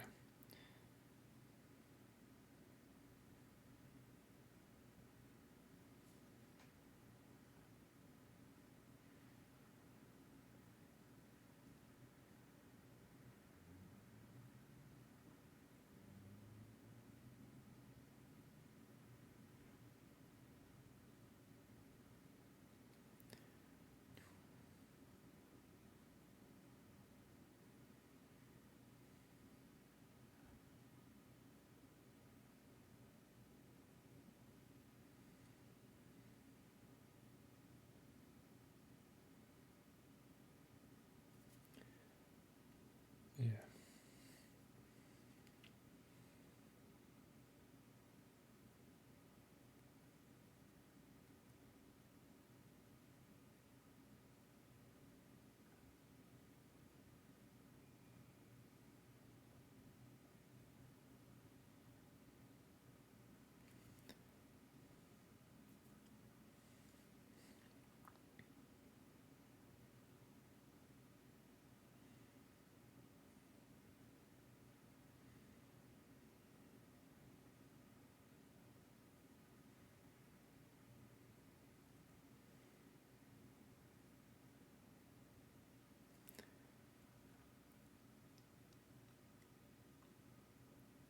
Yeah.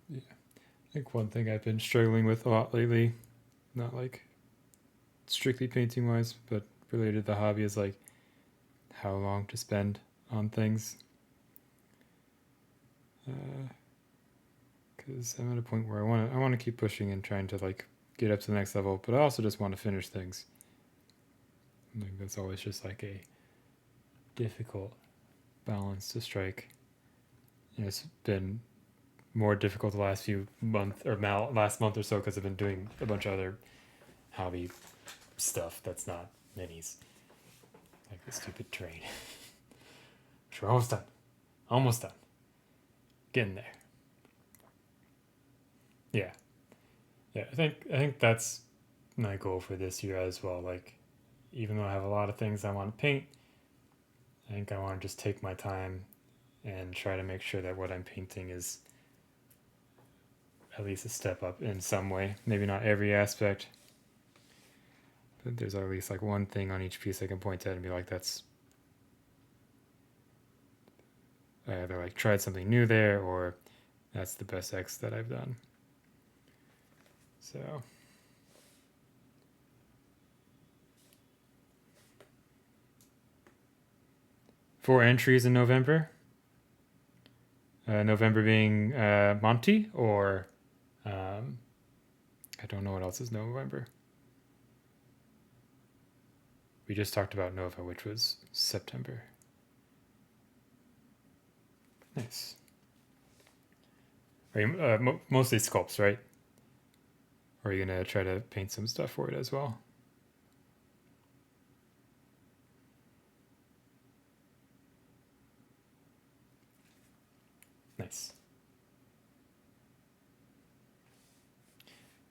Yeah. I think one thing I've been struggling with a lot lately, not like strictly painting wise, but related to the hobby, is like how long to spend on things. Because I'm at a point where I want to keep pushing and trying to like get up to the next level, but I also just want to finish things. I think that's always just like a difficult balance to strike. And it's been more difficult the last few months or last month or so because I've been doing a bunch of other hobby stuff that's not minis. Like the stupid train. We're almost done. Almost done. Getting there. Yeah. Yeah, I think that's my goal for this year as well. Like, even though I have a lot of things I want to paint, I think I want to just take my time and try to make sure that what I'm painting is at least a step up in some way. Maybe not every aspect, but there's at least like one thing on each piece I can point at and be like, that's, I either like tried something new there or that's the best X that I've done. So 4 entries in November. November being Monty, or I don't know what else is November. We just talked about Nova, which was September. Nice. Are you mostly sculpts, right? Or are you gonna try to paint some stuff for it as well? Nice.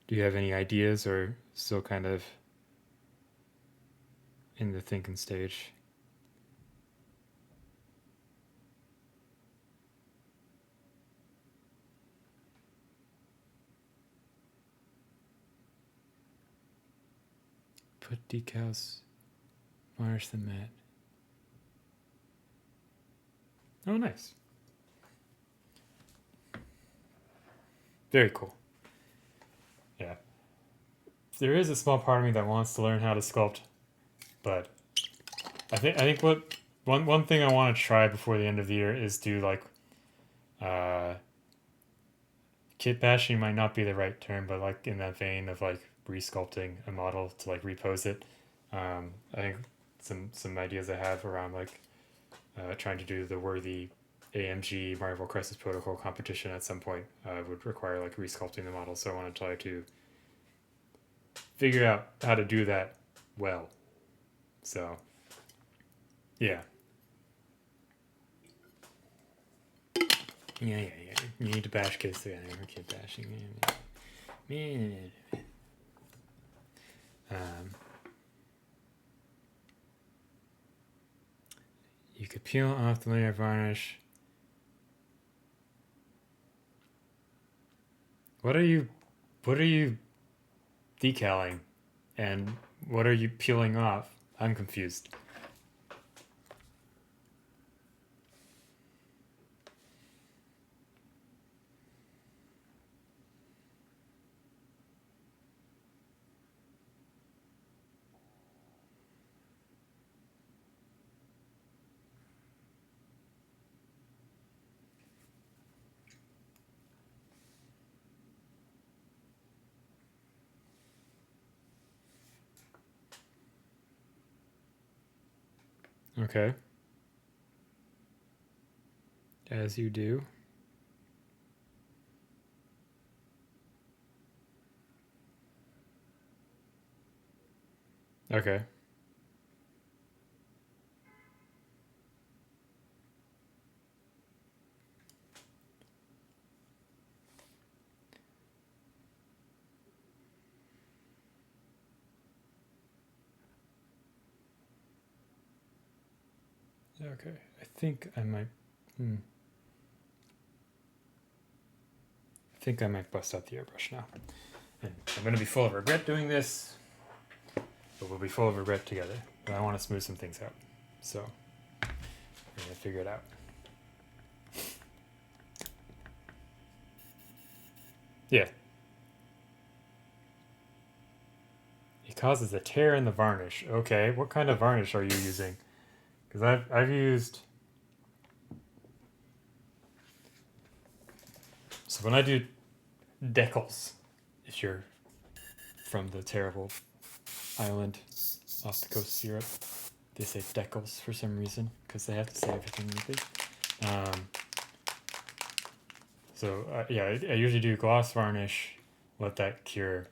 Do you have any ideas, or still kind of in the thinking stage? Put decals, varnish the mat. Oh, nice. Very cool. Yeah. There is a small part of me that wants to learn how to sculpt, but I think what one thing I want to try before the end of the year is do like kit bashing might not be the right term, but like in that vein of like resculpting a model to like repose it. I think some ideas I have around like trying to do the worthy AMG Marvel Crisis Protocol competition at some point would require like resculpting the model. So I want to try to figure out how to do that well. So yeah. Yeah. You need to bash kids together. Kid bashing. You could peel off the layer of varnish. What are you decaling? And what are you peeling off? I'm confused. Okay. As you do. Okay. Okay. I think I might. I think I might bust out the airbrush now. And I'm going to be full of regret doing this, but we'll be full of regret together. But I want to smooth some things out. So, we're going to figure it out. Yeah. It causes a tear in the varnish. Okay, what kind of varnish are you using? Because I've used. So when I do decals, if you're from the terrible island off the coast of Europe, they say decals for some reason because they have to say everything neatly. I usually do gloss varnish, let that cure,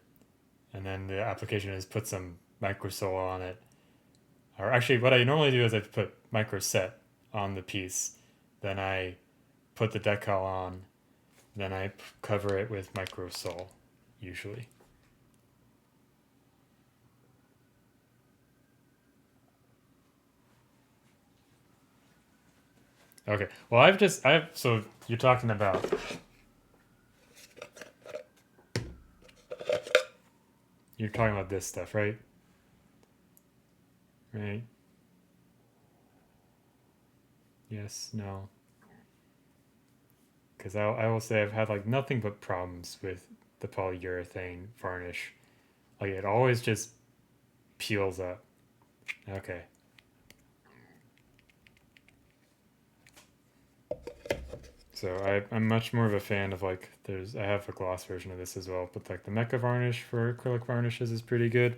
and then the application is put some microsol on it. Or actually, what I normally do is I put micro set on the piece, then I put the decal on, then I cover it with micro sol, usually. Okay. Well, so you're talking about, this stuff, right? Right? Yes, no. Because I will say I've had like nothing but problems with the polyurethane varnish. Like it always just peels up. Okay. So I'm much more of a fan of like I have a gloss version of this as well, but like the Mecha varnish for acrylic varnishes is pretty good.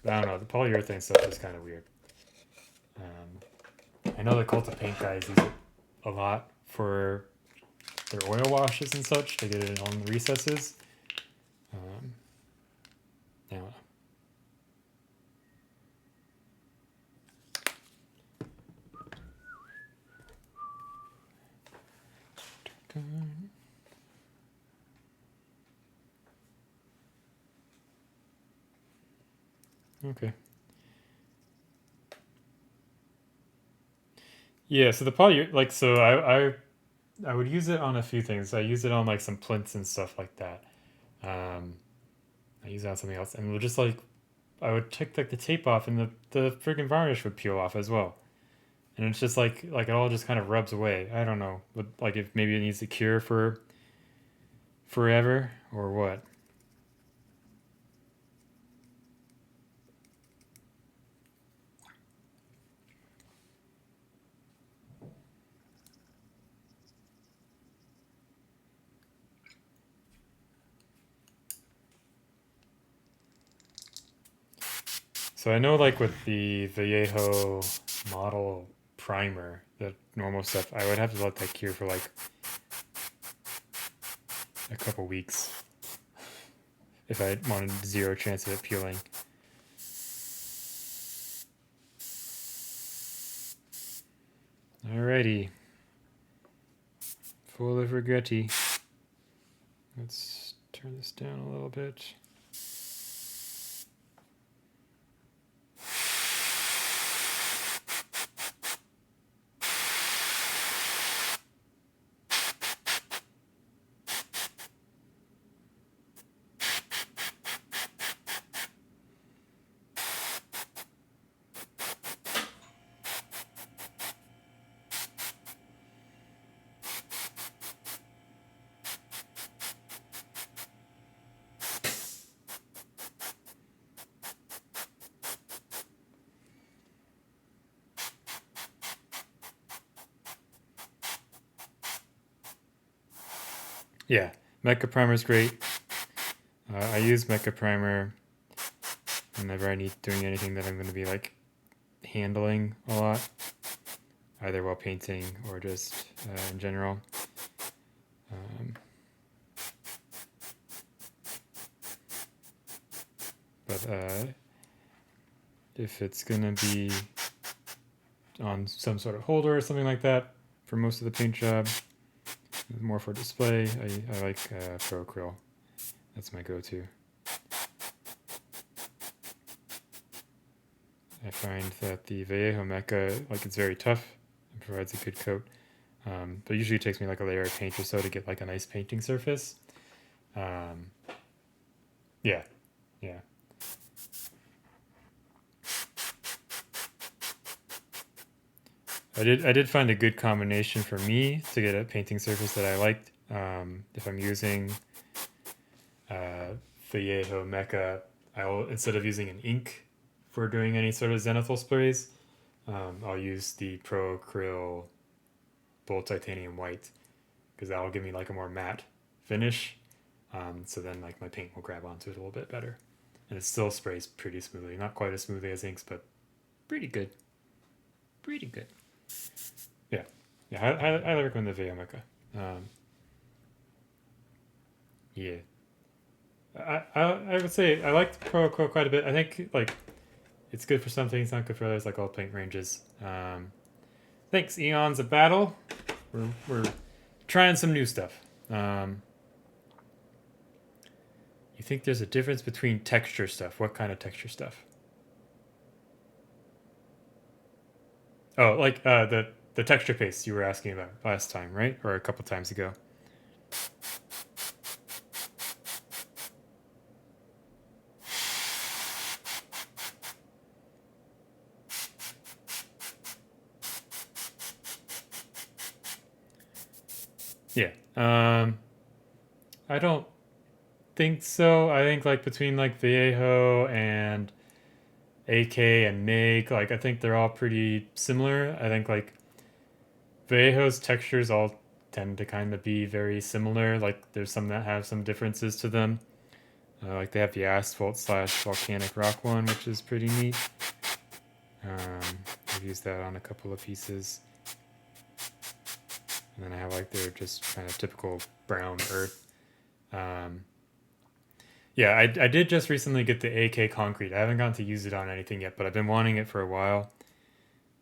I don't know, the polyurethane stuff is kind of weird. I know the Cult of Paint guys use it a lot for their oil washes and such to get it on the recesses. I don't know. Okay. Yeah, so the poly like so I would use it on a few things. I use it on like some plinths and stuff like that. Um, I use it on something else, and we'll just like I would take like the tape off, and the freaking varnish would peel off as well. And it's just like it all just kind of rubs away. I don't know, but like if maybe it needs to cure for forever or what. So I know like with the Vallejo model primer, the normal stuff, I would have to let that cure for like a couple weeks if I wanted zero chance of it peeling. Alrighty. Full of regretty. Let's turn this down a little bit. Yeah, Mecha Primer is great. I use Mecha Primer whenever I need doing anything that I'm going to be like handling a lot, either while painting or just in general. But if it's going to be on some sort of holder or something like that for most of the paint job, more for display, I like Pro Acryl. That's my go-to. I find that the Vallejo Mecha, like it's very tough and provides a good coat. But usually it takes me like a layer of paint or so to get like a nice painting surface. Yeah, yeah. I did find a good combination for me to get a painting surface that I liked. If I'm using Vallejo Mecha, I'll instead of using an ink for doing any sort of zenithal sprays, I'll use the Pro Acryl Bold Titanium White because that'll give me like a more matte finish. So then like my paint will grab onto it a little bit better, and it still sprays pretty smoothly. Not quite as smoothly as inks, but pretty good. Pretty good. Yeah, yeah. I highly recommend the Vallejo Mecha. Yeah. I would say I liked Pro Acryl quite a bit. I think like it's good for some things, not good for others, like all paint ranges. Thanks, Eons of Battle. We're trying some new stuff. You think there's a difference between texture stuff? What kind of texture stuff? Oh, like the texture paste you were asking about last time, right? Or a couple times ago. Yeah. I don't think so. I think like between like Vallejo and AK and MIG, like I think they're all pretty similar. I think like Vallejo's textures all tend to kind of be very similar. Like there's some that have some differences to them. Like they have the asphalt / volcanic rock one, which is pretty neat. I've used that on a couple of pieces. And then I have like their just kind of typical brown earth. Yeah, I did just recently get the AK concrete. I haven't gotten to use it on anything yet, but I've been wanting it for a while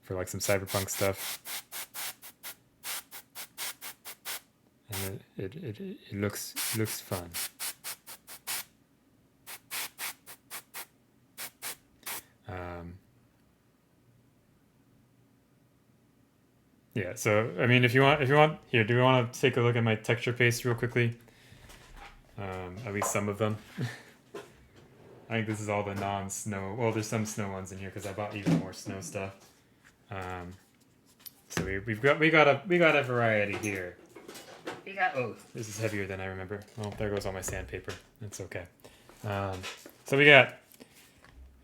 for like some cyberpunk stuff. And it looks fun. Yeah, so I mean, if you want, here, do we want to take a look at my texture paste real quickly? At least some of them. I think this is all the non-snow. Well, there's some snow ones in here because I bought even more snow stuff. So we got a variety here. This is heavier than I remember. Oh, there goes all my sandpaper. That's okay. So we got.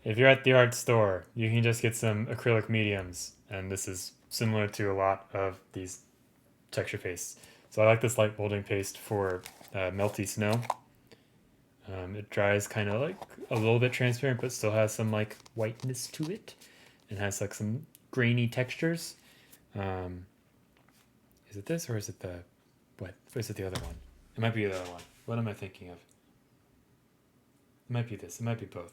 If you're at the art store, you can just get some acrylic mediums, and this is similar to a lot of these texture pastes. So I like this light molding paste for melty snow. It dries kind of like a little bit transparent, but still has some like whiteness to it, and has like some grainy textures. Is it this or is it the what? Or is it the other one? It might be the other one. What am I thinking of? It might be this. It might be both.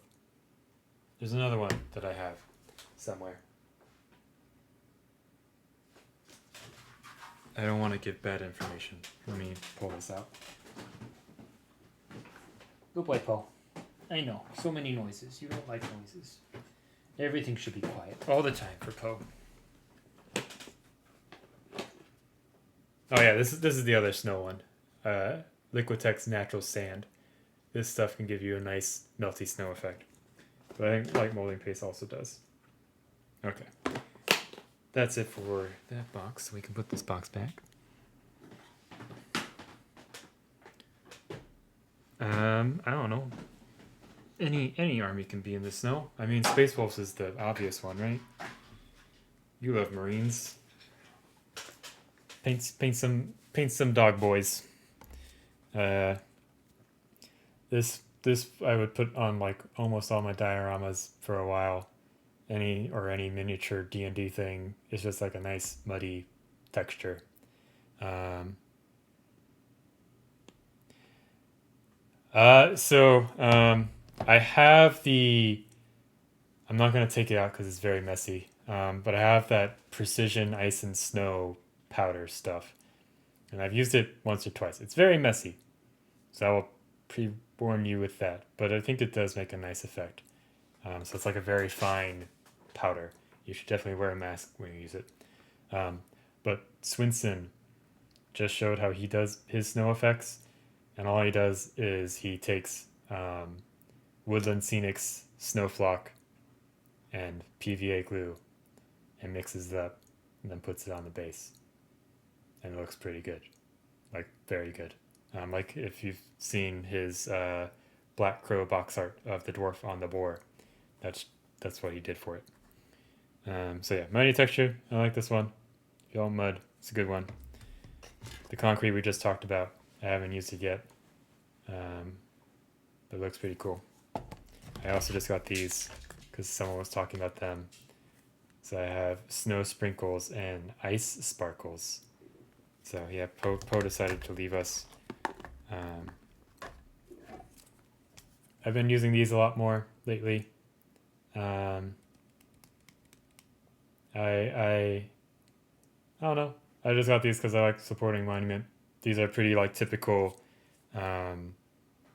There's another one that I have somewhere. I don't want to give bad information. Let me pull this out. Good boy, Paul. I know. So many noises. You don't like noises. Everything should be quiet all the time for Poe. Oh yeah, this is the other snow one. Liquitex Natural Sand. This stuff can give you a nice melty snow effect. But I think light molding paste also does. Okay. That's it for that box. So we can put this box back. I don't know. Any army can be in the snow. I mean, Space Wolves is the obvious one, right? You love Marines. Paint some dog boys. This I would put on like almost all my dioramas for a while. Any miniature D&D thing is just like a nice muddy texture. I have the. I'm not gonna take it out because it's very messy. But I have that precision ice and snow powder stuff, and I've used it once or twice. It's very messy, so I will pre-warn you with that. But I think it does make a nice effect. So it's like a very fine powder. You should definitely wear a mask when you use it. But Swinson just showed how he does his snow effects, and all he does is he takes Woodland Scenic's Snowflock and PVA glue and mixes it up and then puts it on the base. And it looks pretty good. Like, very good. Like, if you've seen his Black Crow box art of the dwarf on the boar, that's what he did for it. So yeah, muddy texture. I like this one. If you want mud, it's a good one. The concrete we just talked about, I haven't used it yet. But it looks pretty cool. I also just got these because someone was talking about them. So I have snow sprinkles and ice sparkles. So yeah, Poe decided to leave us. I've been using these a lot more lately. Um, I don't know. I just got these because I like supporting Monument. These are pretty like typical um,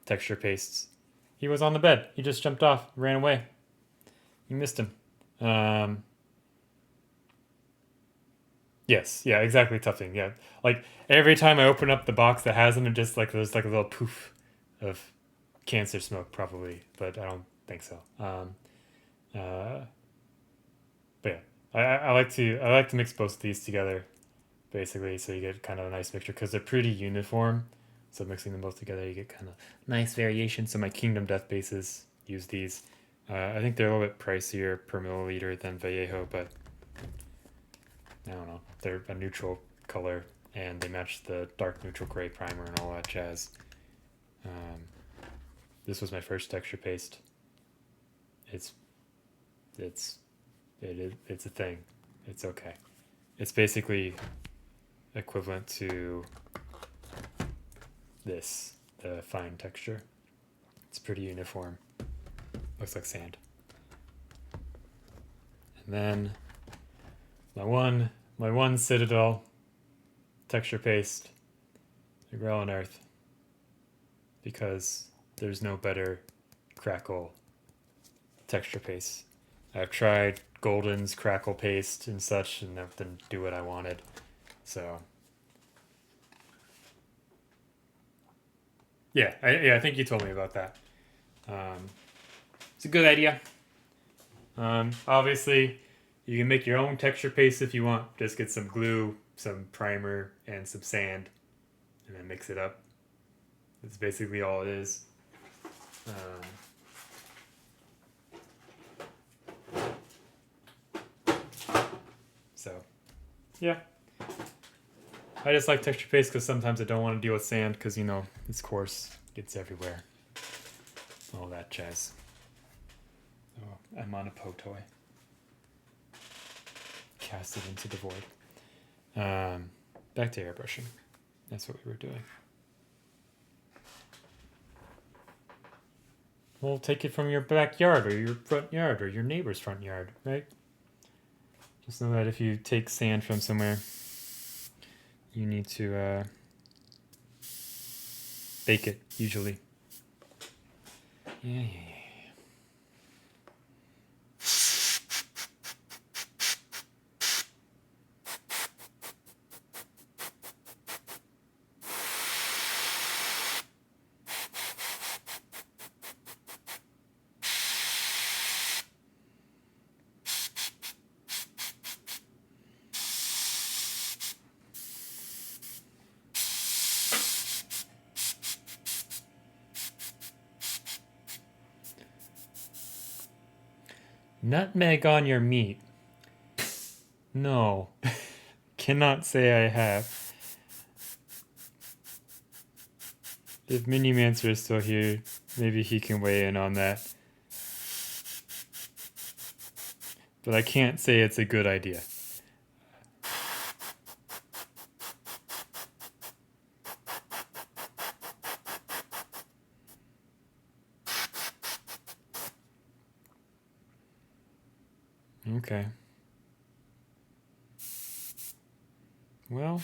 texture pastes. He was on the bed. He just jumped off, ran away. You missed him. Yes, yeah, exactly. Tufting. Yeah, like every time I open up the box that has them, it just like there's like a little poof of cancer smoke, probably, but I don't think so. Uh, but yeah, I like to mix both of these together, basically, so you get kind of a nice mixture because they're pretty uniform. So mixing them both together, you get kind of nice variation. So my Kingdom Death bases use these. I think they're a little bit pricier per milliliter than Vallejo, but I don't know. They're a neutral color and they match the dark neutral gray primer and all that jazz. This was my first texture paste. It's it's a thing. It's okay. It's basically equivalent to this, the fine texture. It's pretty uniform. Looks like sand. And then my one Citadel texture paste, the Grell Earth, because there's no better crackle texture paste. I've tried Golden's crackle paste and such, and that didn't do what I wanted. So yeah, I think you told me about that. It's a good idea. Obviously, you can make your own texture paste if you want. Just get some glue, some primer, and some sand, and then mix it up. That's basically all it is. So, yeah. I just like texture paste because sometimes I don't want to deal with sand because, you know, it's coarse, gets everywhere. All that jazz. Oh, I'm on a Po toy. Cast it into the void. Back to airbrushing. That's what we were doing. Well, take it from your backyard or your front yard or your neighbor's front yard, right? Just know that if you take sand from somewhere, you need to bake it, usually. Yeah. Nutmeg on your meat. No. Cannot say I have. If Minimancer is still here, maybe he can weigh in on that. But I can't say it's a good idea. Okay. Well.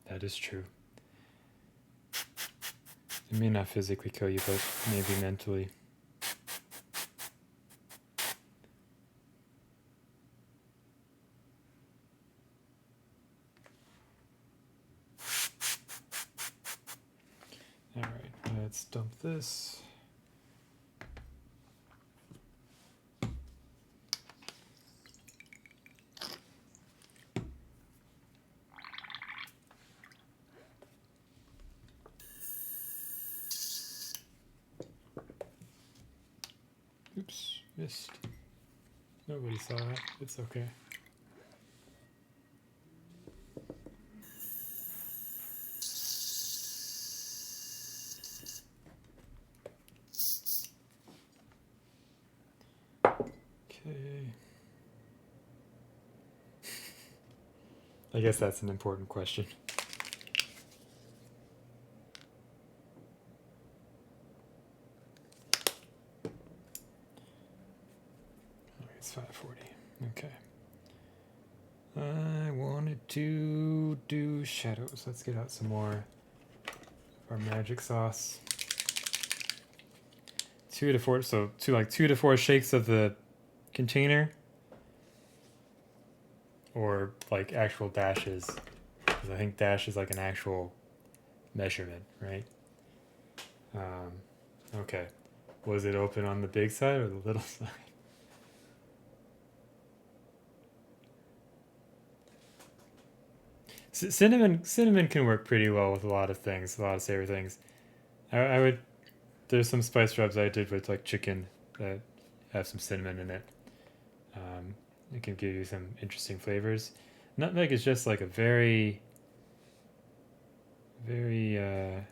That is true. It may not physically kill you, but maybe mentally. let's dump this. Oops, missed. Nobody saw that. It's okay. Okay. I guess that's an important question. It's 5:40. Okay. I wanted to do shadows. Let's get out some more of our magic sauce. 2 to 4, so 2 to 4 shakes of the container, or like actual dashes, because I think dash is like an actual measurement, right? Okay. Was it open on the big side or the little side? Cinnamon can work pretty well with a lot of things, a lot of savory things. I would. There's some spice rubs I did with like chicken that have some cinnamon in it. It can give you some interesting flavors. Nutmeg is just like a very, very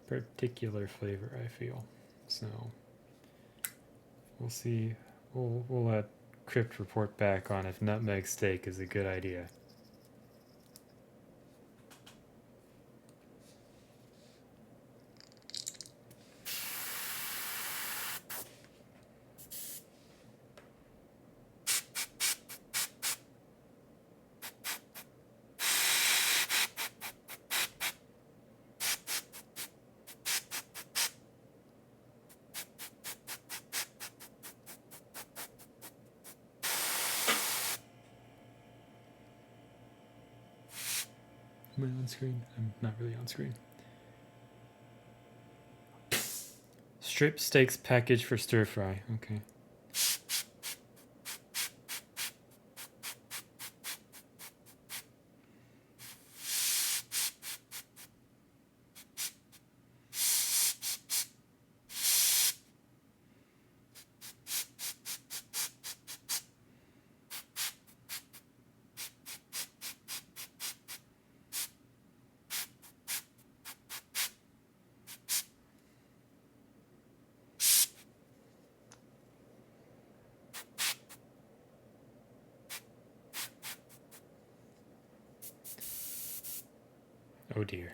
particular flavor, I feel. So we'll see. We'll let Crypt report back on if nutmeg steak is a good idea. Am I on screen? I'm not really on screen. Strip steaks package for stir fry. Okay. Oh dear.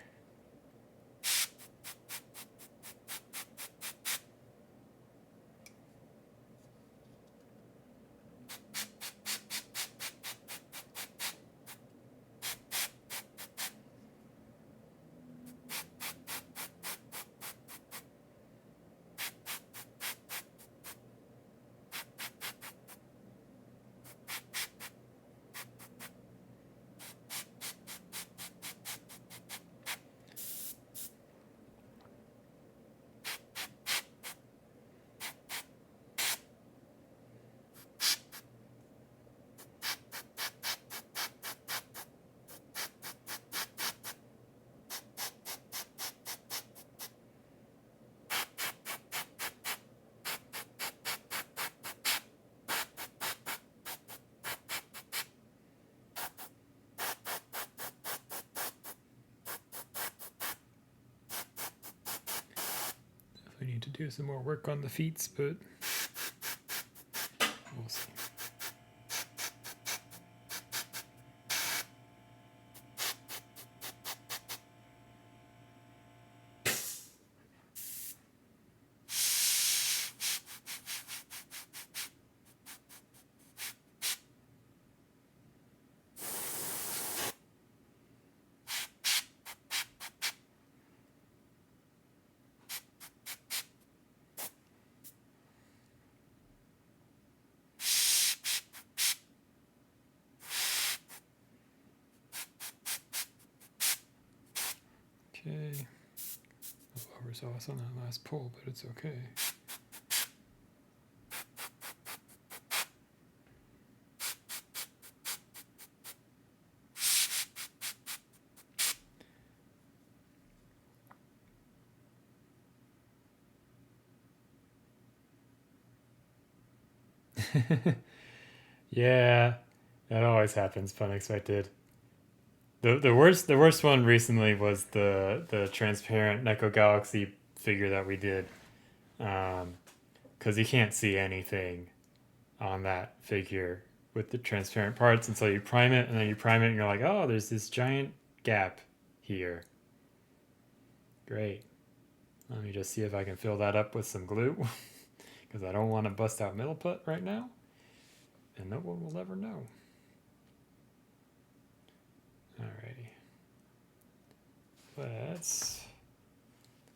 We need to do some more work on the feet, but we'll see. Okay. sauce on that last pull, but it's okay. Yeah, that always happens. Unexpected. The worst one recently was the transparent Neko Galaxy figure that we did, because you can't see anything on that figure with the transparent parts until you prime it, and then you prime it, and you're like, oh, there's this giant gap here. Great. Let me just see if I can fill that up with some glue, because I don't want to bust out metal put right now, and no one will ever know. Alrighty. Let's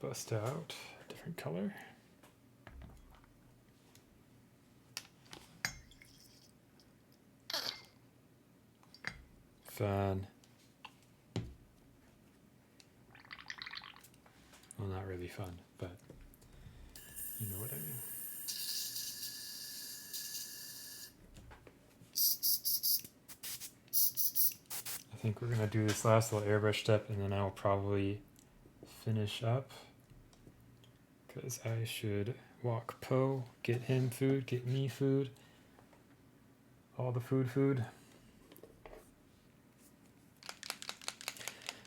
bust out a different color. Fun. Well, not really fun, but you know what I mean. I think we're gonna do this last little airbrush step, and then I'll probably finish up, because I should walk Poe, get him food, get me food, all the food.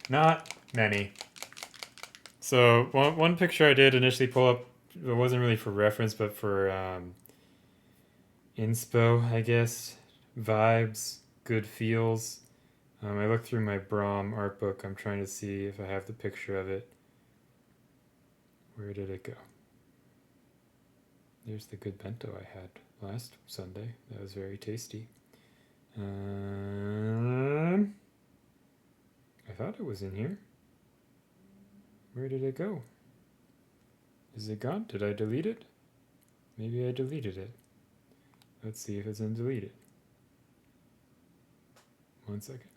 Not many. So one picture I did initially pull up, it wasn't really for reference, but for inspo, I guess. Vibes, good feels. I looked through my Brahm art book. I'm trying to see if I have the picture of it. Where did it go? There's the good bento I had last Sunday. That was very tasty. I thought it was in here. Where did it go? Is it gone? Did I delete it? Maybe I deleted it. Let's see if it's in deleted. 1 second.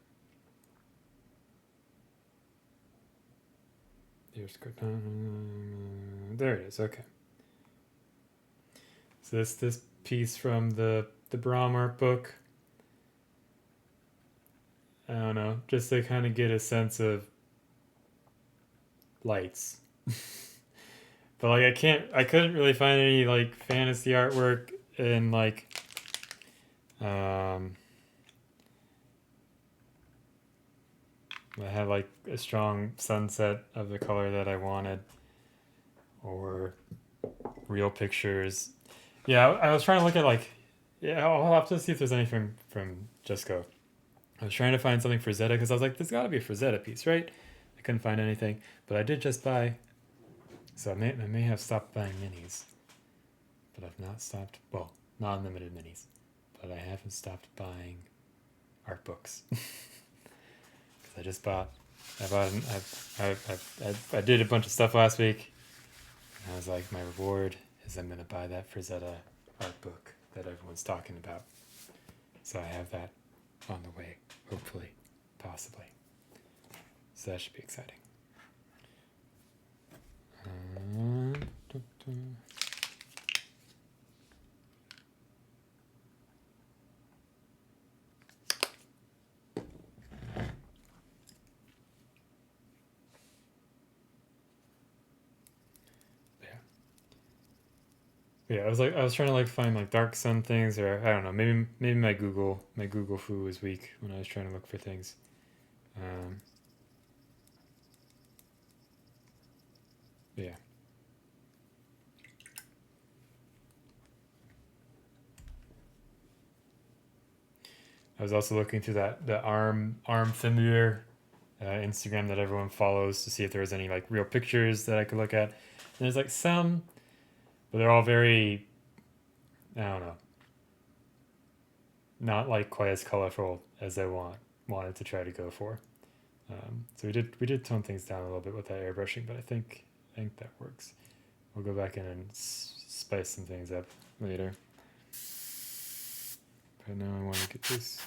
There it is. Okay. So this piece from the Brahm art book. I don't know, just to kind of get a sense of lights. But like I couldn't really find any like fantasy artwork and like I had like a strong sunset of the color that I wanted, or real pictures. Yeah, I was trying to look at like, yeah, I'll have to see if there's anything from Jesco. I was trying to find something for Zeta, because I was like, there's got to be a Frazetta piece, right? I couldn't find anything, but I did just buy, so I may have stopped buying minis, but I've not stopped, well, not unlimited minis, but I haven't stopped buying art books. Because I did a bunch of stuff last week, and I was like, my reward is I'm going to buy that Frazetta art book that everyone's talking about. So I have that on the way, hopefully, possibly. So that should be exciting. Yeah, I was trying to like find like dark sun things, or I don't know, maybe my Google foo was weak when I was trying to look for things. Yeah. I was also looking through the arm familiar Instagram that everyone follows to see if there was any like real pictures that I could look at. And there's like some, but they're all very, I don't know, not like quite as colorful as I wanted to try to go for. So we did tone things down a little bit with that airbrushing, but I think that works. We'll go back in and spice some things up later. But now I want to get this.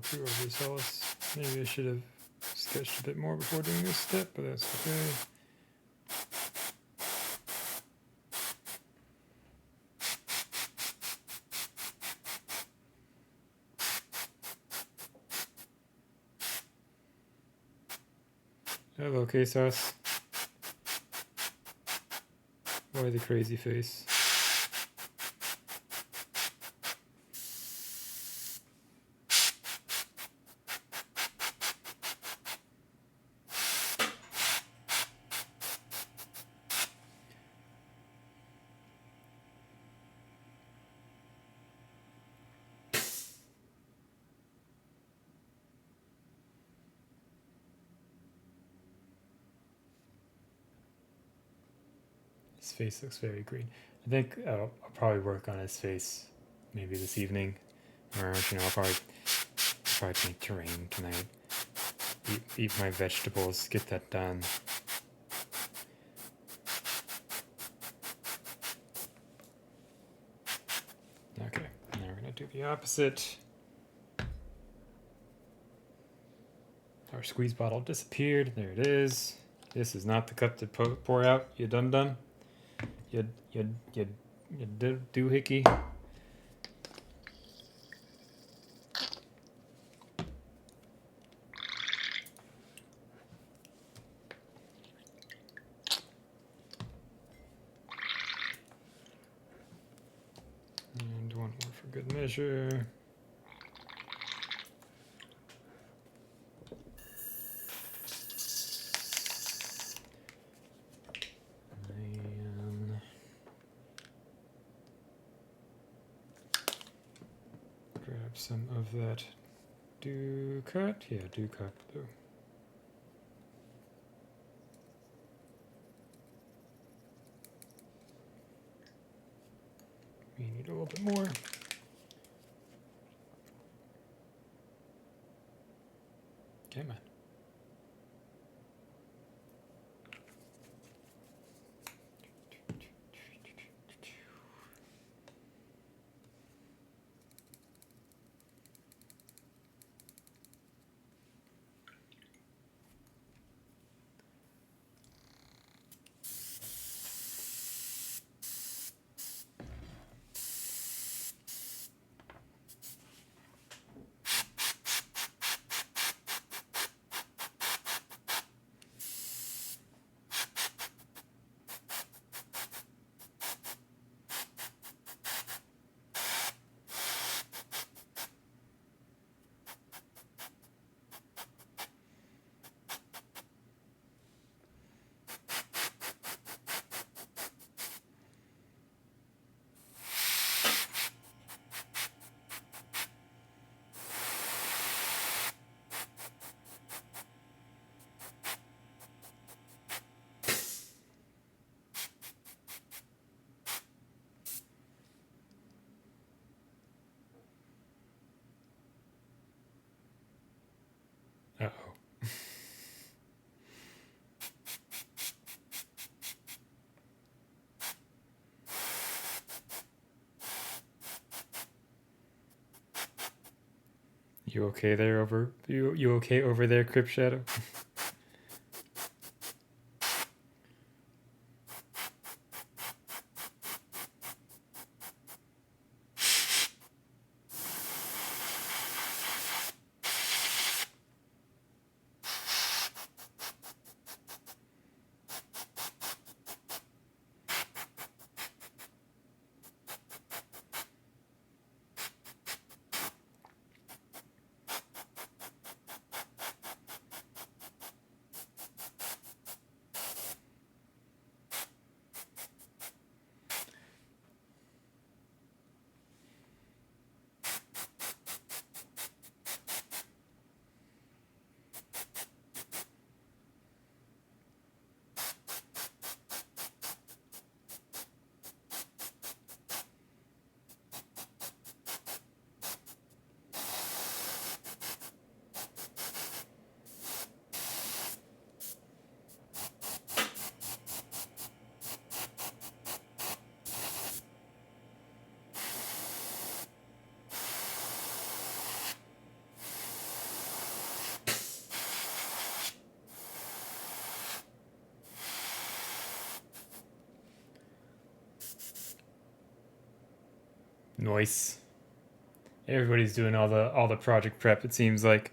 through overzealous. Maybe I should have sketched a bit more before doing this step, but that's okay. Hello, K-Sauce. Why the crazy face? His face looks very green. I think I'll probably work on his face maybe this evening. Or, I'll probably make terrain tonight. Eat my vegetables, get that done. Okay, now we're gonna do the opposite. Our squeeze bottle disappeared. There it is. This is not the cup to pour out. You done. You doohickey. And one more for good measure. Grab some of that do cut. Yeah, do cut though. We need a little bit more. Okay, man. Uh-oh. You okay there you okay over there, Crypt Shadow? Nice. Everybody's doing all the project prep, it seems like.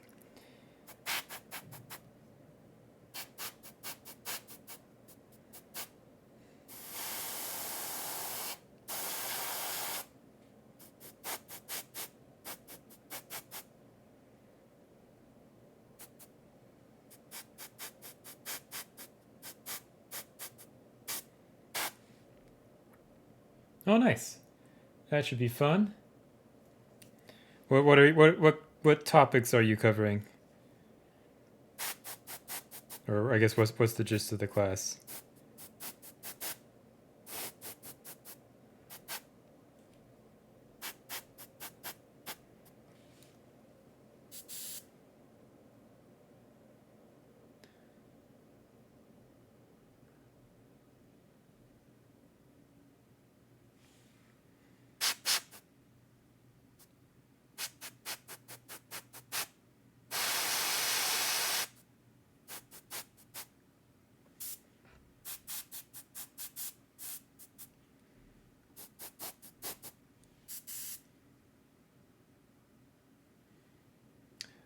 Oh, nice. That should be fun. What topics are you covering? Or I guess what's the gist of the class?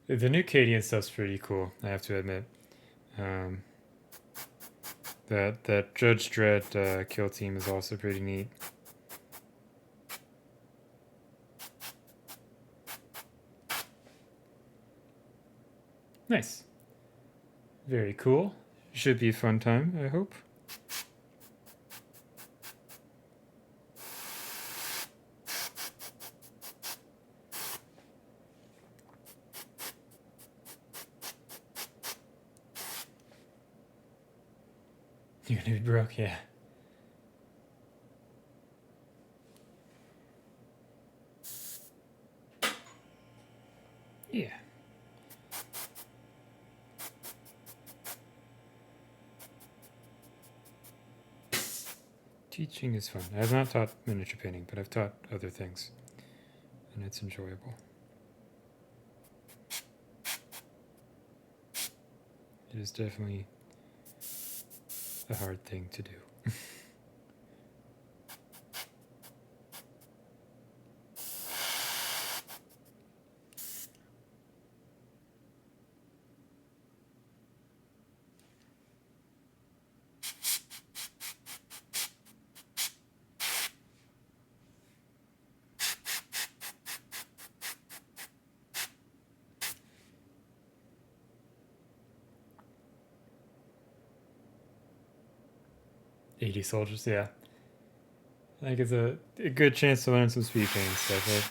The new Cadian stuff's pretty cool, I have to admit. That Judge Dredd kill team is also pretty neat. Nice. Very cool. Should be a fun time, I hope. You're gonna be broke, yeah. Yeah. Teaching is fun. I have not taught miniature painting, but I've taught other things, and it's enjoyable. It is definitely a hard thing to do. 80 soldiers, yeah. I think it's a good chance to learn some speed painting stuff, right?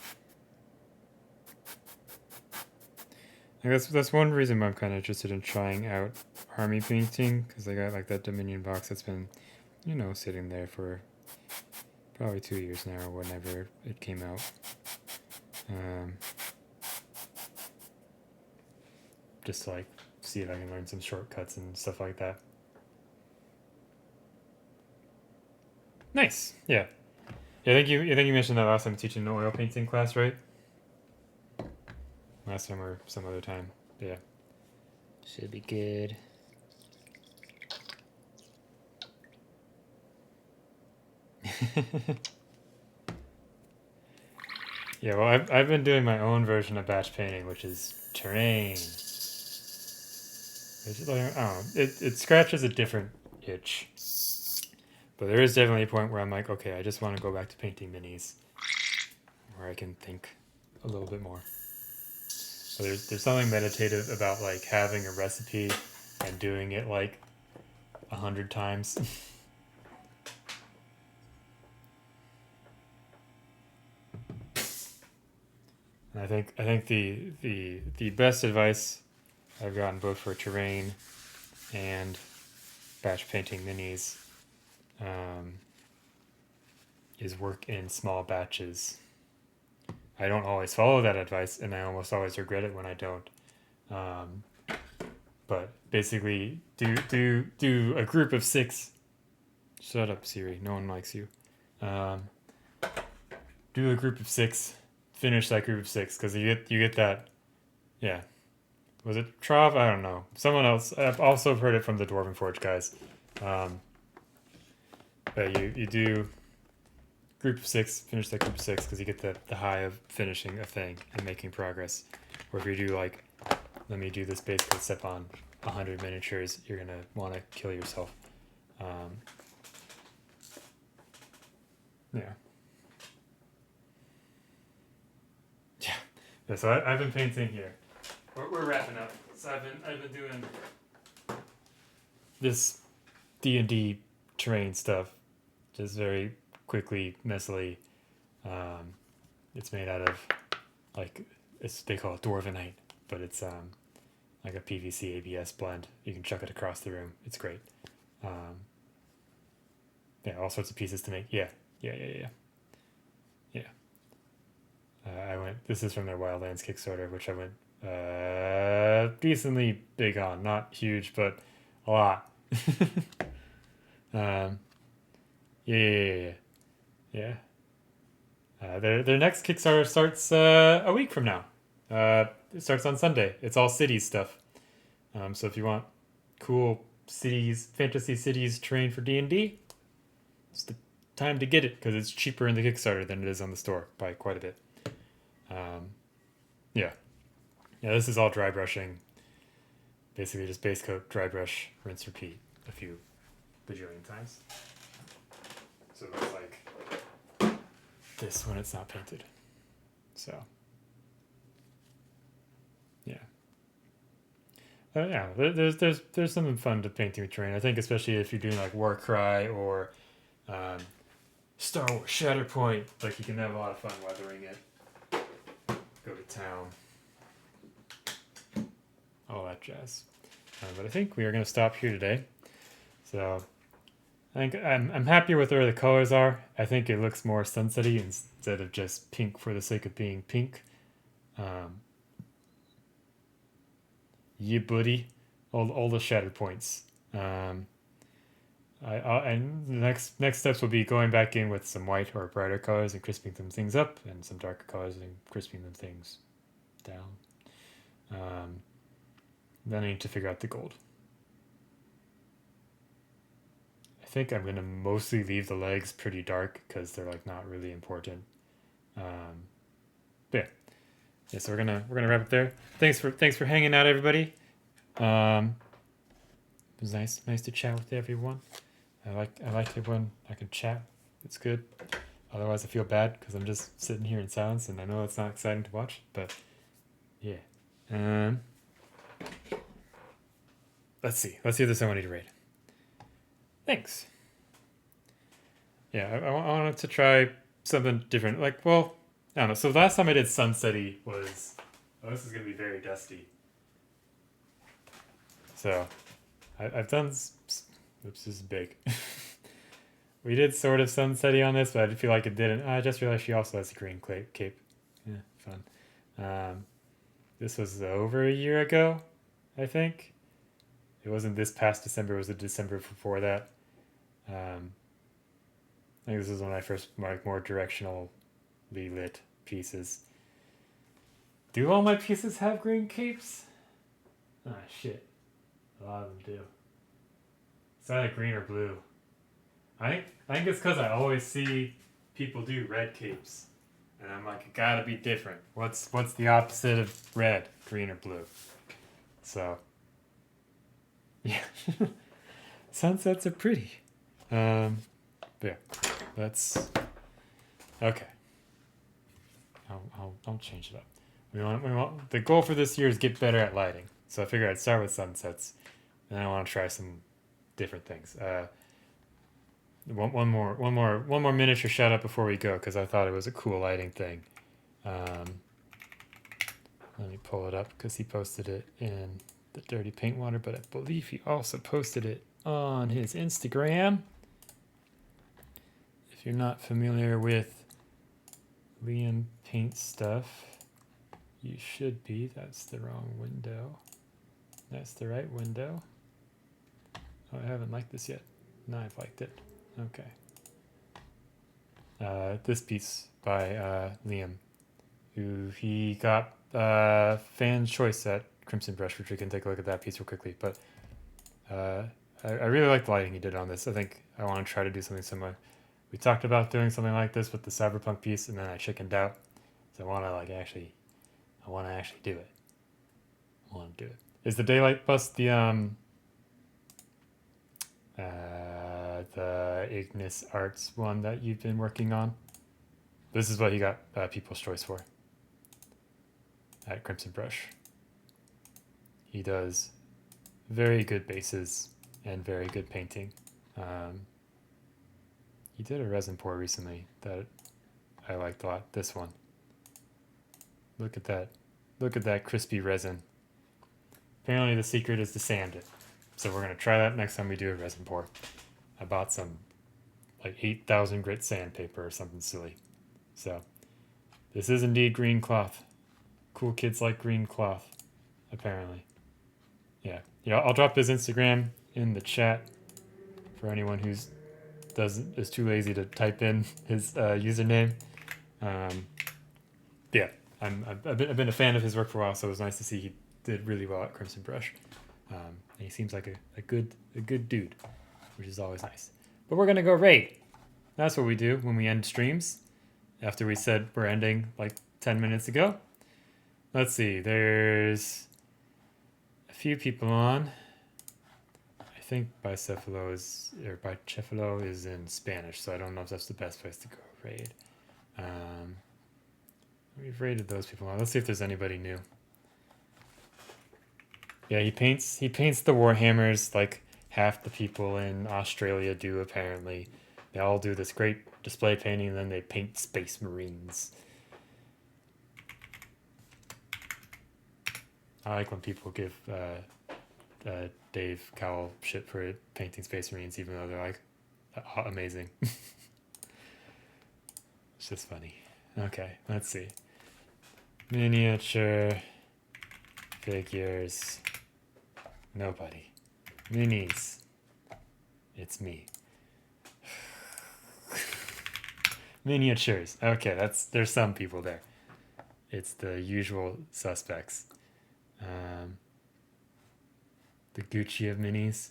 I guess that's one reason why I'm kind of interested in trying out army painting, because I got like that Dominion box that's been, sitting there for probably 2 years now, or whenever it came out. Just to like see if I can learn some shortcuts and stuff like that. Nice. Yeah. I think you mentioned that last time teaching an oil painting class, right? Last time or some other time. Yeah. Should be good. Yeah, well, I've been doing my own version of batch painting, which is terrain. It's like, I don't know, it scratches a different itch. But there is definitely a point where I'm like, okay, I just want to go back to painting minis, where I can think a little bit more. So there's something meditative about like having a recipe and doing it like 100 times. And I think the best advice I've gotten both for terrain and batch painting minis is work in small batches. I don't always follow that advice, and I almost always regret it when I don't. But basically, do a group of 6. Shut up, Siri. No one likes you. Do a group of 6. Finish that group of 6, because you get that. Yeah. Was it Trav? I don't know. Someone else. I've also heard it from the Dwarven Forge guys. But you do group of 6, finish that group of 6 because you get the high of finishing a thing and making progress. Or if you do like, let me do this base code step on 100 miniatures, you're gonna want to kill yourself. Yeah. Yeah. So I've been painting here. We're wrapping up. So I've been doing this D&D terrain stuff, just very quickly, messily. It's made out of they call it dwarvenite, but it's like a PVC ABS blend. You can chuck it across the room. It's great. Yeah, all sorts of pieces to make. Yeah. I went. This is from their Wildlands Kickstarter, which I went decently big on. Not huge, but a lot. Yeah. Their next Kickstarter starts a week from now. It starts on Sunday. It's all cities stuff. So if you want cool cities, fantasy cities terrain for D&D, it's the time to get it because it's cheaper in the Kickstarter than it is on the store by quite a bit. Yeah, this is all dry brushing. Basically just base coat, dry brush, rinse, repeat a few bajillion times. So it looks like this when it's not painted. So yeah. Yeah, there's something fun to painting with terrain. I think especially if you're doing like Warcry or Star Wars Shatterpoint, like you can have a lot of fun weathering it. Go to town. All that jazz. But I think we are going to stop here today. So I think I'm happier with where the colors are. I think it looks more sunsetty instead of just pink for the sake of being pink. Yeah, buddy. All the shatter points. And the next steps will be going back in with some white or brighter colors and crisping some things up, and some darker colors and crisping them things down. Then I need to figure out the gold. I think I'm gonna mostly leave the legs pretty dark because they're like not really important. But yeah. So we're gonna wrap it there. Thanks for hanging out, everybody. It was nice to chat with everyone. I like it when I can chat. It's good. Otherwise, I feel bad because I'm just sitting here in silence, and I know it's not exciting to watch. But yeah. Let's see if there's someone I need to raid. Thanks. Yeah, I wanted to try something different. I don't know. So the last time I did Sunsetty was... Oh, this is going to be very dusty. So, I've done... Oops, this is big. We did sort of Sunsetty on this, but I did feel like it didn't. I just realized she also has a green cape. Yeah, fun. This was over a year ago, I think. It wasn't this past December, it was the December before that. I think this is when I first more directionally lit pieces. Do all my pieces have green capes? Ah, shit. A lot of them do. It's either green or blue. I think it's because I always see people do red capes. And I'm like, it gotta be different. What's the opposite of red? Green or blue? So... yeah. Sunsets are pretty. But yeah, that's okay. I'll change it up. We want the goal for this year is get better at lighting. So I figured I'd start with sunsets, and then I want to try some different things. One more miniature shout out before we go because I thought it was a cool lighting thing. Let me pull it up because he posted it in the Dirty Paint Water, but I believe he also posted it on his Instagram. If you're not familiar with Liam Paint stuff, you should be. That's the wrong window. That's the right window. Oh, I haven't liked this yet. No, I've liked it. Okay. This piece by Liam, who he got fan choice at Crimson Brush, which we can take a look at that piece real quickly. But I really like the lighting he did on this. I think I want to try to do something similar We talked about doing something like this with the cyberpunk piece, and then I chickened out. So I want to actually do it. I want to do it. Is the daylight bus the Ignis Arts one that you've been working on? This is what he got People's Choice for at Crimson Brush. He does very good bases and very good painting. He did a resin pour recently that I liked a lot. This one. Look at that. Look at that crispy resin. Apparently the secret is to sand it. So we're going to try that next time we do a resin pour. I bought some 8,000 grit sandpaper or something silly. So this is indeed green cloth. Cool kids like green cloth, apparently. Yeah, I'll drop his Instagram in the chat for anyone who's is too lazy to type in his username. Yeah, I've been a fan of his work for a while, so it was nice to see he did really well at Crimson Brush. And he seems like a good dude, which is always nice. But we're gonna go raid. That's what we do when we end streams. After we said we're ending 10 minutes ago. Let's see. There's a few people on. I think Bicephalo is in Spanish, so I don't know if that's the best place to go raid. We've raided those people on. Let's see if there's anybody new. Yeah, he paints the Warhammers like half the people in Australia do, apparently. They all do this great display painting, and then they paint Space Marines. I like when people give Dave Cowell shit for painting Space Marines, even though they're amazing. It's just funny. Okay, let's see. Miniature figures. Nobody. Minis. It's me. Miniatures. Okay, there's some people there. It's the usual suspects. The Gucci of minis.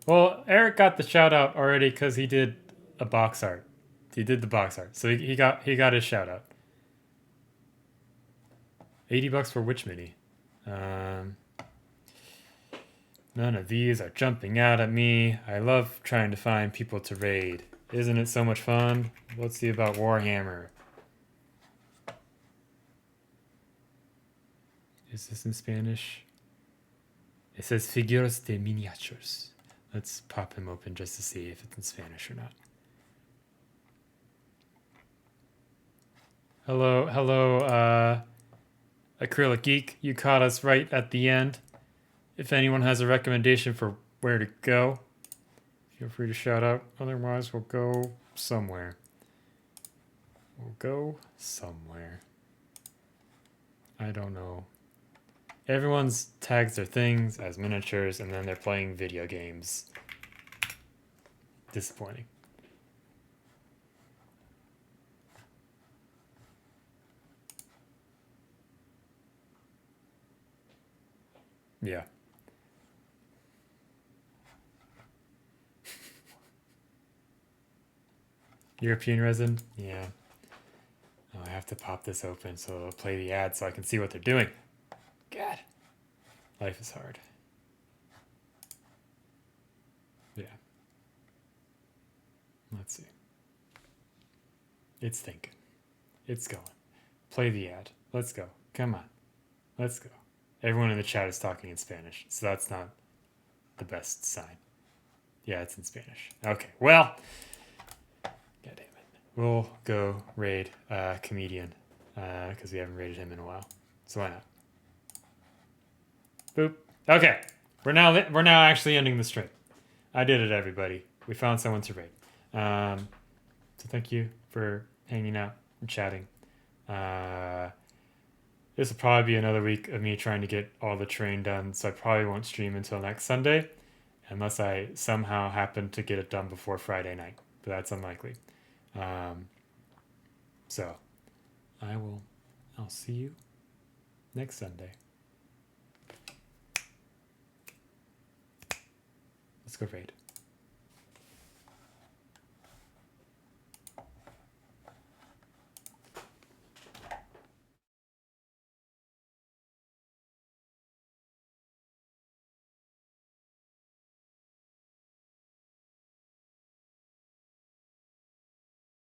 Well, Eric got the shout out already because he did a box art. He did the box art, so he got his shout out. $80 for which mini? None of these are jumping out at me. I love trying to find people to raid. Isn't it so much fun? Let's see about Warhammer. Is this in Spanish? It says Figuras de Miniatures. Let's pop him open just to see if it's in Spanish or not. Hello, Acrylic Geek. You caught us right at the end. If anyone has a recommendation for where to go, feel free to shout out. Otherwise, we'll go somewhere. I don't know. Everyone's tags their things as miniatures, and then they're playing video games. Disappointing. Yeah. European resin? Yeah. Oh, I have to pop this open so it'll play the ad so I can see what they're doing. God. Life is hard. Yeah. Let's see. It's thinking. It's going. Play the ad. Let's go. Come on. Let's go. Everyone in the chat is talking in Spanish, so that's not the best sign. Yeah, it's in Spanish. Okay, well, God damn it. We'll go raid Comedian, because we haven't raided him in a while. So why not? Boop. Okay, we're now actually ending the stream. I did it, everybody. We found someone to raid. So thank you for hanging out and chatting. This will probably be another week of me trying to get all the terrain done, so I probably won't stream until next Sunday, unless I somehow happen to get it done before Friday night, but that's unlikely. So, I'll see you next Sunday. Let's go raid.